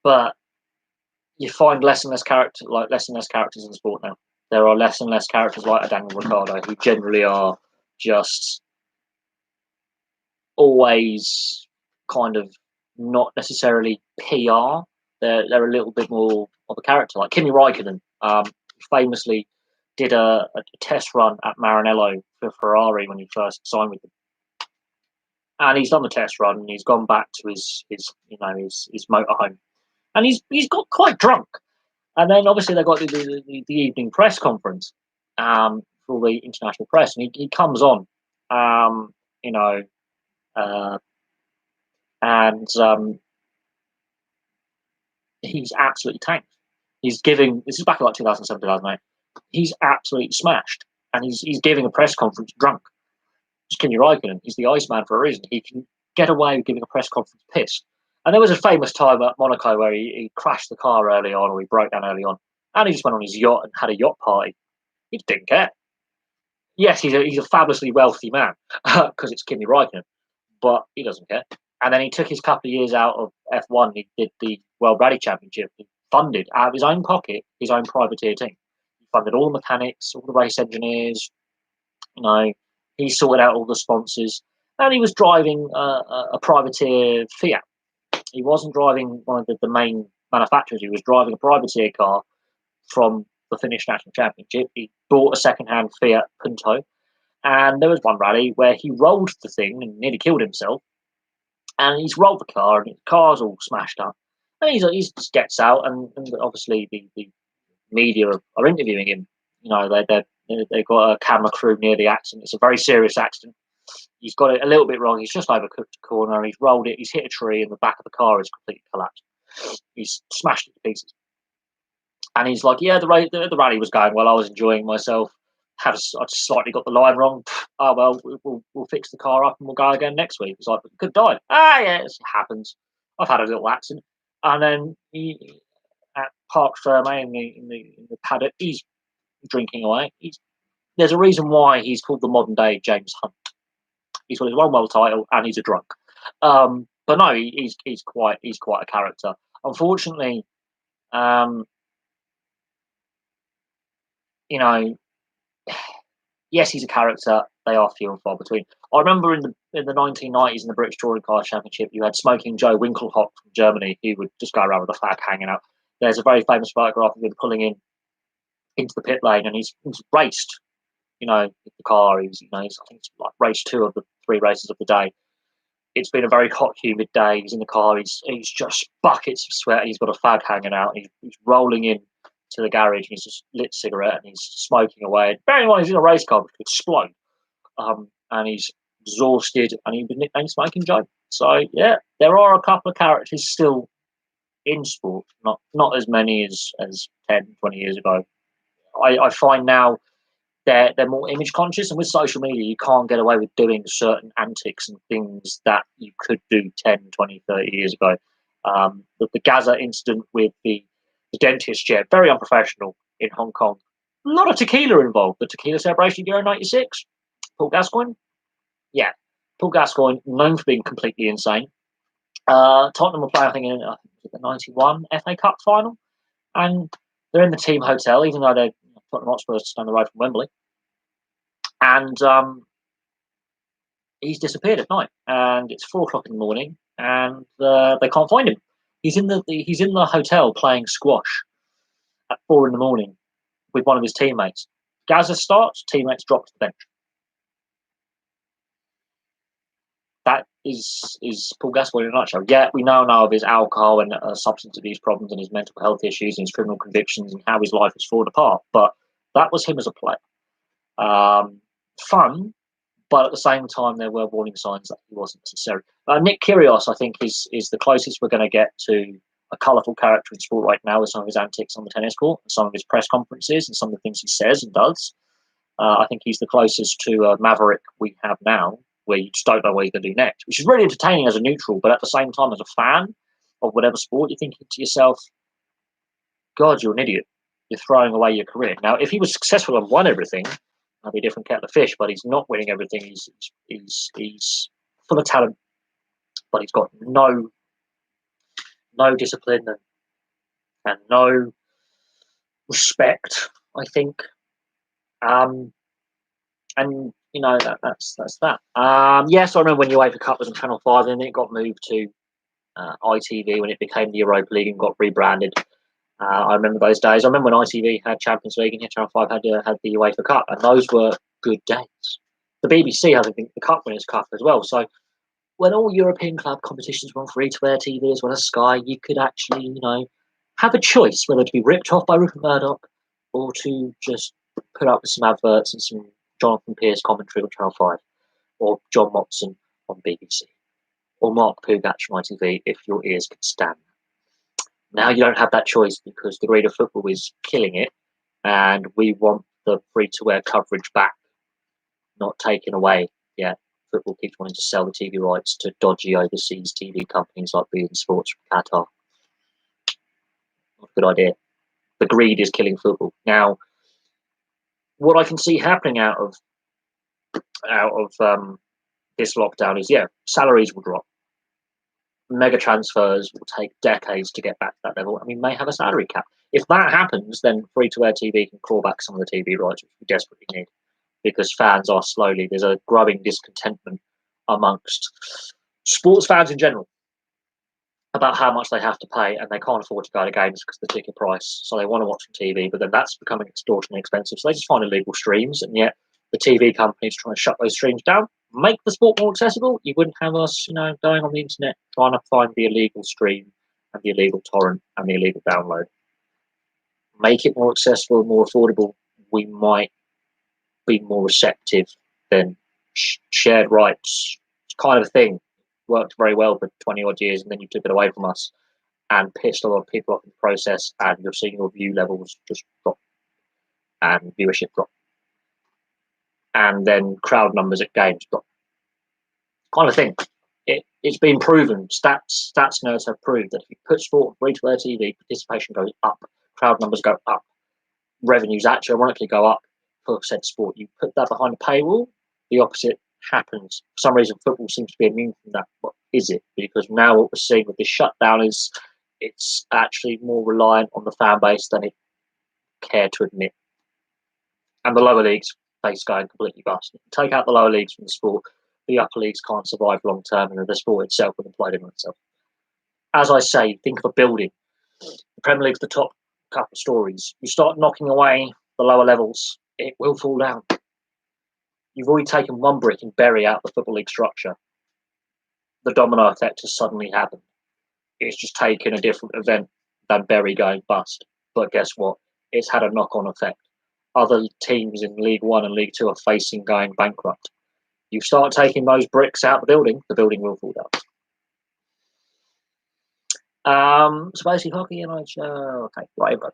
but you find less and less characters in sport now. There are less and less characters like a Daniel Ricciardo who generally are just always kind of not necessarily PR. They're a little bit more of a character. Like Kimi Raikkonen, famously did a test run at Maranello for Ferrari when he first signed with them, and he's done the test run and he's gone back to his motorhome, and he's got quite drunk. And then obviously they got the evening press conference for the international press, and he comes on, you know, and he's absolutely tanked. He's giving, this is back in like 2007, 2008. He's absolutely smashed, and he's giving a press conference drunk. It's Kimi Raikkonen. He's the Iceman for a reason. He can get away with giving a press conference pissed. And there was a famous time at Monaco where he crashed the car early on, or he broke down early on, and he just went on his yacht and had a yacht party. He just didn't care. Yes, he's a fabulously wealthy man because it's Kimi Raikkonen, but he doesn't care. And then he took his couple of years out of F1. He did the World Rally Championship. He funded out of his own pocket his own privateer team. He funded all the mechanics, all the race engineers. He sorted out all the sponsors, and he was driving a privateer Fiat. He wasn't driving one of the main manufacturers. He was driving a privateer car from the Finnish National Championship. He bought a second-hand Fiat Punto, and there was one rally where he rolled the thing and nearly killed himself. And he's rolled the car, and the car's all smashed up. And he just gets out, and obviously the media are interviewing him. They've got a camera crew near the accident. It's a very serious accident. He's got it a little bit wrong. He's just overcooked a corner. He's rolled it. He's hit a tree, and the back of the car is completely collapsed. He's smashed it to pieces. And he's like, "Yeah, the rally was going well. I was enjoying myself. I just slightly got the line wrong. Oh well, we'll fix the car up and we'll go again next week." He's like, "Could die." Yeah, it happens. I've had a little accident. And then at Parc Fermé in the paddock, he's drinking away. There's a reason why he's called the modern day James Hunt. He's got his one world title and he's a drunk. But no, he's quite a character. Unfortunately, yes, he's a character. They are few and far between. I remember in the 1990s in the British Touring Car Championship, you had Smoking Joe Winkelhock from Germany. He would just go around with a flag hanging out. There's a very famous photograph of him pulling into the pit lane, and he's raced. The car. I think it's like race 2 of the 3 races of the day. It's been a very hot, humid day. He's in the car. He's just buckets of sweat. He's got a fag hanging out. He's rolling in to the garage. And he's just lit a cigarette and he's smoking away. Bearing in mind, he's in a race car which could explode. And he's exhausted, and he's been nicknamed Smoking Joe. So yeah, there are a couple of characters still in sport. Not as many as 10, 20 years ago. I find now they're more image conscious, and with social media you can't get away with doing certain antics and things that you could do 10, 20, 30 years ago. The Gaza incident with the dentist chair, very unprofessional in Hong Kong. A lot of tequila involved. The tequila celebration Euro 96. Paul Gascoigne. Yeah. Paul Gascoigne, known for being completely insane. Tottenham were playing, I think, in the 91 FA Cup final, and they're in the team hotel, even though they're Tottenham Hotspurs just down the road from Wembley. And he's disappeared at night, and it's 4 o'clock in the morning, and they can't find him. He's in the hotel playing squash at 4 in the morning with one of his teammates. Gaza starts, teammates drop to the bench. is Paul Gascoigne in a nutshell. Yeah, we now know of his alcohol and substance abuse problems and his mental health issues and his criminal convictions and how his life has fallen apart. But that was him as a player. Fun, but at the same time, there were warning signs that he wasn't necessary. Nick Kyrgios, I think, is the closest we're going to get to a colourful character in sport right now with some of his antics on the tennis court, and some of his press conferences, and some of the things he says and does. I think he's the closest to a maverick we have now, where you just don't know what he's going to do next, which is really entertaining as a neutral, but at the same time, as a fan of whatever sport, you're thinking to yourself, God, you're an idiot. You're throwing away your career. Now, if he was successful and won everything, that'd be a different kettle of fish, but he's not winning everything. He's full of talent, but he's got no discipline and no respect, I think. And that's that. Yes, I remember when UEFA Cup was on Channel 5 and then it got moved to ITV when it became the Europa League and got rebranded. I remember those days. I remember when ITV had Champions League and Channel 5 had the UEFA Cup, and those were good days. The BBC had, I think, the Cup Winners' Cup as well. So when all European club competitions were on free-to-air TV as well as Sky, you could actually, have a choice whether to be ripped off by Rupert Murdoch or to just put up with some adverts and some Jonathan Pearce commentary on Channel 5, or John Motson on BBC, or Mark Pougatch on ITV if your ears can stand that. Now you don't have that choice because the greed of football is killing it, and we want the free-to-air coverage back, not taken away yet. Football keeps wanting to sell the TV rights to dodgy overseas TV companies like beIN Sports from Qatar. Not a good idea. The greed is killing football. Now, what I can see happening out of this lockdown is, salaries will drop. Mega transfers will take decades to get back to that level, and we may have a salary cap. If that happens, then free-to-air TV can claw back some of the TV rights, which we desperately need, because fans are there's a growing discontentment amongst sports fans in general about how much they have to pay, and they can't afford to go to games because of the ticket price. So they want to watch on TV, but then that's becoming extortionately expensive. So they just find illegal streams, and yet the TV companies trying to shut those streams down, make the sport more accessible. You wouldn't have us, going on the internet trying to find the illegal stream and the illegal torrent and the illegal download. Make it more accessible, more affordable. We might be more receptive than shared rights. It's kind of a thing. Worked very well for 20 odd years, and then you took it away from us and pissed a lot of people off in the process, and you're seeing your view levels just drop and viewership drop, and then crowd numbers at games drop. Kind of thing. It's been proven. Stats nerds have proved that if you put sport on free-to-air TV, participation goes up, crowd numbers go up, revenues actually ironically go up for said sport. You put that behind a paywall, the opposite happens. For some reason, football seems to be immune from that. What is it? Because now what we're seeing with this shutdown is it's actually more reliant on the fan base than it care to admit. And the lower leagues face going completely bust. Take out the lower leagues from the sport, the upper leagues can't survive long term, and the sport itself will implode on itself. As I say, think of a building. The Premier League's the top couple of stories. You start knocking away the lower levels, it will fall down. You've already taken one brick and Bury out the Football League structure. The domino effect has suddenly happened. It's just taken a different event than Bury going bust. But guess what? It's had a knock-on effect. Other teams in League One and League Two are facing going bankrupt. You start taking those bricks out the building will fall down. So basically, hockey and NHL. Okay, whatever.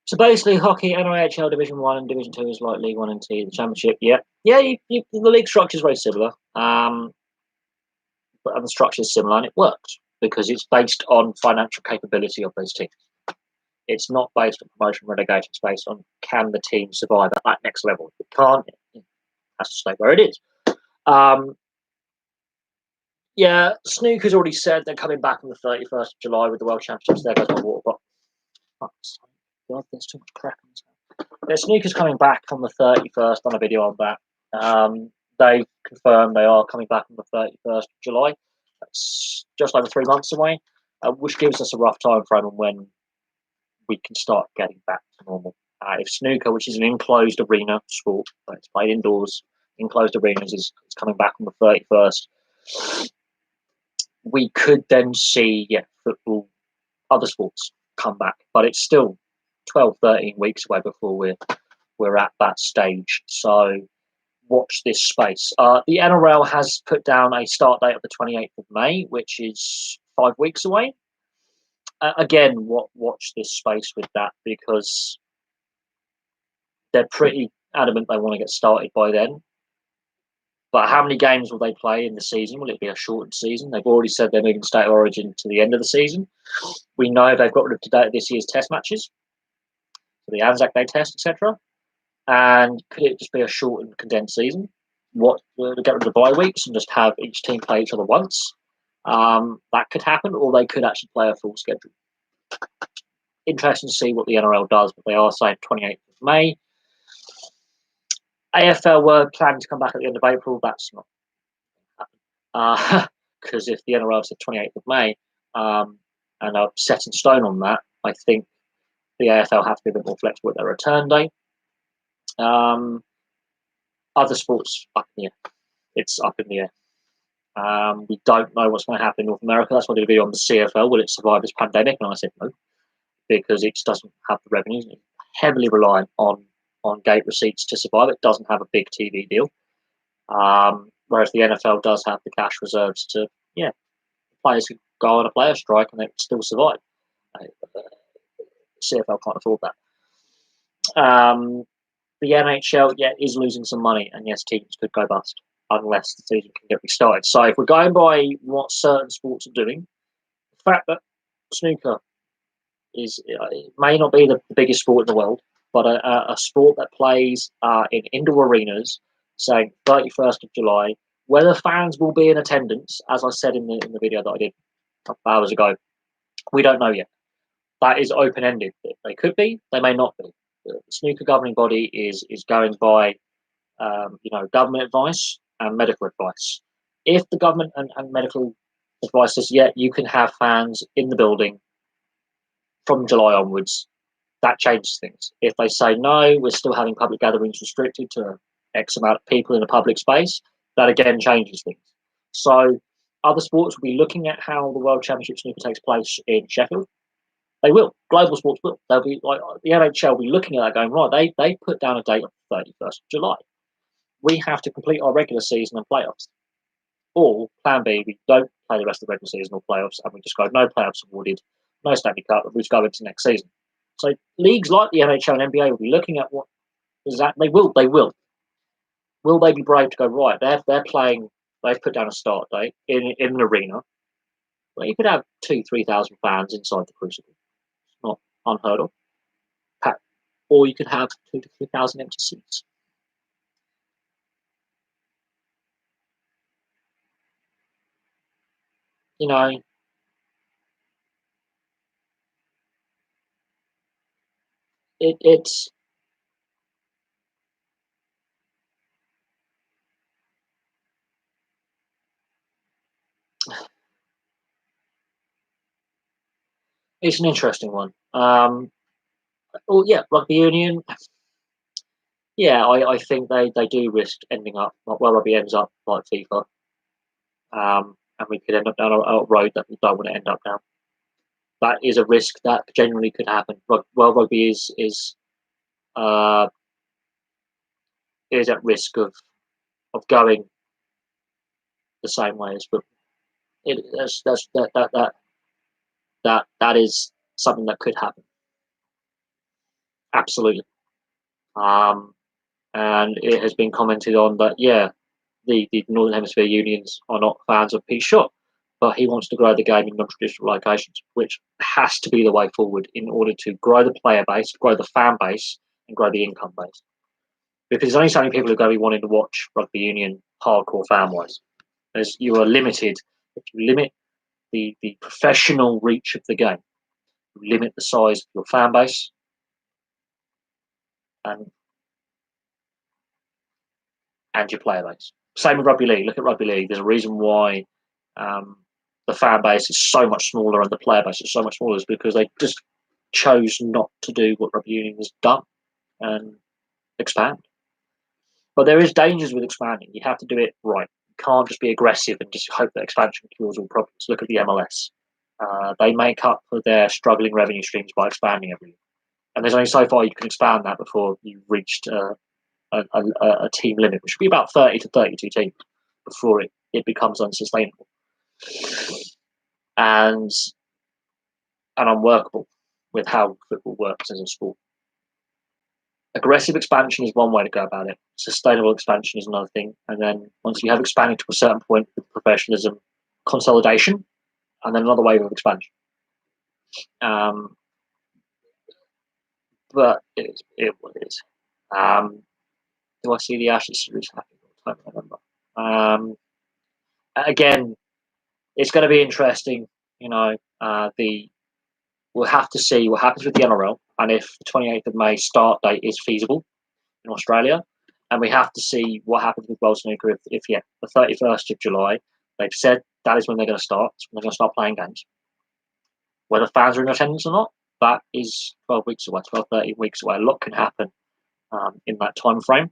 So basically, hockey, NIHL Division 1 and Division 2 is like League 1 and 2, the Championship. Yeah, the league structure is very similar. But the structure is similar, and it works because it's based on financial capability of those teams. It's not based on promotion relegation. It's based on can the team survive at that next level. If it can't, it has to stay where it is. Snooker's already said they're coming back on the 31st of July with the World Championships. There goes my water bottle. God, there's too much crap in this. Snooker's coming back on the 31st on a video on that. They confirmed they are coming back on the 31st of July. That's just over 3 months away, which gives us a rough time frame on when we can start getting back to normal. If snooker, which is an enclosed arena sport, it's played indoors, enclosed arenas, is coming back on the 31st, we could then see football, other sports come back, but it's still 12, 13 weeks away before we're at that stage. So watch this space. The NRL has put down a start date of the 28th of May, which is 5 weeks away. Again, watch this space with that, because they're pretty adamant they want to get started by then. But how many games will they play in the season? Will it be a shortened season? They've already said they're moving State of Origin to the end of the season. We know they've got rid of this year's test matches, the Anzac Day test, etc. And could it just be a shortened, condensed season? Get rid of the bye weeks and just have each team play each other once? That could happen, or they could actually play a full schedule. Interesting to see what the NRL does, but they are saying 28th of May. AFL were planning to come back at the end of April. That's not happening. Because if the NRL said 28th of May and are set in stone on that, I think the AFL have to be a bit more flexible with their return date. Other sports, up in the air. It's up in the air. We don't know what's going to happen in North America. That's what it'll be on the CFL. Will it survive this pandemic? And I said no, because it doesn't have the revenues. It's heavily reliant on gate receipts to survive. It doesn't have a big TV deal. Whereas the NFL does have the cash reserves to, players could go on a player strike and they would still survive. CFL can't afford that. The NHL, is losing some money, and yes, teams could go bust unless the season can get restarted. So if we're going by what certain sports are doing, the fact that snooker it may not be the biggest sport in the world, but a sport that plays in indoor arenas, saying 31st of July, whether fans will be in attendance, as I said in the video that I did a couple of hours ago, we don't know yet. That is open-ended. They could be, they may not be. The snooker governing body is going by, government advice and medical advice. If the government and medical advice says, you can have fans in the building from July onwards, that changes things. If they say no, we're still having public gatherings restricted to X amount of people in a public space, that again changes things. So other sports will be looking at how the World Championship snooker takes place in Sheffield. They will. Global sports will. They'll be like the NHL will be looking at that going, right, they put down a date of 31st of July. We have to complete our regular season and playoffs. Or plan B, we don't play the rest of the regular season or playoffs, and we just go no playoffs awarded, no Stanley Cup, and we just go into next season. So leagues like the NHL and NBA will be looking at what is that. They will. Will they be brave to go, right, they're playing, they've put down a start date in an arena where you could have 2,000-3,000 fans inside the Crucible. It's not unheard of. Or you could have 2,000 to 3,000 empty seats. It's an interesting one. Rugby union. Yeah, I think they do risk ending up well. Rugby ends up like FIFA, and we could end up down a road that we don't want to end up down. That is a risk that generally could happen. Well, rugby is at risk of going the same way as football. That is something that could happen. Absolutely. And it has been commented on that, the Northern Hemisphere unions are not fans of Pete Shott, but he wants to grow the game in non-traditional locations, which has to be the way forward in order to grow the player base, grow the fan base, and grow the income base. Because there's only so many people who are going to be wanting to watch rugby union hardcore fan-wise. As you are limited, if you limit the professional reach of the game, you limit the size of your fan base, and your player base. Same with rugby league. Look at rugby league. There's a reason why the fan base is so much smaller and the player base is so much smaller, is because they just chose not to do what rugby union has done. and expand. But there is dangers with expanding. You have to do it right. You can't just be aggressive and just hope that expansion cures all problems. Look at the MLS. They make up for their struggling revenue streams by expanding every year. And there's only so far you can expand that before you've reached a team limit, which would be about 30 to 32 teams before it becomes unsustainable and unworkable with how football works as a sport. Aggressive expansion is one way to go about it. Sustainable expansion is another thing. And then once you have expanded to a certain point with professionalism, consolidation, and then another wave of expansion. But it is what it is. Do I see the Ashes series happening? I don't remember. Again, it's going to be interesting. We'll have to see what happens with the NRL and if the 28th of May start date is feasible in Australia. And we have to see what happens with World Snooker if the 31st of July, they've said that is when they're going to start. It's when they're going to start playing games. Whether fans are in attendance or not, that is 12 weeks away, 12, 13 weeks away. A lot can happen in that time frame.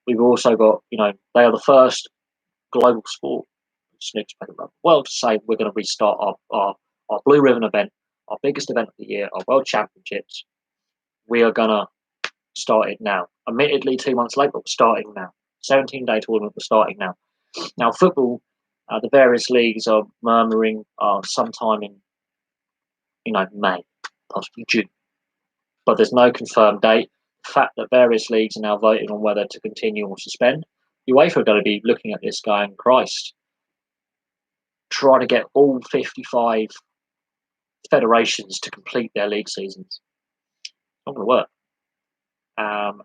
We've also got, they are the first global sport, snooker's played around the world, to say we're going to restart our Blue Ribbon event, our biggest event of the year, our World Championships. We are going to start it now. Admittedly, 2 months late, but we're starting now. 17-day tournament, we're starting now. Now, football, the various leagues are murmuring sometime in, May, possibly June. But there's no confirmed date. The fact that various leagues are now voting on whether to continue or suspend, UEFA are going to be looking at this going, Christ, try to get all 55 federations to complete their league seasons. It's not going to work.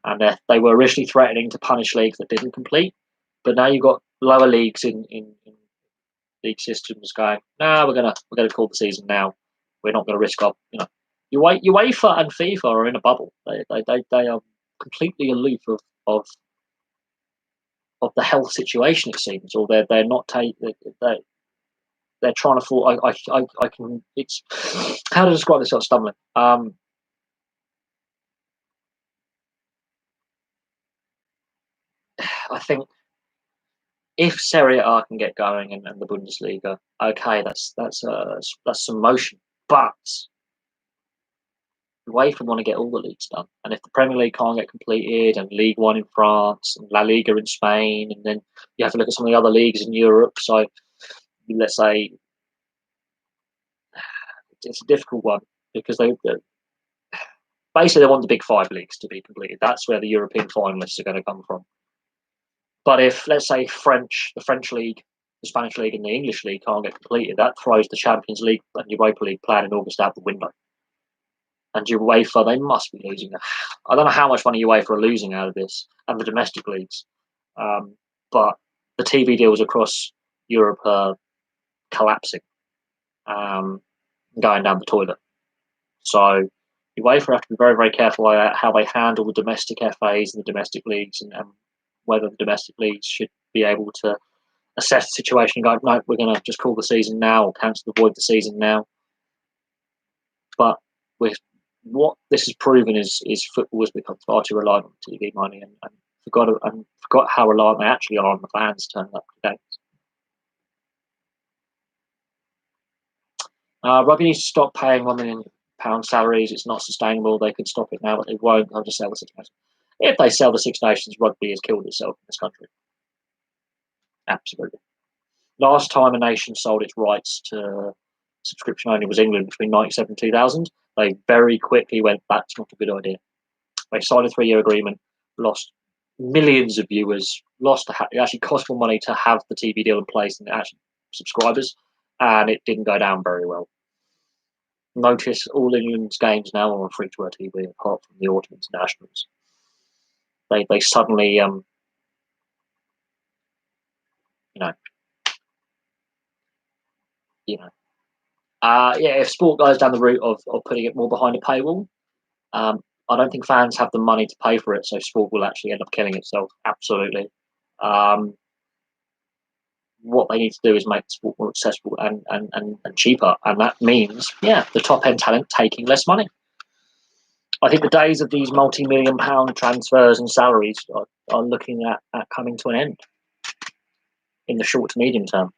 And they were originally threatening to punish leagues that didn't complete, but now you've got lower leagues in league systems going, no, we're gonna call the season now. We're not going to risk up. UEFA and FIFA are in a bubble. They are completely aloof of the health situation, it seems, or they're not they're trying to fall. I can. It's how to describe this. Sort of stumbling. I think if Serie A can get going and the Bundesliga, okay, that's some motion. But UEFA want to get all the leagues done, and if the Premier League can't get completed, and League One in France, and La Liga in Spain, and then you have to look at some of the other leagues in Europe. So let's say it's a difficult one because basically they want the big five leagues to be completed. That's where the European finalists are going to come from. But if, let's say, the French League, the Spanish League, and the English League can't get completed, that throws the Champions League and Europa League plan in August out the window. And UEFA, they must be losing. I don't know how much money UEFA are losing out of this, and the domestic leagues. But the TV deals across Europe are collapsing, going down the toilet. So UEFA have to be very, very careful about how they handle the domestic FAs and the domestic leagues, and whether the domestic leagues should be able to assess the situation and go, no, we're going to just call the season now or cancel the void the season now. But with what this has proven is football has become far too reliant on TV money and forgot how reliant they actually are on the fans turning up to games. Rugby needs to stop paying £1 million salaries. It's not sustainable. They could stop it now, but they won't. They'll just sell the Six Nations. If they sell the Six Nations, rugby has killed itself in this country. Absolutely. Last time a nation sold its rights to subscription only was England between 1997 and 2000. They very quickly went, that's not a good idea. They signed a 3-year agreement, lost millions of viewers, it actually cost more money to have the TV deal in place than actually subscribers, and it didn't go down very well. Notice all England's games now are on free-to-air TV, apart from the autumn internationals. They suddenly, if sport goes down the route of putting it more behind a paywall, I don't think fans have the money to pay for it, so sport will actually end up killing itself. Absolutely. What they need to do is make sport more accessible and cheaper, and that means, the top end talent taking less money. I think the days of these multi-million pound transfers and salaries are looking at coming to an end in the short to medium term.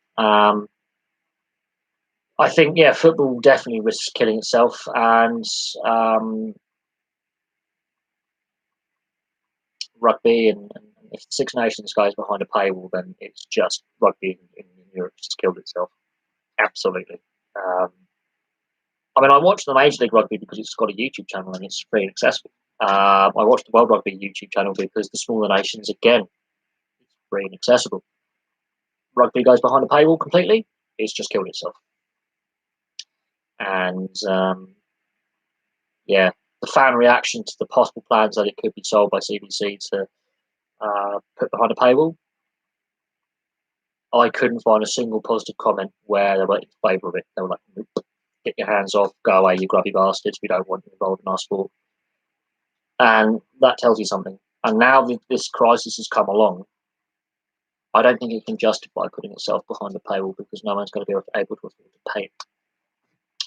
I think, yeah, football definitely risks killing itself, and rugby and if the Six Nations goes behind a paywall, then it's just rugby in Europe just killed itself. Absolutely. I mean, I watch the Major League Rugby because it's got a YouTube channel and it's free and accessible. I watch the World Rugby YouTube channel because the smaller nations, again, it's free and accessible. Rugby goes behind a paywall completely, it's just killed itself. And yeah, the fan reaction to the possible plans that it could be sold by CBC to put behind a paywall, I couldn't find a single positive comment where they were in favour of it. They were like, nope, get your hands off, go away, you grubby bastards, we don't want you involved in our sport. And that tells you something. And now that this crisis has come along, I don't think it can justify putting itself behind a paywall because no one's going to be able to afford to pay it.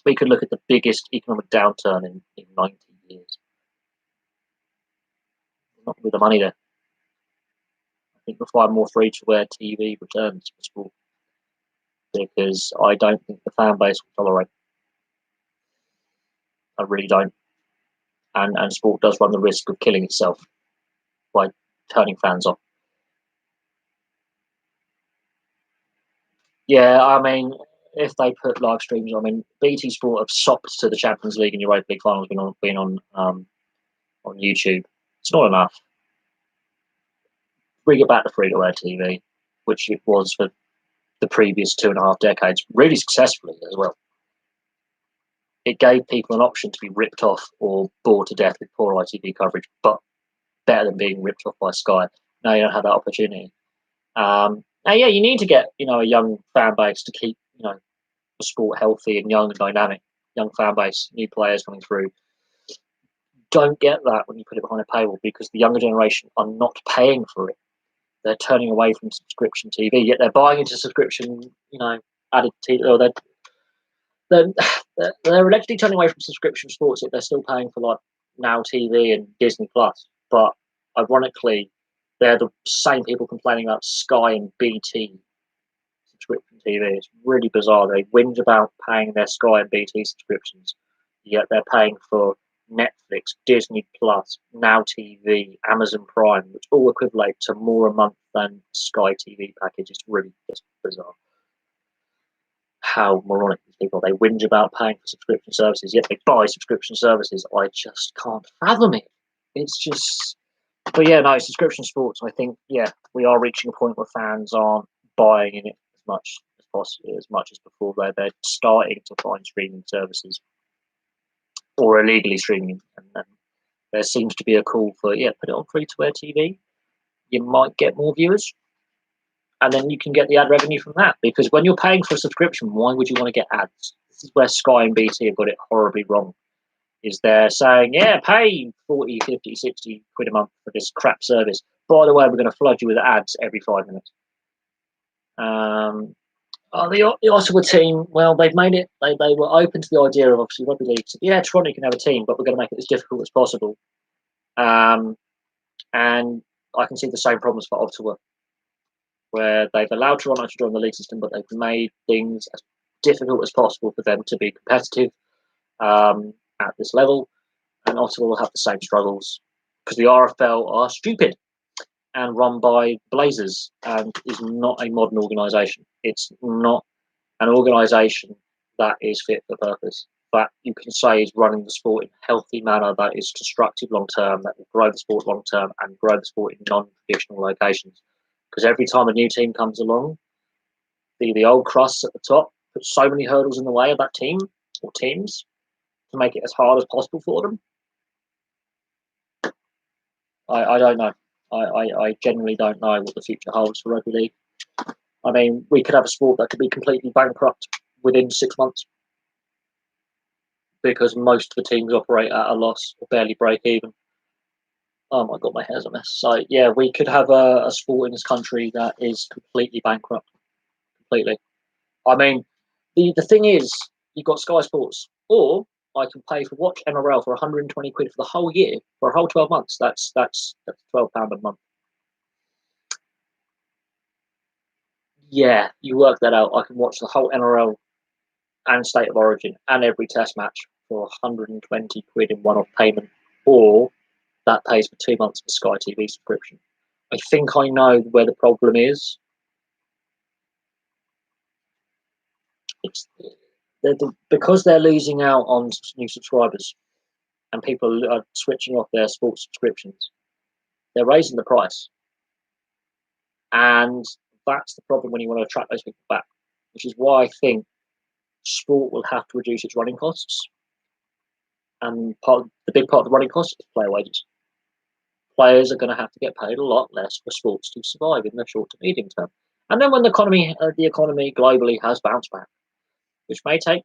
We could look at the biggest economic downturn in 90 years. Not with the money there. I think we'll find more free-to-air TV returns for sport because I don't think the fan base will tolerate. I really don't. And sport does run the risk of killing itself by turning fans off. Yeah, I mean, if they put live streams, I mean, BT Sport have sopped to the Champions League and Europa League finals been on YouTube. It's not enough. Bring it back to free-to-air TV, which it was for the previous 2.5 decades, really successfully as well. It gave people an option to be ripped off or bored to death with poor ITV coverage, but better than being ripped off by Sky. Now you don't have that opportunity. Now, yeah, you need to get a young fan base to keep the sport healthy and young and dynamic. Young fan base, new players coming through. Don't get that when you put it behind a paywall because the younger generation are not paying for it. They're turning away from subscription TV, yet they're buying into subscription, added TV, or they're allegedly turning away from subscription sports, yet they're still paying for like Now TV and Disney Plus. But ironically, they're the same people complaining about Sky and BT subscription TV. It's really bizarre. They whinge about paying their Sky and BT subscriptions, yet they're paying for Netflix, Disney Plus, Now TV, Amazon Prime, which all equivalent to more a month than Sky TV package. It's really just bizarre how moronic these people are. They whinge about paying for subscription services, yet they buy subscription services. I just can't fathom it. It's just, but yeah, no, subscription sports. I think, yeah, we are reaching a point where fans aren't buying in it as much as possible, as much as before. They're starting to find streaming services or illegally streaming, and there seems to be a call for put it on free-to-air TV. You might get more viewers, and then you can get the ad revenue from that. Because when you're paying for a subscription, why would you want to get ads? This is where Sky and BT have got it horribly wrong. Is they're saying, pay 40, 50, 60 quid a month for this crap service. By the way, we're going to flood you with ads every 5 minutes. The Ottawa team, well, they've made it, they were open to the idea of obviously rugby league. Toronto can have a team, but we're going to make it as difficult as possible. And I can see the same problems for Ottawa, where they've allowed Toronto to join the league system, but they've made things as difficult as possible for them to be competitive at this level. And Ottawa will have the same struggles because the RFL are stupid and run by Blazers and is not a modern organisation. It's not an organisation that is fit for purpose, that you can say is running the sport in a healthy manner, that is constructive long term, that will grow the sport long term and grow the sport in non-traditional locations. Because every time a new team comes along, the old crusts at the top put so many hurdles in the way of that team or teams to make it as hard as possible for them. I don't know. I genuinely don't know what the future holds for rugby league. I mean, we could have a sport that could be completely bankrupt within 6 months because most of the teams operate at a loss or barely break even. Oh my God, my hair's a mess. So yeah, we could have a sport in this country that is completely bankrupt. Completely. I mean, the thing is, you've got Sky Sports, or I can pay for watch NRL for 120 quid for the whole year, for a whole 12 months. That's £12 a month. Yeah, you work that out. I can watch the whole NRL and State of Origin and every Test match for 120 quid in one-off payment, or that pays for 2 months of Sky TV subscription. I think I know where the problem is. It's because they're losing out on new subscribers and people are switching off their sports subscriptions. They're raising the price, and that's the problem when you want to attract those people back. Which is why I think sport will have to reduce its running costs, and the big part of the running costs is player wages. Players are going to have to get paid a lot less for sports to survive in the short to medium term. And then when the economy globally has bounced back, which may take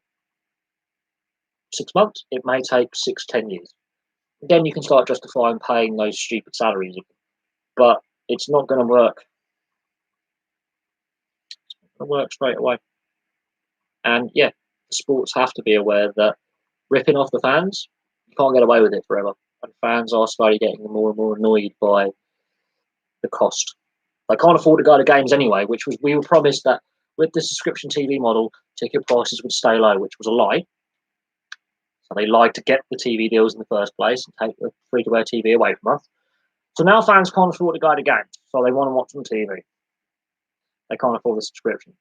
6 months, it may take 6-10 years. Then you can start justifying paying those stupid salaries, but it's not going to work. It's not going to work straight away. And yeah, the sports have to be aware that ripping off the fans, you can't get away with it forever. And fans are slowly getting more and more annoyed by the cost. They can't afford to go to games anyway, which was, we were promised that with the subscription TV model, ticket prices would stay low, which was a lie. So they lied to get the TV deals in the first place and take the free-to-air TV away from us. So now fans can't afford to go to games, so they want to watch on TV. They can't afford the subscription.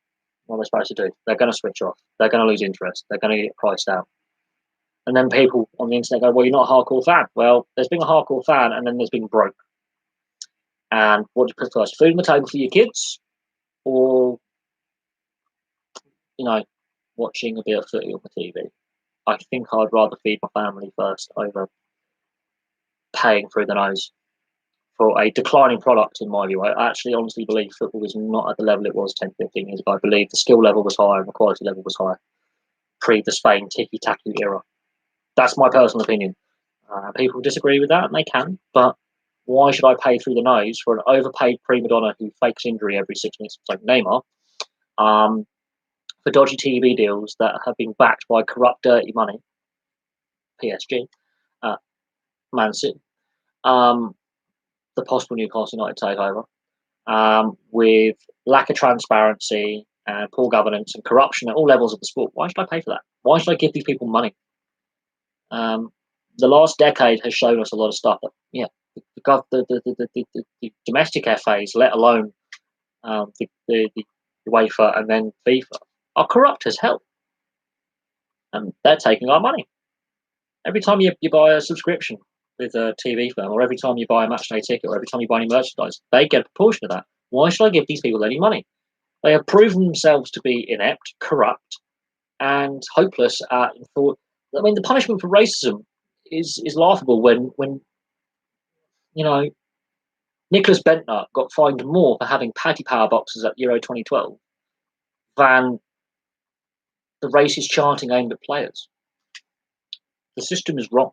What are they supposed to do? They're going to switch off. They're going to lose interest. They're going to get priced out. And then people on the internet go, well, you're not a hardcore fan. Well, there's been a hardcore fan, and then there's been broke. And what do you put first? Food on the table for your kids, or, watching a bit of footy on the TV? I think I'd rather feed my family first over paying through the nose for a declining product, in my view. I actually honestly believe football is not at the level it was 10, 15 years ago. I believe the skill level was higher and the quality level was higher pre the Spain tiki-taka era. That's my personal opinion. People disagree with that, and they can, but why should I pay through the nose for an overpaid prima donna who fakes injury every 6 minutes, like Neymar, for dodgy TV deals that have been backed by corrupt, dirty money, PSG, Man City, the possible Newcastle United takeover, with lack of transparency and poor governance and corruption at all levels of the sport? Why should I pay for that? Why should I give these people money? The last decade has shown us a lot of stuff. That, yeah, the domestic FAs, let alone the UEFA and then FIFA, are corrupt as hell, and they're taking our money. Every time you buy a subscription with a TV firm, or every time you buy a matchday ticket, or every time you buy any merchandise, they get a proportion of that. Why should I give these people any money? They have proven themselves to be inept, corrupt, and hopeless at. I mean, the punishment for racism is laughable when Nicholas Bentner got fined more for having Paddy Power boxes at Euro 2012 than the racist chanting aimed at players. The system is wrong.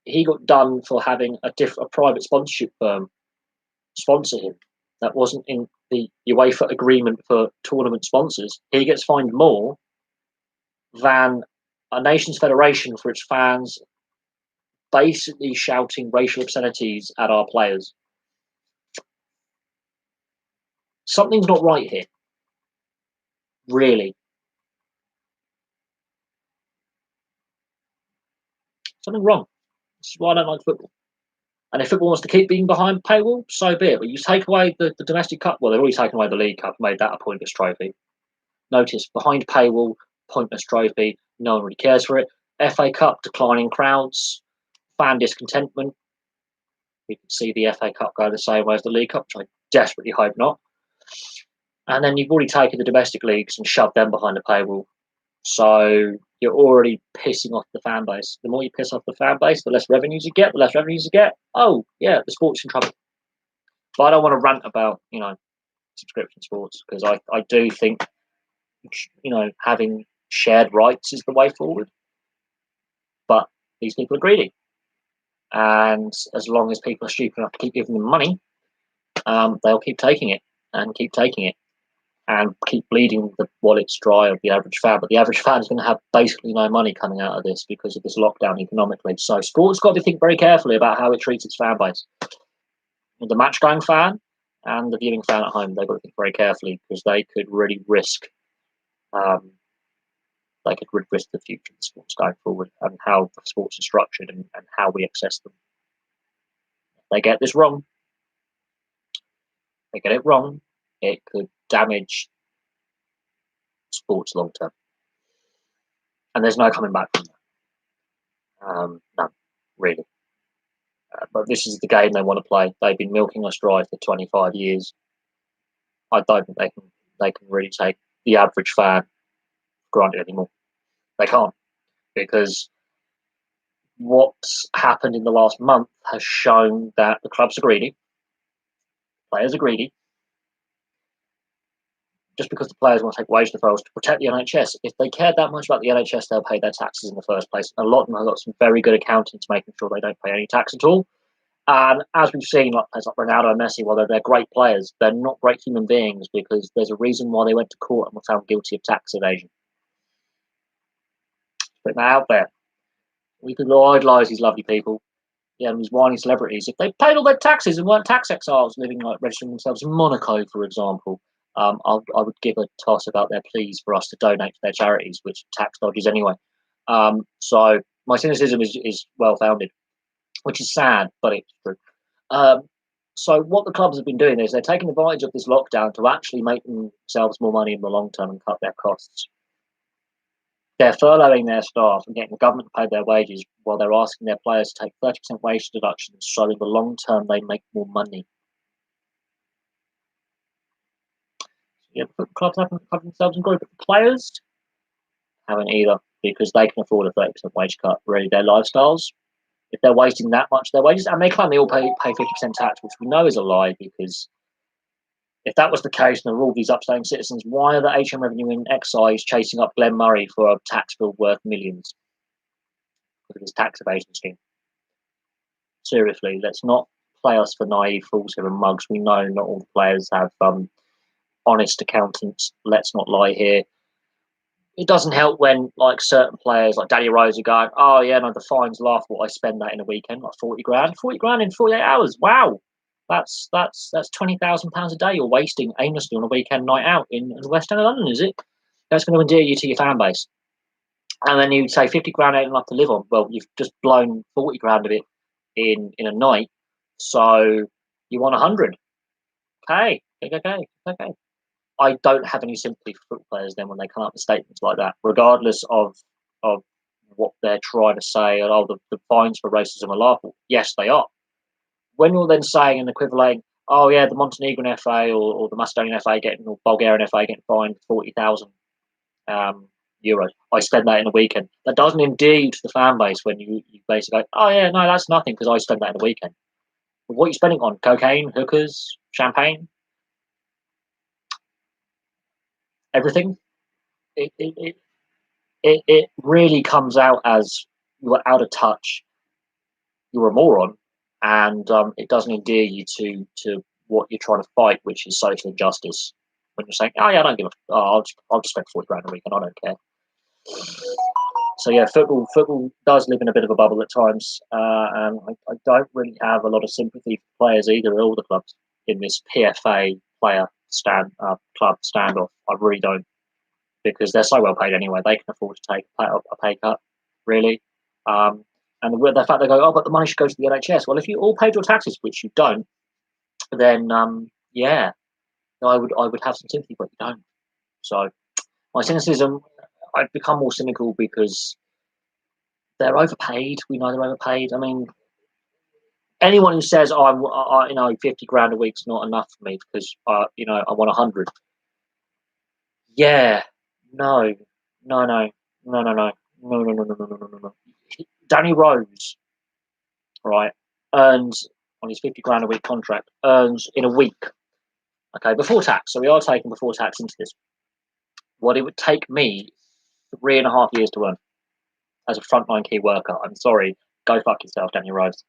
He got done for having a private sponsorship firm sponsor him. That wasn't in the UEFA agreement for tournament sponsors. He gets fined more than a nation's federation for its fans basically shouting racial obscenities at our players. Something's not right here. Really. Something wrong. This is why I don't like football. And if football wants to keep being behind paywall, so be it. But you take away the domestic cup. Well, they've already taken away the League Cup, made that a pointless trophy. Notice, behind paywall, pointless trophy. No one really cares for it. FA Cup, declining crowds, fan discontentment. We can see the FA Cup go the same way as the League Cup, which I desperately hope not. And then you've already taken the domestic leagues and shoved them behind the paywall. So you're already pissing off the fan base. The more you piss off the fan base, the less revenues you get. The less revenues you get, oh yeah, the sport's in trouble. But I don't want to rant about subscription sports, because I do think having shared rights is the way forward. But these people are greedy, and as long as people are stupid enough to keep giving them money, they'll keep taking it and keep taking it. and keep bleeding the wallets dry of the average fan. But the average fan is going to have basically no money coming out of this because of this lockdown economically. So sport's got to think very carefully about how it treats its fan base. The match going fan and the viewing fan at home, they've got to think very carefully because they could really risk the future of the sports going forward and how the sports are structured and how we access them. If they get this wrong, they get it wrong, it could damage sports long term. And there's no coming back from that. No, really. But this is the game they want to play. They've been milking us dry for 25 years. I don't think they can really take the average fan for granted anymore. They can't, because what's happened in the last month has shown that the clubs are greedy, players are greedy. Just because the players want to take wage deferrals to protect the NHS. If they cared that much about the NHS, they'll pay their taxes in the first place. A lot of them have got some very good accountants making sure they don't pay any tax at all. And as we've seen, like players like Ronaldo and Messi, while they're great players, they're not great human beings because there's a reason why they went to court and were found guilty of tax evasion. Putting that out there. We could idolise these lovely people, these whiny celebrities. If they paid all their taxes and weren't tax exiles living like registering themselves in Monaco, for example, I would give a toss about their pleas for us to donate to their charities, which tax dodges anyway. So my cynicism is well founded, which is sad, but it's true. So what the clubs have been doing is they're taking advantage of this lockdown to actually make themselves more money in the long term and cut their costs. They're furloughing their staff and getting the government to pay their wages while they're asking their players to take 30% wage deductions, so in the long term they make more money. The clubs haven't covered themselves in glory, but the players haven't either, because they can afford a 30% wage cut. Really, their lifestyles, if they're wasting that much of their wages, and they claim they all pay 50% tax, which we know is a lie, because if that was the case and there were all these upstanding citizens, why are the HM Revenue and Excise chasing up Glenn Murray for a tax bill worth millions? Because of his tax evasion scheme. Seriously, let's not play us for naive fools here and mugs. We know not all the players have honest accountants. Let's not lie here. It doesn't help when like certain players like Danny Rose are going, oh yeah, no, the fine's laughable. I spend that in a weekend, like 40 grand. 40 grand in 48 hours. Wow. That's £20,000 a day you're wasting aimlessly on a weekend night out in the West End of London, is it? That's going to endear you to your fan base. And then you'd say 50 grand ain't enough to live on. Well, you've just blown 40 grand of it in a night. So you want 100. Okay. I don't have any sympathy for football players then when they come up with statements like that, regardless of what they're trying to say. Oh, the fines for racism are laughable. Yes, they are. When you're then saying and equivalating, oh yeah, the Montenegrin FA or the Macedonian FA or Bulgarian FA getting fined 40,000 euros. I spend that in a weekend. That doesn't endear you to the fan base when you basically go, oh yeah, no, that's nothing because I spend that in a weekend. But what are you spending on? Cocaine, hookers, champagne, everything. It really comes out as you are out of touch. You're a moron, and it doesn't endear you to what you're trying to fight, which is social injustice. When you're saying, "Oh yeah, I don't give a, oh, I'll just spend 40 grand a week and I don't care." So yeah, football does live in a bit of a bubble at times, and I don't really have a lot of sympathy for players either. All the clubs in this PFA player club standoff, I really don't, because they're so well paid anyway. They can afford to take a pay cut, really. And the fact they go, oh, but the money should go to the NHS. Well, if you all paid your taxes, which you don't, then yeah, I would have some sympathy, but you don't. So my cynicism, I've become more cynical because they're overpaid. We know they're overpaid. I mean, anyone who says, "Oh, 50 grand a week's not enough for me because I want 100." Yeah, no, no, no, no, no, no, no, no, no, no, no, no, no, no. Danny Rose, right, earns on his 50 grand a week contract, earns in a week, okay, before tax. So we are taking before tax into this. What it would take me 3.5 years to earn as a frontline key worker. I'm sorry, go fuck yourself, Danny Rose.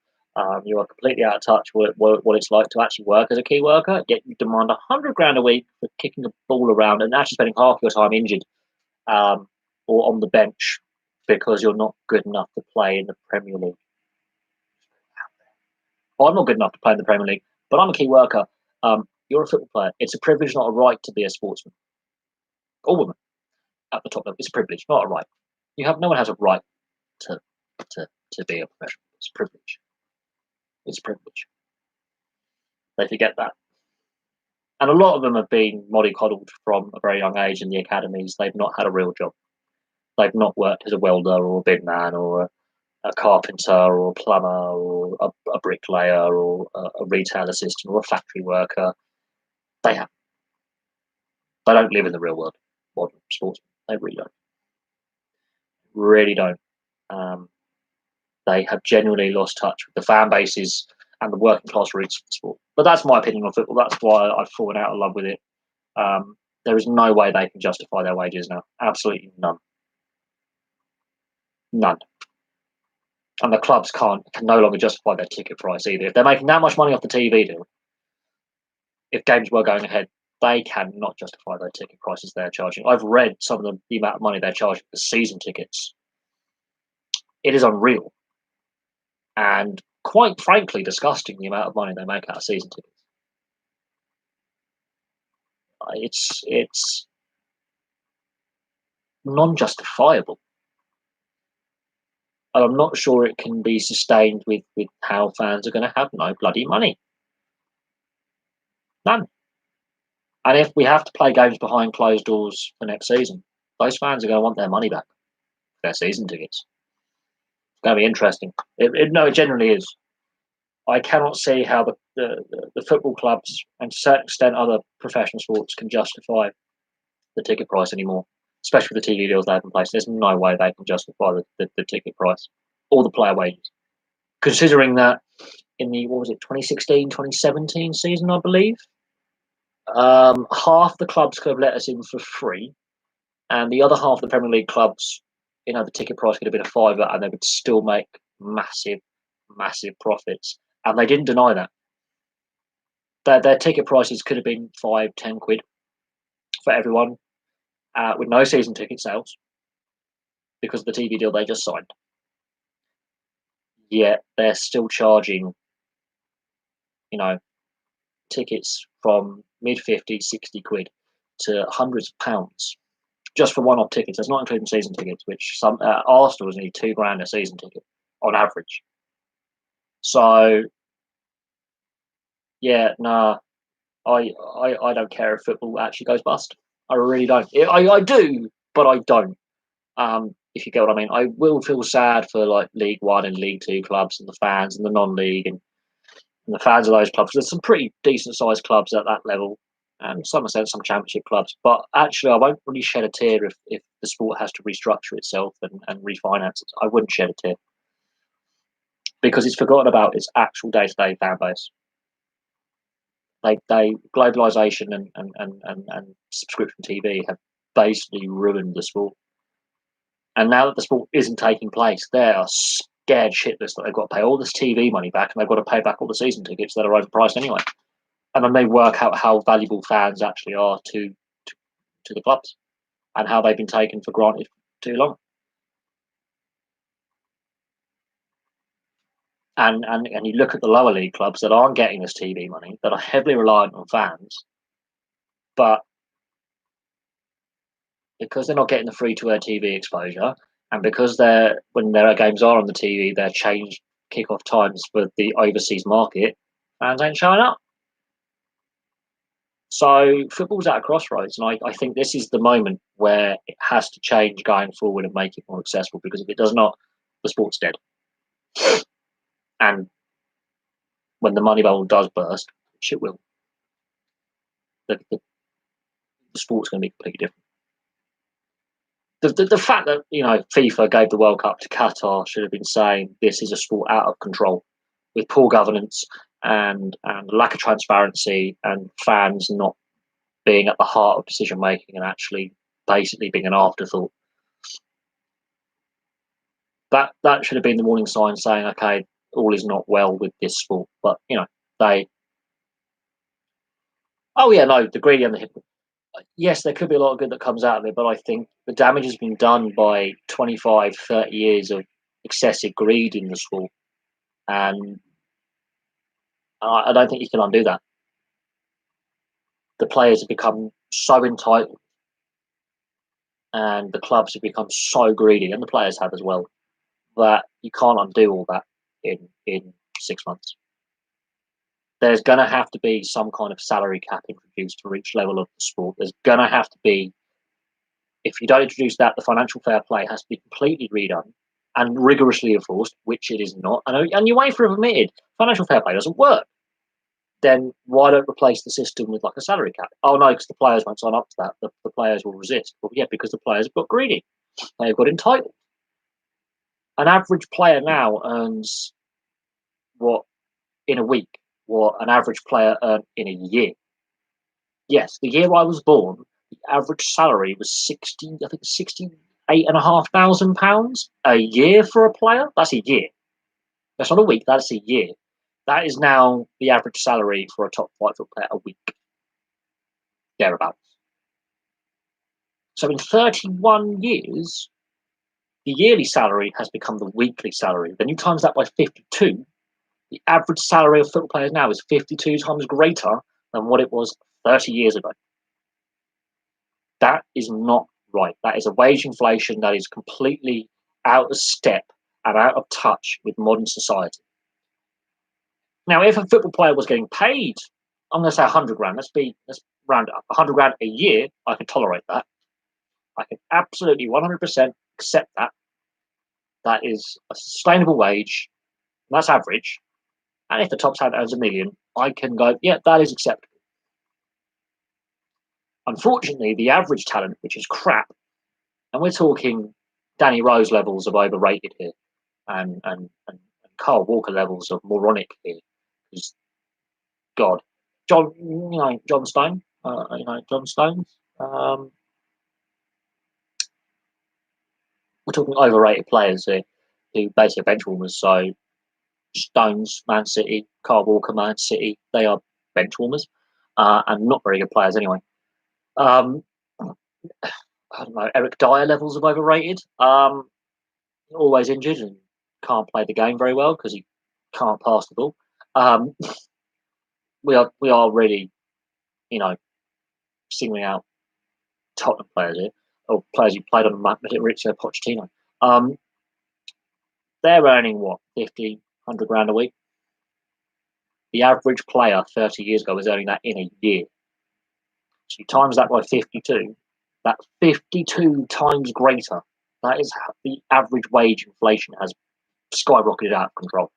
You are completely out of touch with what it's like to actually work as a key worker. Yet you demand 100 grand a week for kicking a ball around and actually spending half your time injured, um, or on the bench because you're not good enough to play in the Premier League. Well, I'm not good enough to play in the Premier League, but I'm a key worker. You're a football player. It's a privilege, not a right, to be a sportsman or woman at the top level. It's a privilege, not a right. No one has a right to to be a professional. It's a privilege. It's a privilege. They forget that. And a lot of them have been mollycoddled from a very young age in the academies. They've not had a real job. They've not worked as a welder or a bin man or a carpenter or a plumber or a bricklayer or a retail assistant or a factory worker. They have. They don't live in the real world. Modern sportsmen. They really don't. Really don't. They have genuinely lost touch with the fan bases and the working class roots of the sport. But that's my opinion on football. That's why I've fallen out of love with it. There is no way they can justify their wages now. Absolutely none. None. And the clubs can no longer justify their ticket price either. If they're making that much money off the TV deal, if games were going ahead, they cannot justify their ticket prices they're charging. I've read some of the amount of money they're charging for season tickets. It is unreal. And quite frankly, disgusting the amount of money they make out of season tickets. It's non-justifiable. And I'm not sure it can be sustained with how fans are going to have no bloody money. None. And if we have to play games behind closed doors for next season, those fans are going to want their money back, their season tickets. It's going to be interesting. No, it generally is. I cannot see how the football clubs and to a certain extent other professional sports can justify the ticket price anymore, especially with the TV deals they have in place. There's no way they can justify the ticket price or the player wages. Considering that in the, 2016, 2017 season, I believe, half the clubs could have let us in for free, and the other half of the Premier League clubs, the ticket price could have been a fiver, and they would still make massive, massive profits. And they didn't deny that. Their ticket prices could have been 5, 10 quid for everyone, with no season ticket sales because of the TV deal they just signed. Yet they're still charging, tickets from mid-50s, 60 quid to hundreds of pounds just for one-off tickets. That's not including season tickets, which some Arsenal was nearly £2,000 a season ticket on average. So, yeah, nah, I don't care if football actually goes bust. I really don't. I do, but I don't. If you get what I mean, I will feel sad for like League One and League Two clubs and the fans and the non-league and the fans of those clubs. There's some pretty decent-sized clubs at that level, and some championship clubs. But actually, I won't really shed a tear if the sport has to restructure itself and refinance it. I wouldn't shed a tear because it's forgotten about its actual day-to-day fan base. They globalization and subscription TV have basically ruined the sport. And now that the sport isn't taking place, they are scared shitless that they've got to pay all this TV money back, and they've got to pay back all the season tickets that are overpriced anyway. And then they work out how valuable fans actually are to the clubs and how they've been taken for granted for too long. And you look at the lower league clubs that aren't getting this TV money, that are heavily reliant on fans, but because they're not getting the free-to-air TV exposure, and because when their games are on the TV, they're changed kickoff times for the overseas market, fans ain't showing up. So football's at a crossroads, and I think this is the moment where it has to change going forward and make it more accessible, because if it does not, the sport's dead. And when the money bubble does burst, which it will, the sport's going to be completely different. The fact that FIFA gave the World Cup to Qatar should have been saying this is a sport out of control, with poor governance and lack of transparency, and fans not being at the heart of decision making and actually basically being an afterthought. That should have been the warning sign saying, okay, all is not well with this sport. But they. Oh yeah, no, the greedy and the hypocrite. Yes, there could be a lot of good that comes out of it, but I think the damage has been done by 25, 30 years of excessive greed in the sport, and I don't think you can undo that. The players have become so entitled, and the clubs have become so greedy, and the players have as well, that you can't undo all that in 6 months. There's going to have to be some kind of salary cap introduced for each level of the sport. There's going to have to be, if you don't introduce that, the financial fair play has to be completely redone and rigorously enforced, which it is not. And UEFA have admitted financial fair play doesn't work. Then why don't replace the system with like a salary cap? Oh no, because the players won't sign up to that. The players will resist. Well, yeah, because the players have got greedy. They've got entitled. An average player now earns what in a week, what an average player earned in a year. Yes, the year I was born, the average salary was 60, I think £68,500 a year for a player. That's a year. That's not a week, that's a year. That is now the average salary for a top flight foot player a week. Thereabouts. So in 31 years, the yearly salary has become the weekly salary. Then you times that by 52, the average salary of football players now is 52 times greater than what it was 30 years ago. That is not right. That is a wage inflation that is completely out of step and out of touch with modern society. Now, if a football player was getting paid, I'm going to say 100 grand. Let's round it up. 100 grand a year, I could tolerate that. I can absolutely 100% accept that. That is a sustainable wage. That's average. And if the top talent earns 1 million, I can go, yeah, that is acceptable. Unfortunately, the average talent, which is crap, and we're talking Danny Rose levels of overrated here, and Carl Walker levels of moronic here. Because God, John Stone, John Stones. We're talking overrated players here who basically are bench warmers. So Stones, Man City, Carl Walker, Man City, they are bench warmers, and not very good players anyway. Um, I don't know, Eric Dyer levels of overrated. Always injured and can't play the game very well because he can't pass the ball. We are really, singling out Tottenham players here, or players who played on Mauricio Pochettino. They're earning what, 50, 100 grand a week? The average player 30 years ago was earning that in a year. So you times that by 52, that's 52 times greater. That is how the average wage inflation has skyrocketed out of control.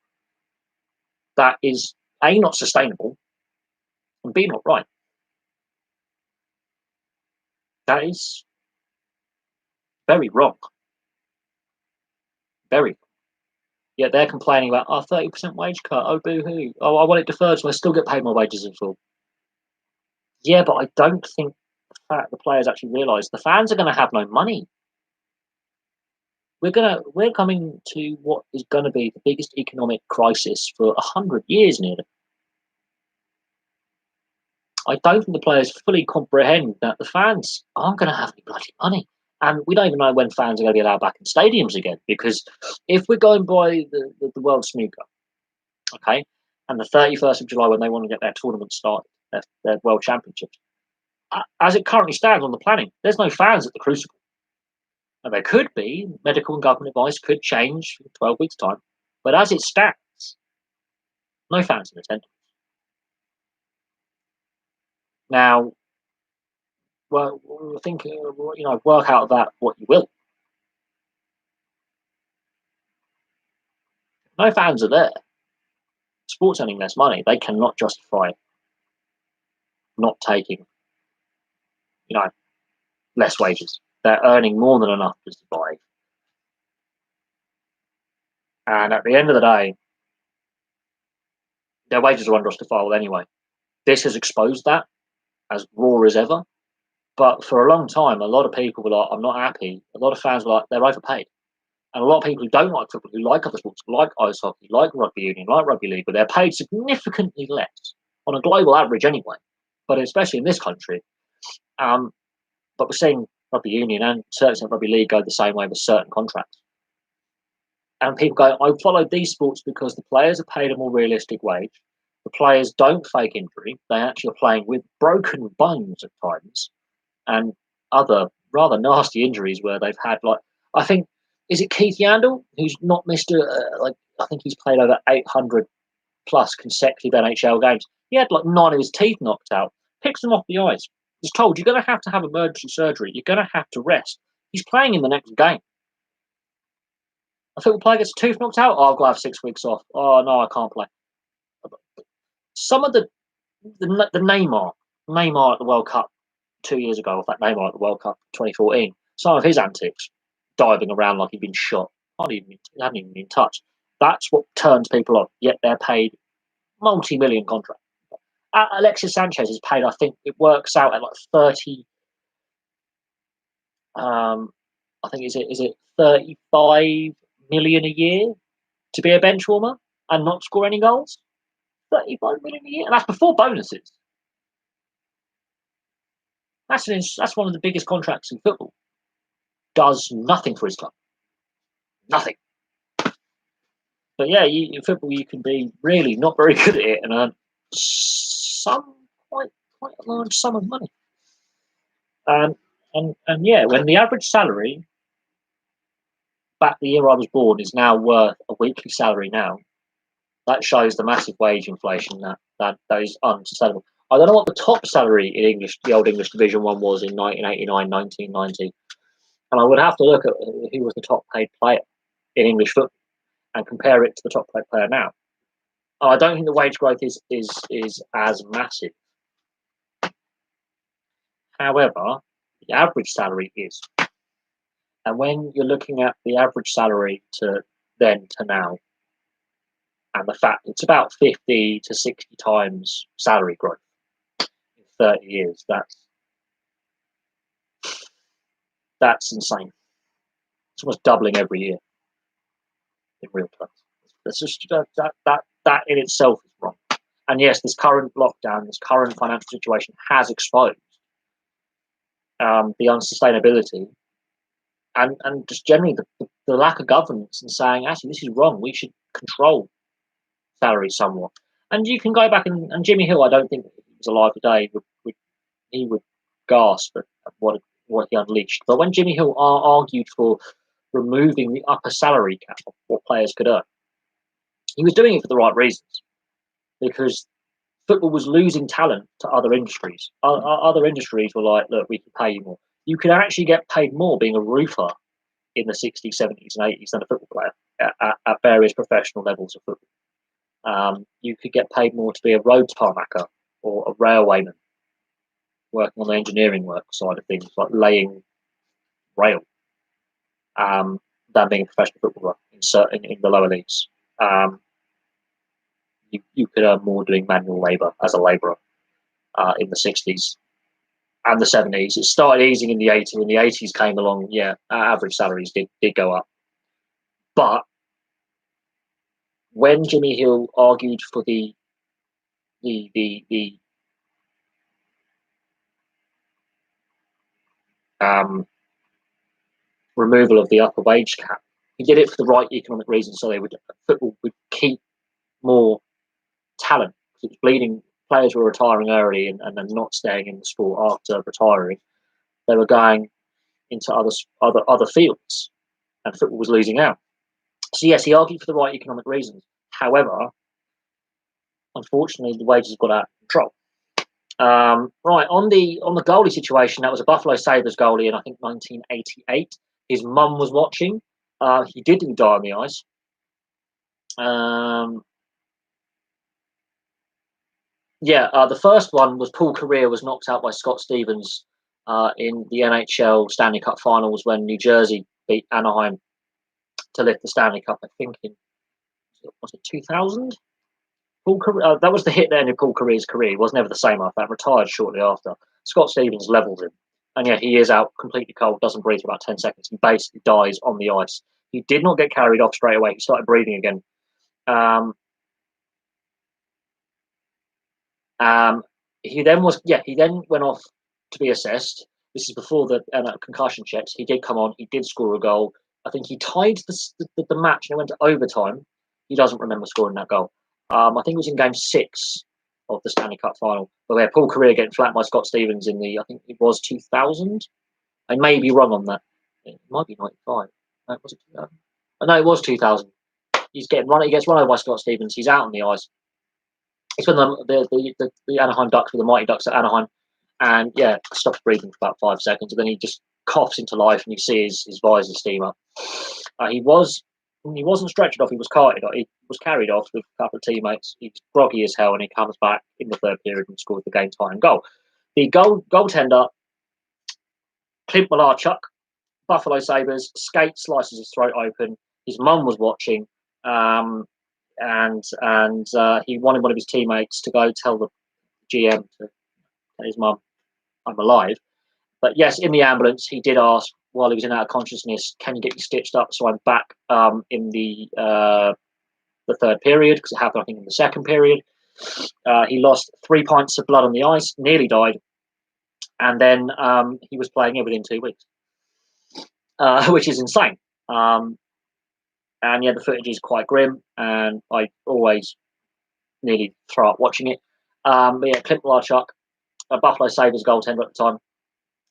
That is A, not sustainable, and B, not right. That is very wrong. Very. Yet they're complaining about 30% wage cut. Oh, boo hoo. Oh, I want it deferred so I still get paid my wages in full. Yeah, but I don't think the players actually realise the fans are going to have no money. We're coming to what is going to be the biggest economic crisis for 100 years nearly. I don't think the players fully comprehend that the fans aren't going to have any bloody money. And we don't even know when fans are going to be allowed back in stadiums again. Because if we're going by the World Snooker, okay, and the 31st of July when they want to get their tournament started, their World Championships, as it currently stands on the planning, there's no fans at the Crucible. And there could be, medical and government advice could change in 12 weeks' time. But as it stands, no fans in attendance. Now, well, think, work out of that what you will. No fans are there. Sports earning less money. They cannot justify not taking, less wages. They're earning more than enough to survive. And at the end of the day, their wages are unjustifiable anyway. This has exposed that as raw as ever. But for a long time, a lot of people were like, I'm not happy. A lot of fans were like, they're overpaid. And a lot of people who don't like football, who like other sports, like ice hockey, like rugby union, like rugby league, but they're paid significantly less on a global average anyway, but especially in this country. Um, but we're seeing rugby union and certainly rugby league go the same way with certain contracts. And people go, I followed these sports because the players are paid a more realistic wage. The players don't fake injury. They actually are playing with broken bones at times and other rather nasty injuries where they've had, like, I think, is it Keith Yandel, who's not missed I think he's played over 800 plus consecutive NHL games. He had like 9 of his teeth knocked out, picks them off the ice. He's told, you're going to have emergency surgery. You're going to have to rest. He's playing in the next game. A football player gets a tooth knocked out. Oh, I've got to have 6 weeks off. Oh, no, I can't play. Some of the Neymar at the World Cup 2 years ago, or that Neymar at the World Cup 2014, some of his antics, diving around like he'd been shot, he hadn't even been touched. That's what turns people on. Yet they're paid multi-million contracts. Alexis Sanchez is paid, I think it works out at like 30. I think is it 35 million a year to be a bench warmer and not score any goals? 35 million a year, and that's before bonuses. That's one of the biggest contracts in football. Does nothing for his club. Nothing. But yeah, in football you can be really not very good at it and earn quite a large sum of money. And yeah, when the average salary back the year I was born is now worth a weekly salary now, that shows the massive wage inflation that is unsustainable. I don't know what the top salary in English, the old English Division 1 was in 1989, 1990. And I would have to look at who was the top paid player in English football and compare it to the top paid player now. I don't think the wage growth is as massive. However, the average salary is. And when you're looking at the average salary to then to now, and the fact it's about 50 to 60 times salary growth in 30 years, that's insane. It's almost doubling every year in real terms. That's just that in itself is wrong. And yes, this current lockdown, this current financial situation has exposed the unsustainability and just generally the lack of governance and saying, actually, this is wrong. We should control salary somewhat. And you can go back and Jimmy Hill, I don't think he was alive today, he would gasp at what he unleashed. But when Jimmy Hill argued for removing the upper salary cap of what players could earn, he was doing it for the right reasons, because football was losing talent to other industries. Other industries were like, look, we can pay you more. You could actually get paid more being a roofer in the 60s, 70s, and 80s than a football player at various professional levels of football. You could get paid more to be a road tarmacker or a railwayman, working on the engineering work side of things, like laying rail, than being a professional footballer in the lower leagues. You could earn more doing manual labour as a labourer in the 60s and the 70s. It started easing in the 80s. When the 80s came along, yeah, average salaries did go up. But when Jimmy Hill argued for the removal of the upper wage cap, he did it for the right economic reasons. So football would keep more talent. It was bleeding. Players were retiring early and then not staying in the sport after retiring. They were going into other fields, and football was losing out. So yes, he argued for the right economic reasons. However, unfortunately, the wages got out of control. Right, on the goalie situation, that was a Buffalo Sabres goalie in I think 1988. His mum was watching. He didn't die on the ice. The first one was Paul Kariya was knocked out by Scott Stevens in the NHL Stanley Cup Finals when New Jersey beat Anaheim to lift the Stanley Cup. I think was it 2000? Paul Kariya, that was the hit there in Paul Kariya's career. He was never the same after that. Retired shortly after. Scott Stevens levelled him, and yeah, he is out completely cold. Doesn't breathe for about 10 seconds. He basically dies on the ice. He did not get carried off straight away. He started breathing again. Um, he then went off to be assessed. This is before the concussion checks. He did come on. He did score a goal. I think he tied the match and it went to overtime. He doesn't remember scoring that goal. I think it was in game 6 of the Stanley Cup final, where Paul Kariya getting flat by Scott Stevens in I think it was 2000. I may be wrong on that. It might be 95. No, was it 2000? Oh, no, it was 2000. He gets run over by Scott Stevens. He's out on the ice. It's when the Anaheim Ducks, with the Mighty Ducks at Anaheim, and yeah, stops breathing for about 5 seconds, and then he just coughs into life, and you see his visor steam up. He wasn't stretchered off; he was carted. He was carried off with a couple of teammates. He was groggy as hell, and he comes back in the third period and scores the game-tying goal. The goaltender, Clint Malarchuk, Buffalo Sabres, slices his throat open. His mum was watching. And he wanted one of his teammates to go tell the GM to his mum, I'm alive. But yes, in the ambulance, he did ask while he was in out of consciousness, can you get me stitched up so I'm back in the third period, because it happened, I think, in the second period. He lost 3 pints of blood on the ice, nearly died, and then he was playing it within 2 weeks, which is insane. And yeah, the footage is quite grim, and I always nearly throw up watching it. But yeah, Clint Malarchuk, a Buffalo Sabres goaltender at the time,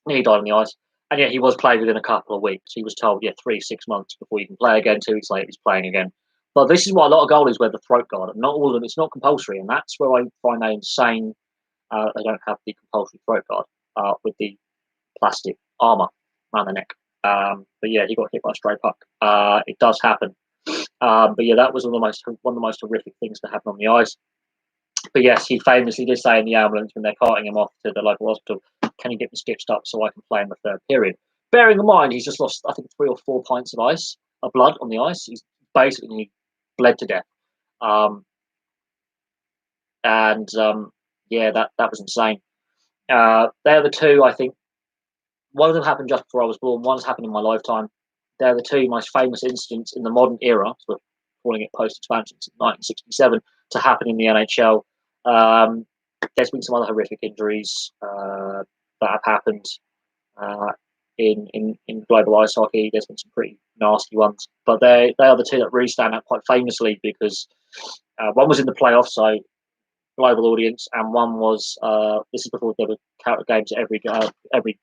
nearly died on the ice. And yeah, he was played within a couple of weeks. He was told, 3 to 6 months before you can play again. 2 weeks later, he's playing again. But this is why a lot of goalies wear the throat guard. Not all of them. It's not compulsory, and that's where I find that insane. They don't have the compulsory throat guard with the plastic armor around the neck. But yeah, he got hit by a stray puck. It does happen. But yeah, that was one of the most horrific things to happen on the ice. But yes, he famously did say in the ambulance when they're carting him off to the local hospital, can you get me stitched up so I can play in the third period? Bearing in mind, he's just lost, I think, 3 or 4 pints of blood on the ice. He's basically bled to death. Yeah, that was insane. They're the two, I think. One of them happened just before I was born. One's happened in my lifetime. They're the two most famous incidents in the modern era, so we're calling it post-expansion, since 1967, to happen in the NHL. There's been some other horrific injuries that have happened in global ice hockey. There's been some pretty nasty ones, but they are the two that really stand out quite famously, because one was in the playoffs, so global audience, and one was this is before there were counter games every.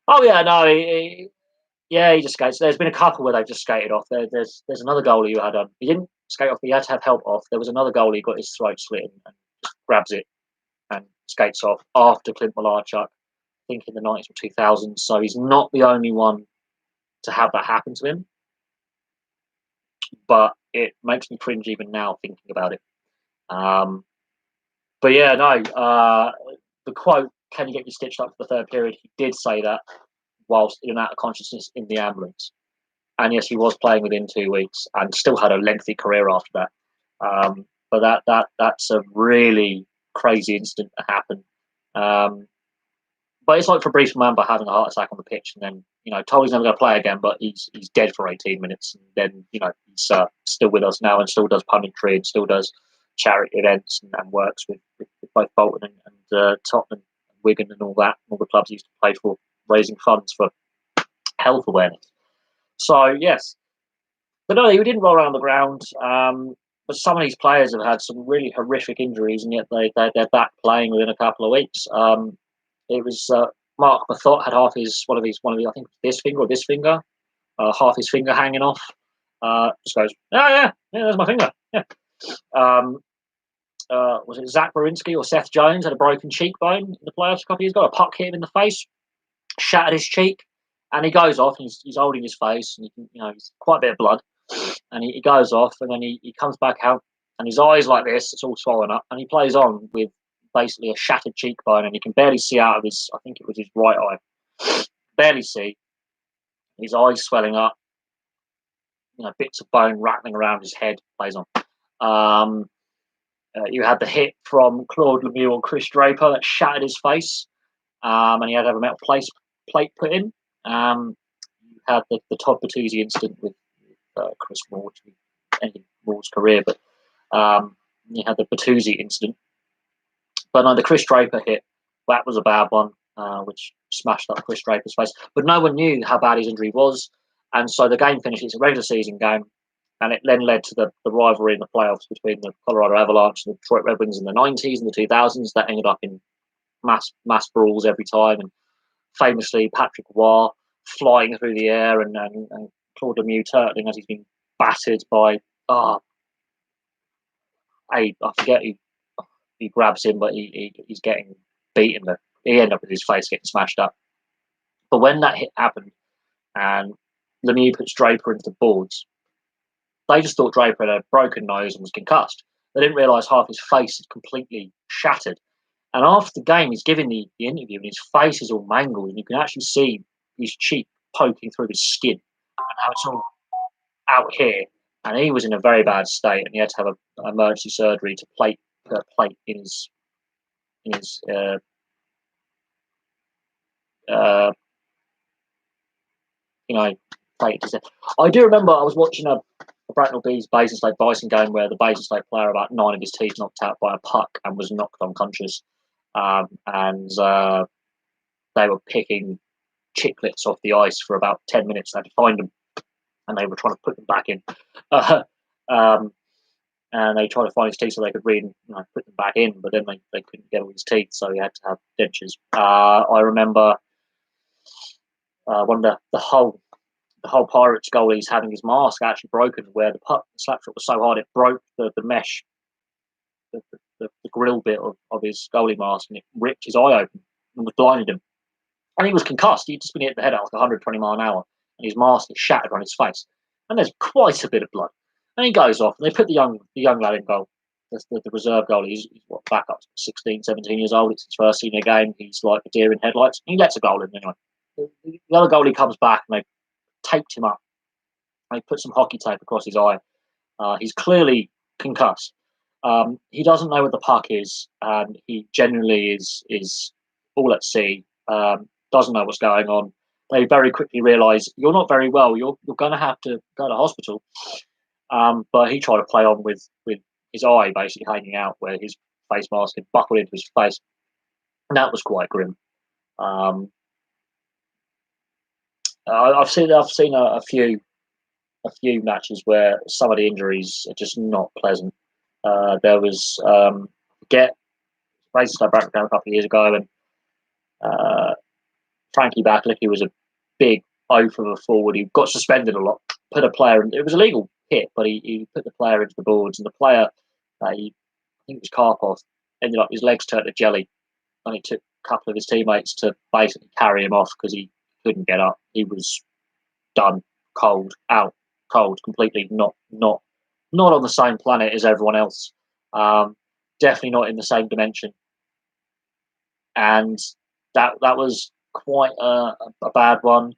Oh yeah, no, he just skates. There's been a couple where they've just skated off. There's another goalie who had he didn't skate off. He had to have help off. There was another goalie who got his throat slit and grabs it and skates off after Clint Malarchuk, I think in the 90s or 2000s. So he's not the only one to have that happen to him. But it makes me cringe even now thinking about it. But yeah, no. The quote, "Can you get me stitched up for the third period?" He did say that whilst in and out of consciousness in the ambulance. And yes, he was playing within 2 weeks and still had a lengthy career after that. But that's a really crazy incident to happen. But it's like Fabrice Muamba having a heart attack on the pitch, and then told he's never going to play again, but he's dead for 18 minutes, and then he's still with us now and still does punditry and still does charity events and works with both Bolton and Tottenham, and Wigan, and all the clubs he used to play for, raising funds for health awareness. So yes, but no, he didn't roll around the ground. But some of these players have had some really horrific injuries, and yet they're back playing within a couple of weeks. It was Mark Mathot had half his one of his I think this finger, half his finger hanging off. Just goes, yeah, there's my finger. Yeah. Was it Zach Werenski or Seth Jones had a broken cheekbone in the playoffs a couple of years ago? A puck hit him in the face, shattered his cheek, and he goes off. And he's holding his face, and he's quite a bit of blood. And he goes off, and then he comes back out, and his eyes like this, it's all swollen up, and he plays on with basically a shattered cheekbone, and he can barely see out of his, I think it was his right eye, barely see. His eyes swelling up, bits of bone rattling around his head, plays on. You had the hit from Claude Lemieux on Chris Draper that shattered his face, and he had to have a metal plate put in. You had the Todd Bertuzzi incident with Chris Moore, which ended Moore's career, but you had the Bertuzzi incident. But no, the Chris Draper hit, that was a bad one, which smashed up Chris Draper's face. But no one knew how bad his injury was. And so the game finished. It's a regular season game. And it then led to the rivalry in the playoffs between the Colorado Avalanche and the Detroit Red Wings in the 90s and the 2000s. That ended up in mass brawls every time. And famously, Patrick Roy flying through the air and Claude Lemieux turtling as he's been battered by, I forget who grabs him, but he's getting beaten. He ended up with his face getting smashed up. But when that hit happened and Lemieux puts Draper into the boards, they just thought Draper had a broken nose and was concussed. They didn't realise half his face had completely shattered. And after the game, he's giving the interview and his face is all mangled and you can actually see his cheek poking through his skin and how it's all out here. And he was in a very bad state and he had to have an emergency surgery to plate in his plate. I do remember I was watching a Bracknell Bees Basingstoke Bison game where the Basingstoke player, about 9 of his teeth knocked out by a puck and was knocked unconscious. And they were picking chiclets off the ice for about 10 minutes. They had to find them and they were trying to put them back in. And they tried to find his teeth so they could read and put them back in, but then they couldn't get all his teeth, so he had to have dentures. I remember one of the whole Pirates goalies having his mask actually broken, where the slap shot was so hard it broke the mesh, the grill bit of his goalie mask, and it ripped his eye open and was blinded him. And he was concussed. He'd just been hit the head at like 120 mile an hour, and his mask is shattered on his face. And there's quite a bit of blood. And he goes off, and they put the young lad in goal. The reserve goalie, he's back up to 16, 17 years old. It's his first senior game. He's like a deer in headlights. And he lets a goal in anyway. The other goalie comes back, and they taped him up. They put some hockey tape across his eye. He's clearly concussed. He doesn't know where the puck is, and he generally is all at sea. Doesn't know what's going on. They very quickly realise you're not very well. You're going to have to go to hospital. But he tried to play on with his eye basically hanging out, where his face mask had buckled into his face, and that was quite grim. I've seen a few matches where some of the injuries are just not pleasant. There was Basingstoke Bracknell down a couple of years ago, and Frankie Baklick, who was a big oaf of a forward, he got suspended a lot. Put a player, it was a legal hit, but he put the player into the boards, and the player, I think it was Karpov, ended up his legs turned to jelly, and it took a couple of his teammates to basically carry him off because he couldn't get up. He was done, cold, completely not on the same planet as everyone else. Definitely not in the same dimension, and that was quite a bad one.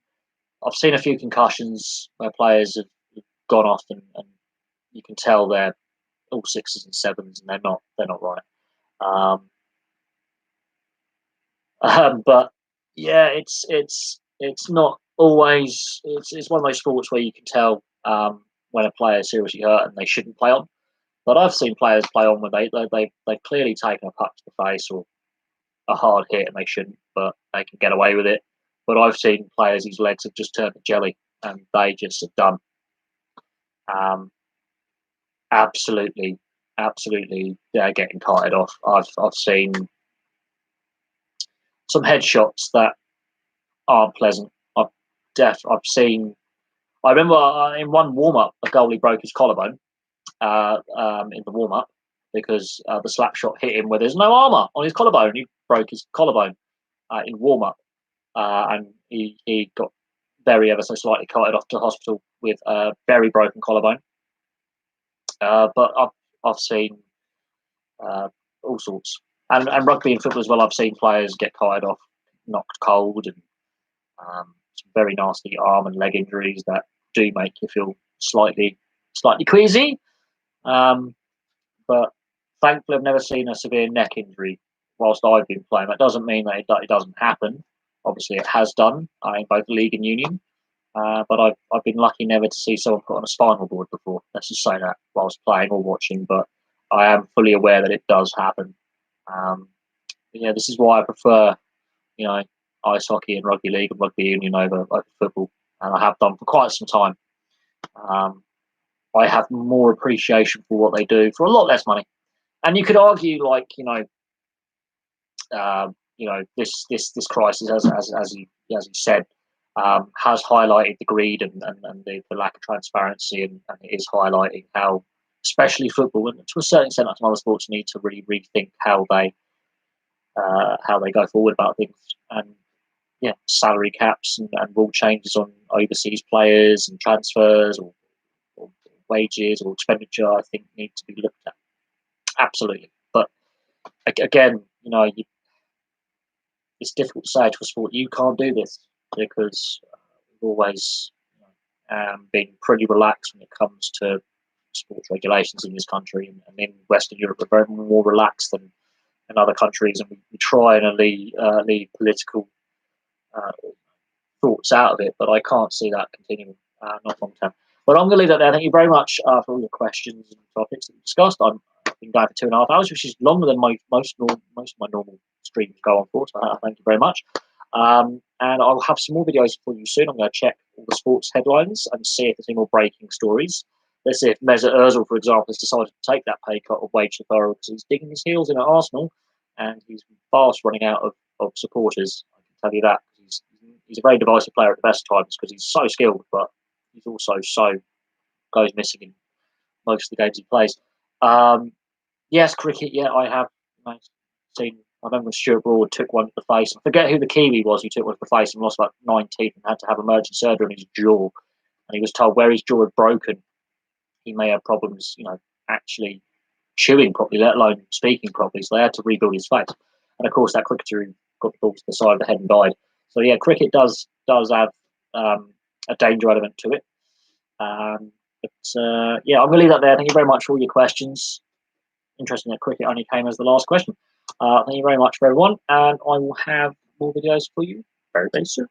I've seen a few concussions where players have gone off, and you can tell they're all 6s and 7s, and they're not right. But yeah, it's not always. It's one of those sports where you can tell when a player is seriously hurt and they shouldn't play on. But I've seen players play on when they've clearly taken a puck to the face or a hard hit and they shouldn't, but they can get away with it. But I've seen players whose legs have just turned to jelly and they just are done. Absolutely, they're getting carted off. I've seen some headshots that aren't pleasant. I've seen. I remember in one warm up, a goalie broke his collarbone in the warm up because the slap shot hit him where there's no armour on his collarbone. He broke his collarbone in warm up, and he got very ever so slightly carted off to hospital with a very broken collarbone. But I've seen all sorts, and rugby and football as well. I've seen players get carted off, knocked cold, and some very nasty arm and leg injuries that do make you feel slightly queasy. But thankfully, I've never seen a severe neck injury whilst I've been playing. That doesn't mean that it doesn't happen. Obviously, it has done in both league and union. But I've been lucky never to see someone put on a spinal board before. Let's just say that whilst playing or watching. But I am fully aware that it does happen. Um, yeah, this is why I prefer, you know, ice hockey and rugby league and rugby union over football, and I have done for quite some time. Um, I have more appreciation for what they do for a lot less money. And you could argue, like, this crisis, as you said, has highlighted the greed and the lack of transparency, and it is highlighting how, especially football, and to a certain extent, some other sports need to really rethink how they go forward about things. And yeah, salary caps and rule changes on overseas players and transfers or wages or expenditure, I think, need to be looked at. Absolutely, but again, it's difficult to say to a sport you can't do this because we've always been pretty relaxed when it comes to sports regulations in this country, and in Western Europe we're very more relaxed than in other countries, and we try and leave political uh, thoughts out of it, but I can't see that continuing, not long term. But I'm going to leave that there. Thank you very much for all your questions and topics that we discussed. I've been going for 2.5 hours, which is longer than most of my normal streams go on for. So thank you very much. And I'll have some more videos for you soon. I'm going to check all the sports headlines and see if there's any more breaking stories. Let's see if Mesut Ozil, for example, has decided to take that pay cut of wage deferral because he's digging his heels in at Arsenal and he's fast running out of supporters. I can tell you that. He's a very divisive player at the best times because he's so skilled, but he's also goes missing in most of the games he plays. Yes, cricket. Yeah, I have seen. I remember Stuart Broad took one to the face. I forget who the Kiwi was who took one to the face and lost about 9 teeth and had to have emergency surgery on his jaw. And he was told where his jaw had broken, he may have problems, actually chewing properly, let alone speaking properly. So they had to rebuild his face. And of course, that cricketer who got the ball to the side of the head and died. So yeah, cricket does have a danger element to it. Yeah, I'm going to leave that there. Thank you very much for all your questions. Interesting that cricket only came as the last question. Thank you very much for everyone, and I will have more videos for you very, very soon.